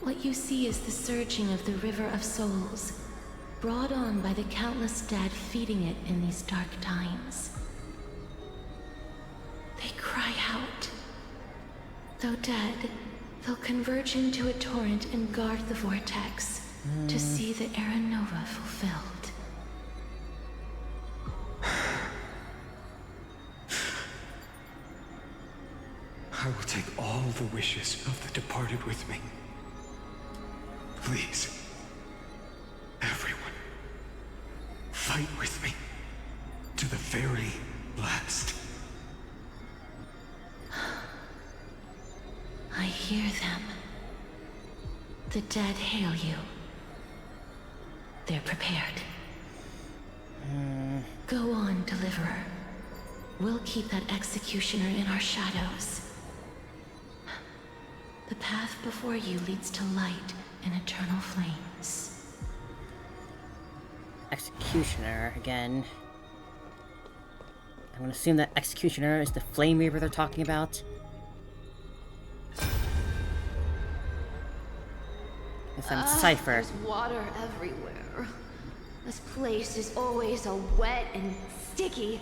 What you see is the surging of the river of souls, brought on by the countless dead feeding it in these dark times. They cry out. Though dead, they'll converge into a torrent and guard the vortex to see the Era Nova fulfilled. I will take all the wishes of the departed with me. Please, everyone, fight with me to the very last. I hear them. The dead hail you. They're prepared. Go on, Deliverer. We'll keep that executioner in our shadows. The path before you leads to light and eternal flames. Executioner again. I'm gonna assume that Executioner is the Flame Reaper they're talking about. Guess I'm Cypher. There's water everywhere. This place is always so wet and sticky.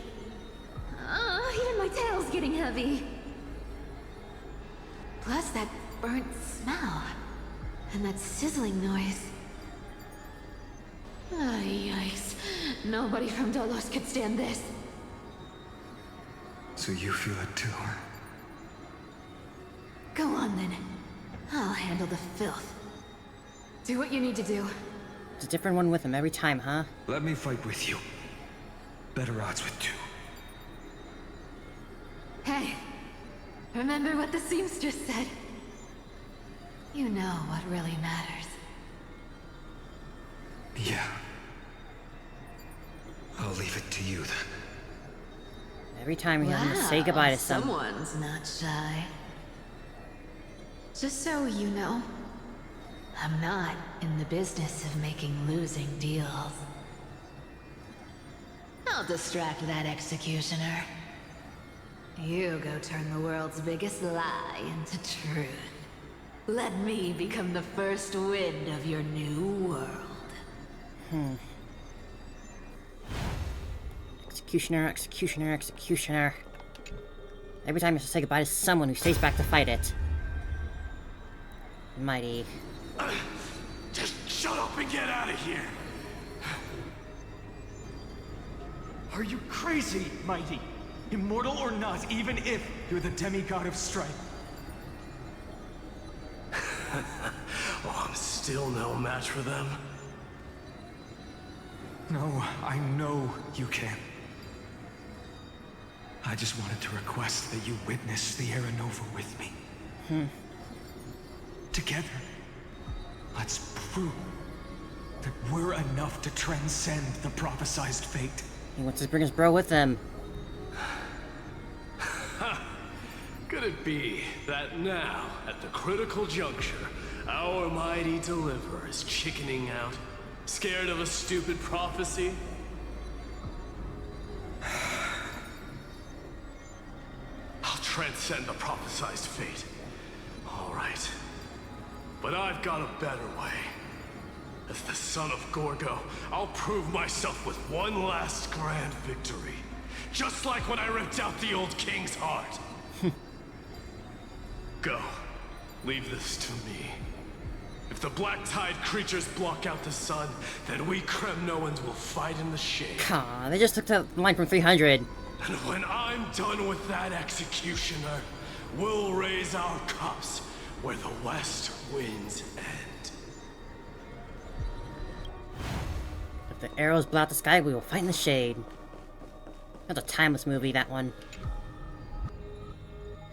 Even my tail's getting heavy. Plus that burnt smell. And that sizzling noise. Yikes. Nobody from Dolos could stand this. So you feel it too, huh? Go on then. I'll handle the filth. Do what you need to do. It's a different one with him every time, huh? Let me fight with you. Better odds with two. Hey, remember what the seamstress said? You know what really matters. Yeah. I'll leave it to you then. Every time you have to say goodbye to someone. Someone's not shy. Just so you know, I'm not in the business of making losing deals. I'll distract that executioner. You go turn the world's biggest lie into truth. Let me become the first wind of your new world. Executioner, executioner, executioner. Every time you have to say goodbye to someone who stays back to fight it. Mighty. Just shut up and get out of here! Are you crazy, Mighty? Immortal or not, even if you're the demigod of strength. Oh, I'm still no match for them. No, I know you can. I just wanted to request that you witness the Era Nova with me. Together, let's prove that we're enough to transcend the prophesized fate. He wants to bring his bro with him. Could it be that now, at the critical juncture, our mighty deliverer is chickening out, scared of a stupid prophecy? I'll transcend the prophesized fate. All right. But I've got a better way. As the son of Gorgo, I'll prove myself with one last grand victory. Just like when I ripped out the old king's heart. Go. Leave this to me. If the black tide creatures block out the sun, then we Kremnoans will fight in the shade. Aw, they just took the line from 300. And when I'm done with that executioner, we'll raise our cups where the west winds end. If the arrows blot the sky, we will fight in the shade. That's a timeless movie, that one.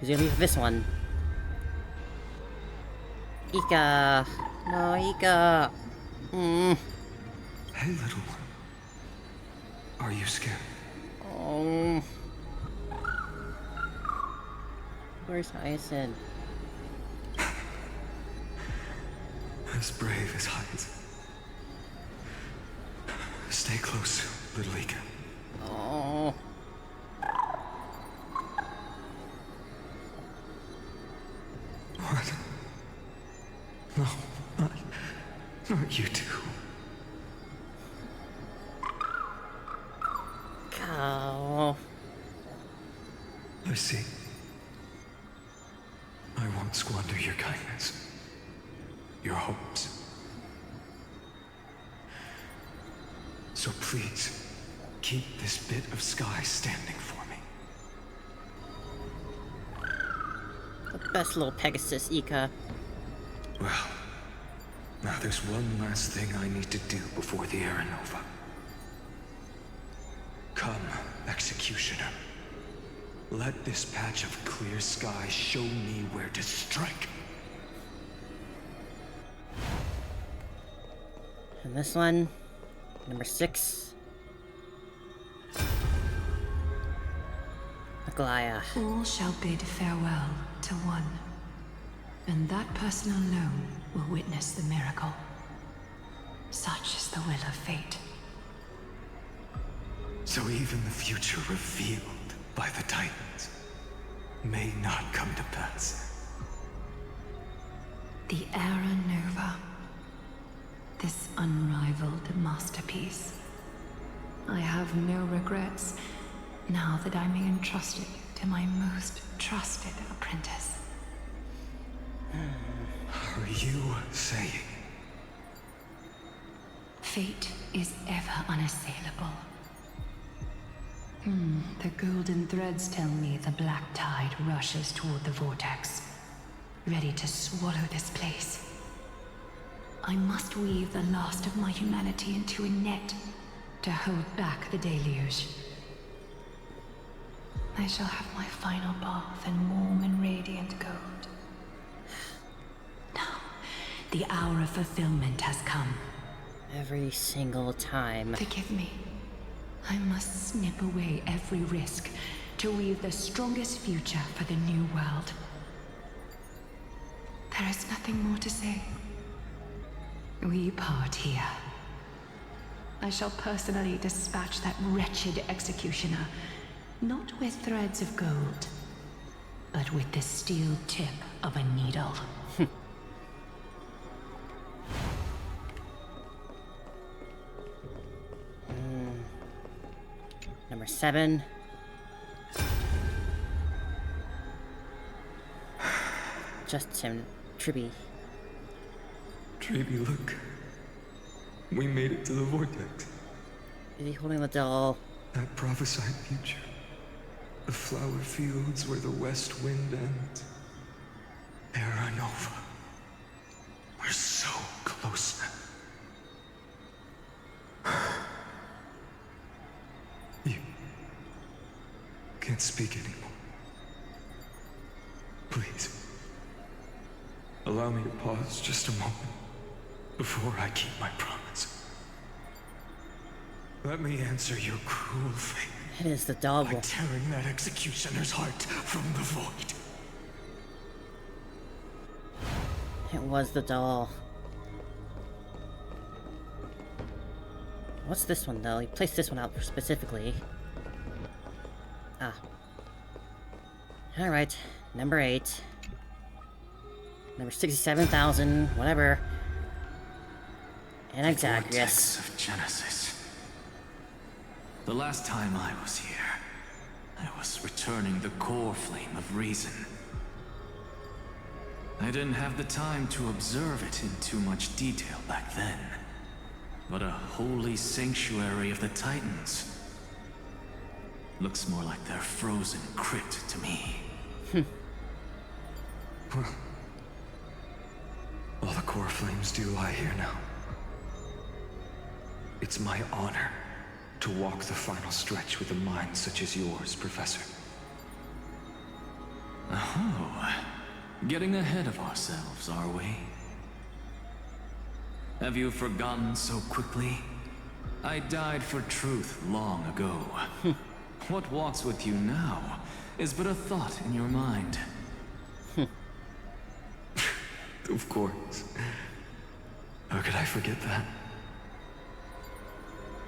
Who's gonna be for this one? Ika. No, Ika. Hey, little one. Are you scared? Oh. Where's Hyacinth? As brave as Hyacinth. Stay close, little Ika. Oh. What? No, not you two. Cow. I see. I won't squander your kindness. Your hopes. So please, keep this bit of sky standing for me. The best little Pegasus, Ika. Well, now there's one last thing I need to do before the Era Nova. Come, Executioner. Let this patch of clear sky show me where to strike. And this one, number 6. Aglaya. All shall bid farewell to one, and that person alone will witness the miracle. Such is the will of fate. So even the future revealed by the Titans may not come to pass. The Era Nova. This unrivaled masterpiece. I have no regrets now that I'm entrusted to my most trusted apprentice. Are you saying? Fate is ever unassailable. The golden threads tell me the black tide rushes toward the vortex, ready to swallow this place. I must weave the last of my humanity into a net to hold back the deluge. I shall have my final bath in warm and radiant gold. Now, the hour of fulfillment has come. Every single time. Forgive me. I must snip away every risk to weave the strongest future for the new world. There is nothing more to say. We part here. I shall personally dispatch that wretched executioner, not with threads of gold, but with the steel tip of a needle. Number 7. Justin Tribby. Tribby, look. We made it to the vortex. Is he holding the doll? That prophesied future. The flower fields where the west wind ends. Terra Nova. We're so close now. You can't speak anymore. Please. Allow me to pause just a moment before I keep my promise. Let me answer your cruel fate. It is the doll. By tearing that executioner's heart from the void. It was the doll. What's this one, though? He placed this one out specifically. Ah. Alright, number 8. Number 67,000, whatever. And Vortex of Genesis. The last time I was here, I was returning the core flame of reason. I didn't have the time to observe it in too much detail back then. But a holy sanctuary of the Titans. Looks more like their frozen crypt to me. Well, all the core flames do lie here now. It's my honor to walk the final stretch with a mind such as yours, Professor. Oh, getting ahead of ourselves, are we? Have you forgotten so quickly? I died for truth long ago. What walks with you now is but a thought in your mind. Of course. How could I forget that?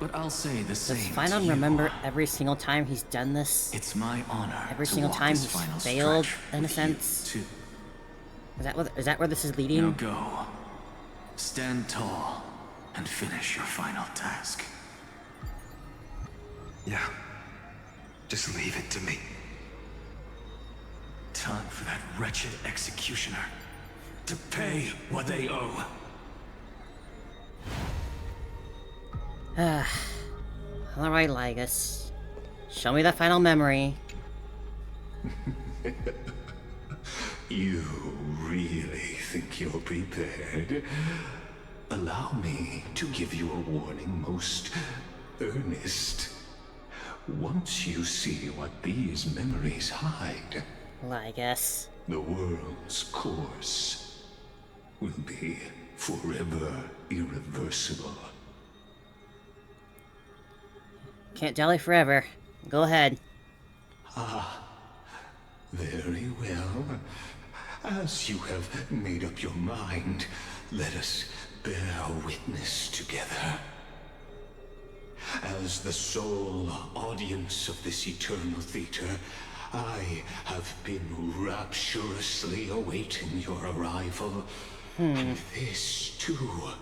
But I'll say the same. Does Finon remember every single time he's done this? It's my honor. Every single time he's failed, in a sense. Is that where this is leading? Now go. Stand tall and finish your final task. Yeah. Just leave it to me. Time for that wretched executioner to pay what they owe. Alright, Lygus. Show me that final memory. You really think you're prepared? Allow me to give you a warning, most earnest. Once you see what these memories hide, Lygus, the world's course will be forever irreversible. Can't dally forever. Go ahead. Ah, very well. As you have made up your mind, let us bear witness together. As the sole audience of this eternal theater, I have been rapturously awaiting your arrival. And this, too,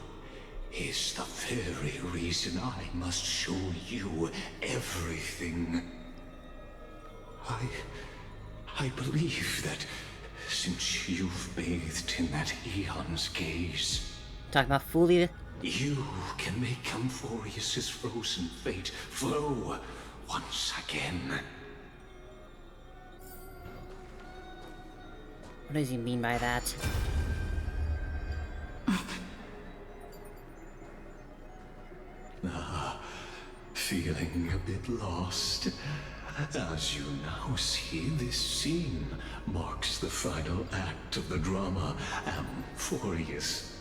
is the very reason I must show you everything. I believe that since you've bathed in that Eon's gaze, Talking about fully. you can make Amphoreous' frozen fate flow once again. What does he mean by that? Feeling a bit lost? As you now see, this scene marks the final act of the drama Amphoreous.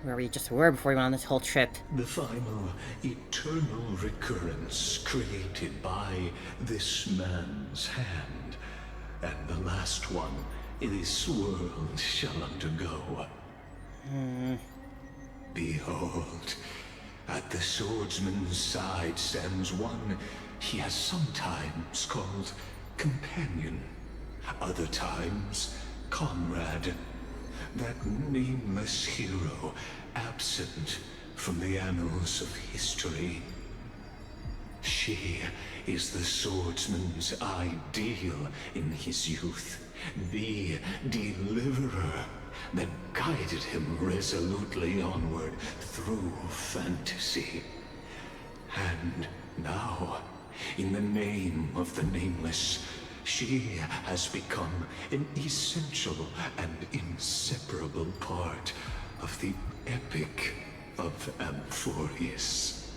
Where we just were before we went on this whole trip. The final, eternal recurrence created by this man's hand. And the last one this world shall undergo. Behold, at the swordsman's side stands one he has sometimes called companion, other times comrade. That nameless hero, absent from the annals of history. She is the swordsman's ideal in his youth, the deliverer that guided him resolutely onward through fantasy. And now, in the name of the Nameless, she has become an essential and inseparable part of the epic of Amphoreous.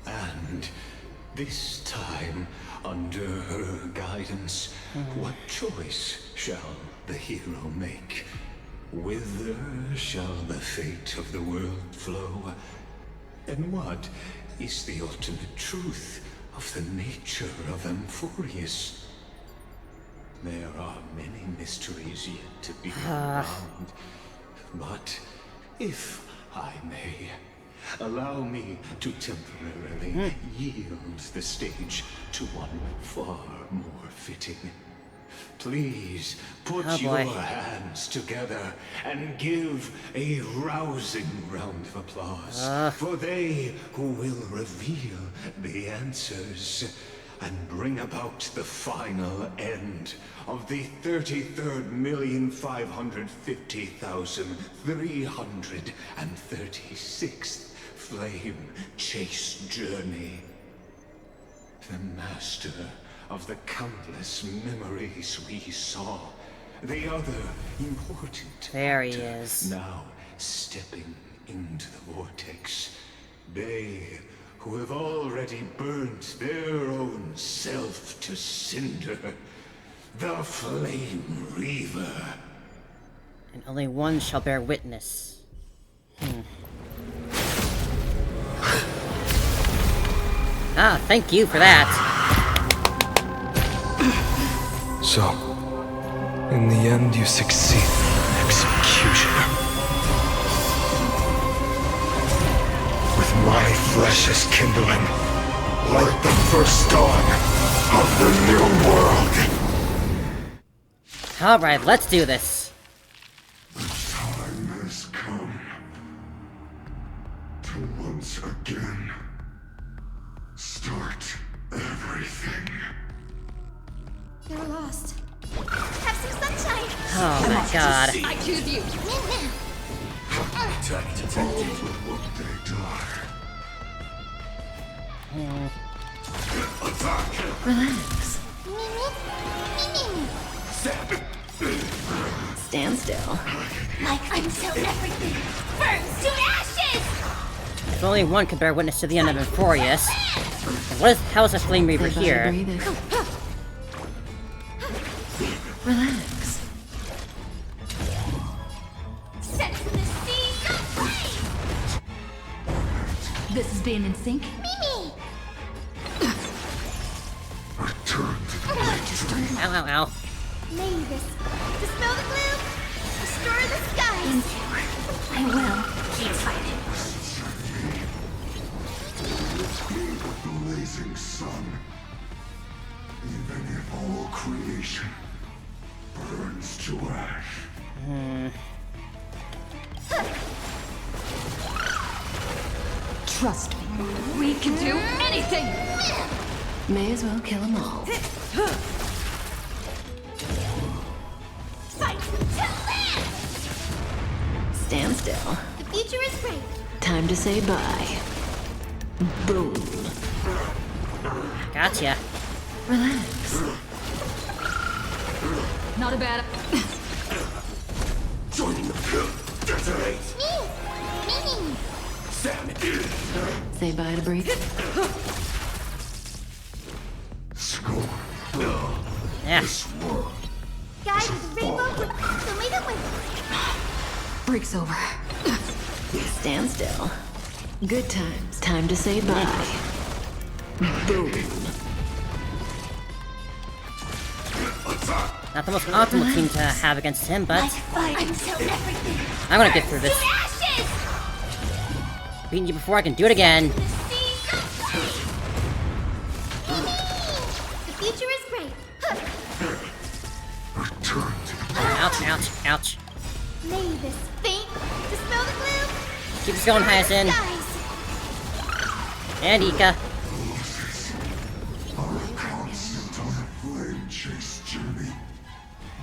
And this time, under her guidance, what choice shall the hero make? Whither shall the fate of the world flow? And what is the ultimate truth of the nature of Amphoreous? There are many mysteries yet to be unfound. But if I may, allow me to temporarily yield the stage to one far more fitting. Please put your hands together and give a rousing round of applause for they who will reveal the answers and bring about the final end of the 33,550,336th flame chase journey. The master of the countless memories we saw. The other important there he is. Now stepping into the vortex. They who have already burnt their own self to cinder. The Flame Reaver. And only one shall bear witness. Ah, thank you for that. So, in the end, you succeed. Executioner. With my flesh as kindling, like the first dawn of the new world. Alright, let's do this. The time has come to once again start everything. You're lost. Have some sunshine! Oh my god. I choose you! Time to take it. What they die. Attack! Relax. Stand still. Like until everything burns to ashes! If only one could bear witness to the end of Amphoreous. How is a Flame Reaver here? Relax. Set to the seas of flame! This is being in sync? Mimi! Return to the Ow, ow, ow. Mavis, dispel the gloom! Destroy the skies! I will. Keep fighting. The blazing sun. Even if all creation burns to ash. Trust me, we can do anything! May as well kill them all. Fight to live! Stand still. The future is bright. Time to say bye. Boom. Gotcha. Relax. Not a bad... Joining the crew. Detonate. Me! Sam. Say bye to Break. Score. Yeah. Guide with rainbow with the leader with... Break's over. Stand still. Good times. Time to say bye. Boom. Not the most optimal team to have against him, but Fight until everything... I'm gonna get through this. Ashes! Beating you before I can do it again. The future is bright. Return to Ouch, ouch, ouch. May this faint dispel the gloom. Keep us going, Hyacinth. Guys, And Ika. our constant on a flame chase journey.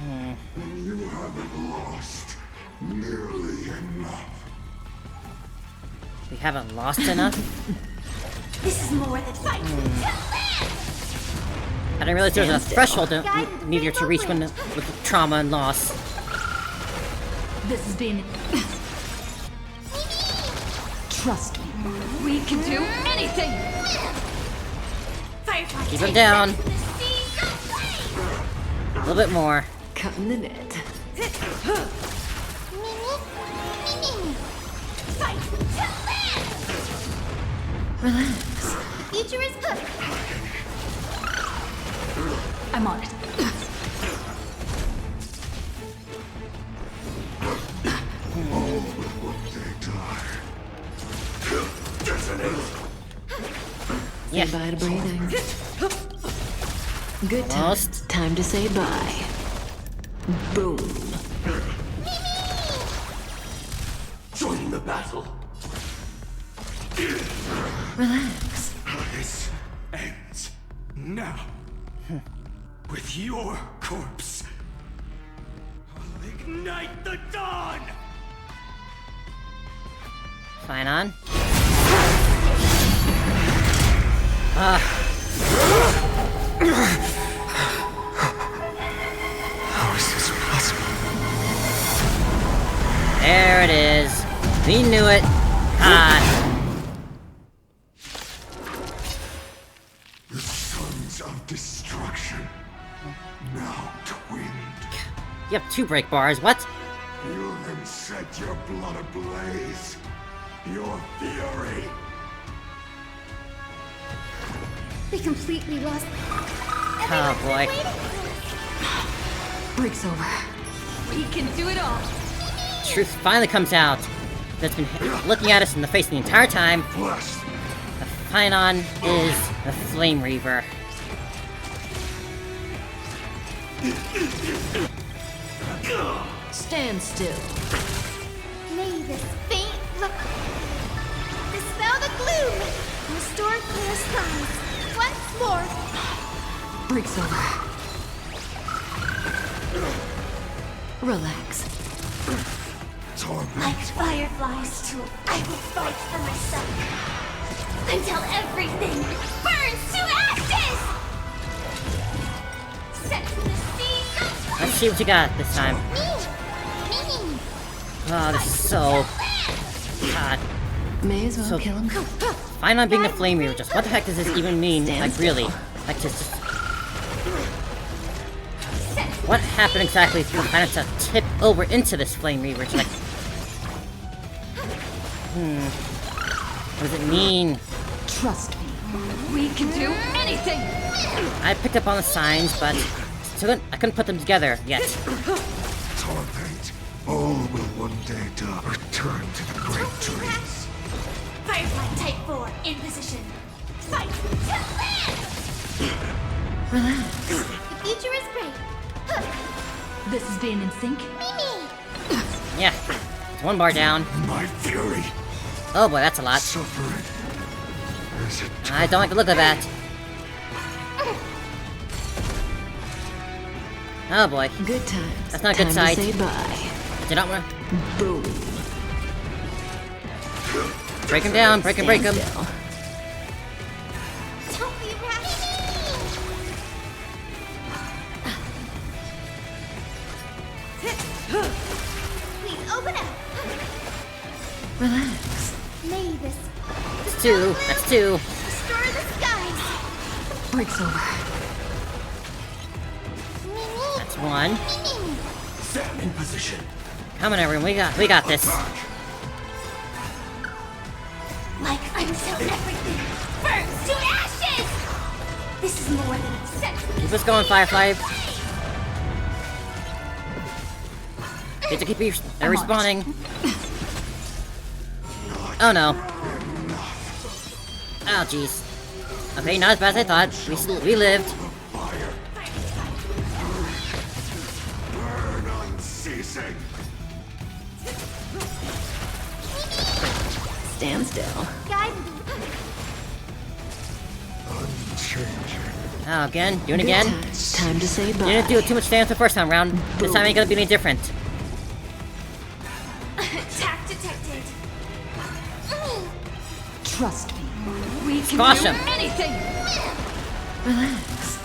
And you haven't lost nearly enough. We haven't lost enough? this is more than fight. I didn't realize there was a threshold needed to reach when with trauma and loss. This has been... Trust me, we can do anything! Firefly, Keep him down. A little bit more. Cutting the net. Fight to live. Relax. The future is good. I'm on it. Yeah. Say bye to breathing. Good Almost. times. Time to say bye. Boom. Join the battle. Relax. This ends now. With your corpse. I'll ignite the dawn! Fine on. How is this possible? There it is. We knew it. God. The sons of destruction. Now twinned. You have 2 break bars. What? You can set your blood ablaze. Your fury. They completely lost. Oh boy. Break's over. We can do it all. Truth finally comes out. That's been looking at us in the face the entire time. The Phynon is the Flame Reaver. Stand still. May this faint look dispel the gloom. Restore clear skies. Once more. Break's over. Relax. Like fireflies too, I will fight for myself. Until everything burns to ashes! Set the seas of Let's see what you got this time. Oh, this is so... God. May as well So- kill him. Phynon being the Flame Reaver, just what the heck does this even mean? Like, really? Like, just... What happened exactly for Phynon to tip over into this Flame Reaver? It's like... What does it mean? Trust me, we can do anything! I picked up on the signs, but I couldn't put them together yet. Torment. All will one day return to the great trees. Firefly Type 4 in position. Fight to live! Relax. The future is bright. This has been in sync. Yeah. It's 1 bar down. My fury. Oh boy, that's a lot. Suffering I don't like the look of that. Oh boy. Good times. That's not a good Time sight. to say bye. Do not want Boom. break him down. Break him. Break him. Stand still. Don't be rash. Please open up. Relax. May this That's two. That's two. destroy the skies. Break's over. That's one. Sam in position. Come on, everyone. We got this. Like until everything burns to ashes. This is more than upset. Keep us going, Firefly. Need to keep you. They're respawning. Oh no. Oh jeez. Okay, not as bad as I thought. We lived. Burn unceasing. Stand still. Guide me. Oh, again. Doing it Good again. times. Time to say You bye. didn't do too much damage the first time round. This time ain't gonna be any different. Attack detected. Trust me. We can Squash do him. anything! Relax.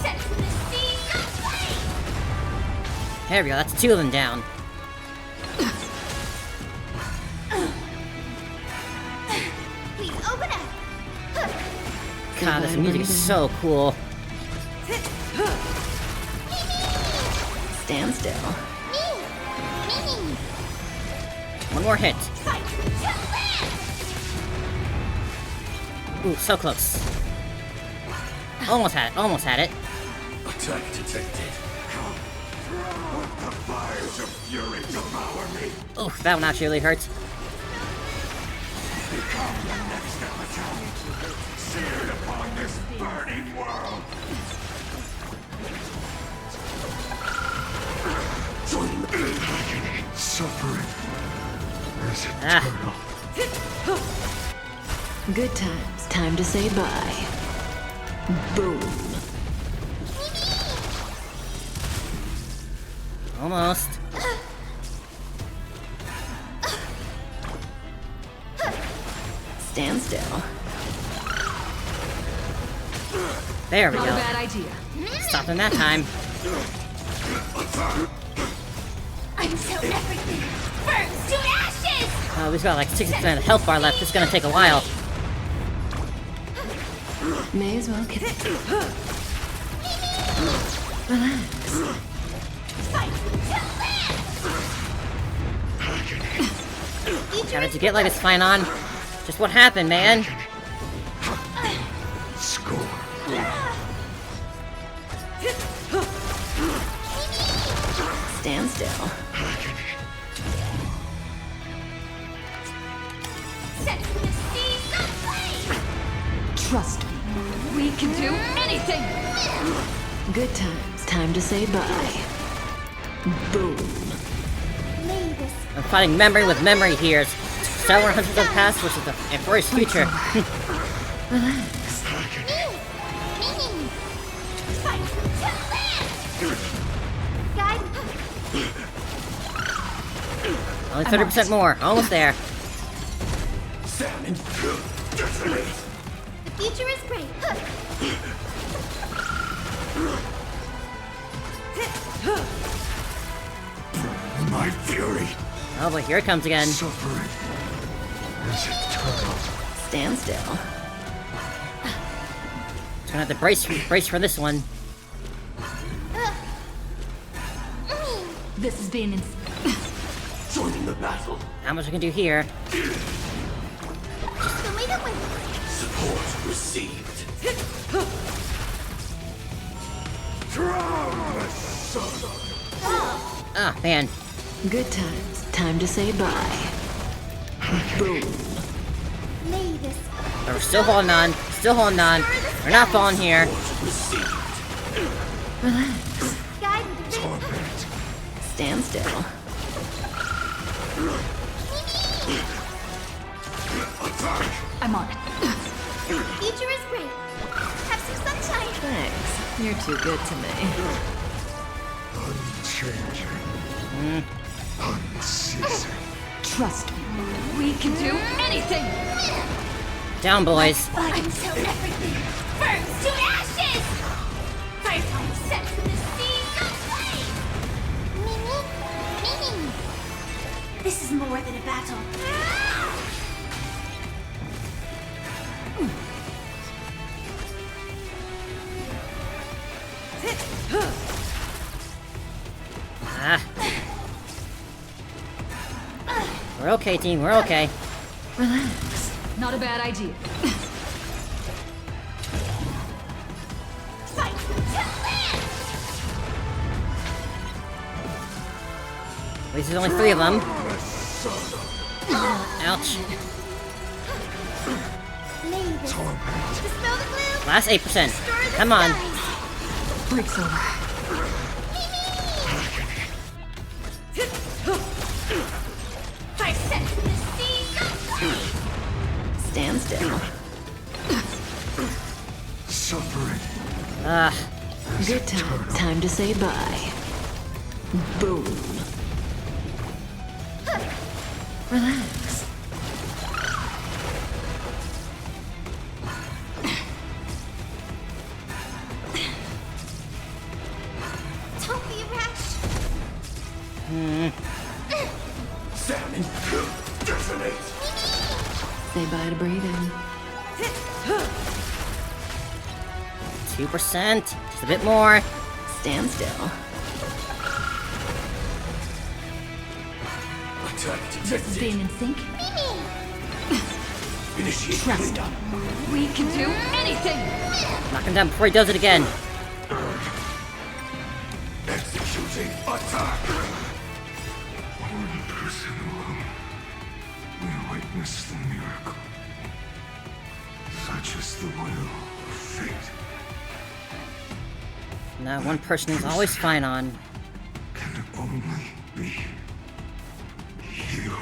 Set the seas aflame. There we go. That's two of them down. Please open up. God, this music is so cool. Stand still. One more hit. Fight to live. Ooh, so close. Almost had it. Almost had it. Attack detected. Let the fires of fury devour me. Oof, that one actually really hurts. Become the next epitome. Seared upon this burning world. Join the agony. Suffering is eternal. Good times. Time to say bye. Boom. Almost. Stand still. There we Not a go. bad idea. Stopped him that time. Until everything burns to ashes. Oh, we've got like 60% of the health bar left. It's gonna take a while. May as well get Relax. Fight to live. How did you get like this flying on? Just what happened, man? Score. Stand still. Set the seas aflame. Trust me. We can do anything! Good times. Time to say bye. Boom. May this I'm fighting memory with memory here. Several hundreds of the past versus the Amphoreous future. Relax. fight to live. Guide me. Only 30% more. Almost there. Salmon. Detonate. The future is bright. My fury. Oh boy, here it comes again. Suffering is eternal. Stand still. Gonna have to brace for this one. This has been Joining the battle. How much I can do here? Support received. Drown the sun. Ah, man. Good times. Time to say bye. Boom. May this But we're still holding on. Still holding on. We're not falling here. Relax. guide me to Stand still. I'm on it. Future is bright. Have some sunshine. Thanks. You're too good to me. Unchanging. Unceasing. Trust me, we can do anything! Down, boys. Until everything burns to ashes! Firefly set from the seas of flame! Mimi! This is more than a battle. Ah. We're okay, team. We're okay. Relax. Not a bad idea. Fight to land! At least there's only 3 of them. Ouch. Dispel the gloom! Last 8%. Come on. Break's over. Fire set from the seas of flame! Stand still. Suffering. Good time. Time to say bye. Boom. Relax. Don't be rash! Salmon. Detonate. Say bye to breathing. 2%. Just a bit more. Stand still. Attack Being in sync? Initiate. Trust him. We can do anything! Knock him down before he does it again. Executing attack. One person alone will witness the miracle. Such is the will of fate. Now, one person is always fine on. Can only be you.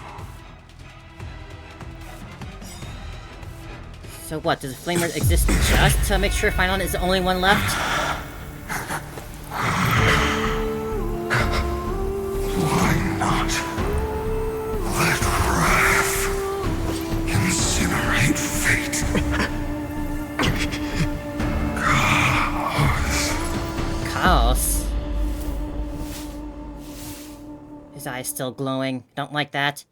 So what, does the Flamer exist just to make sure Finon is the only one left? Why not? Let wrath incinerate fate. Chaos? His eyes still glowing. Don't like that.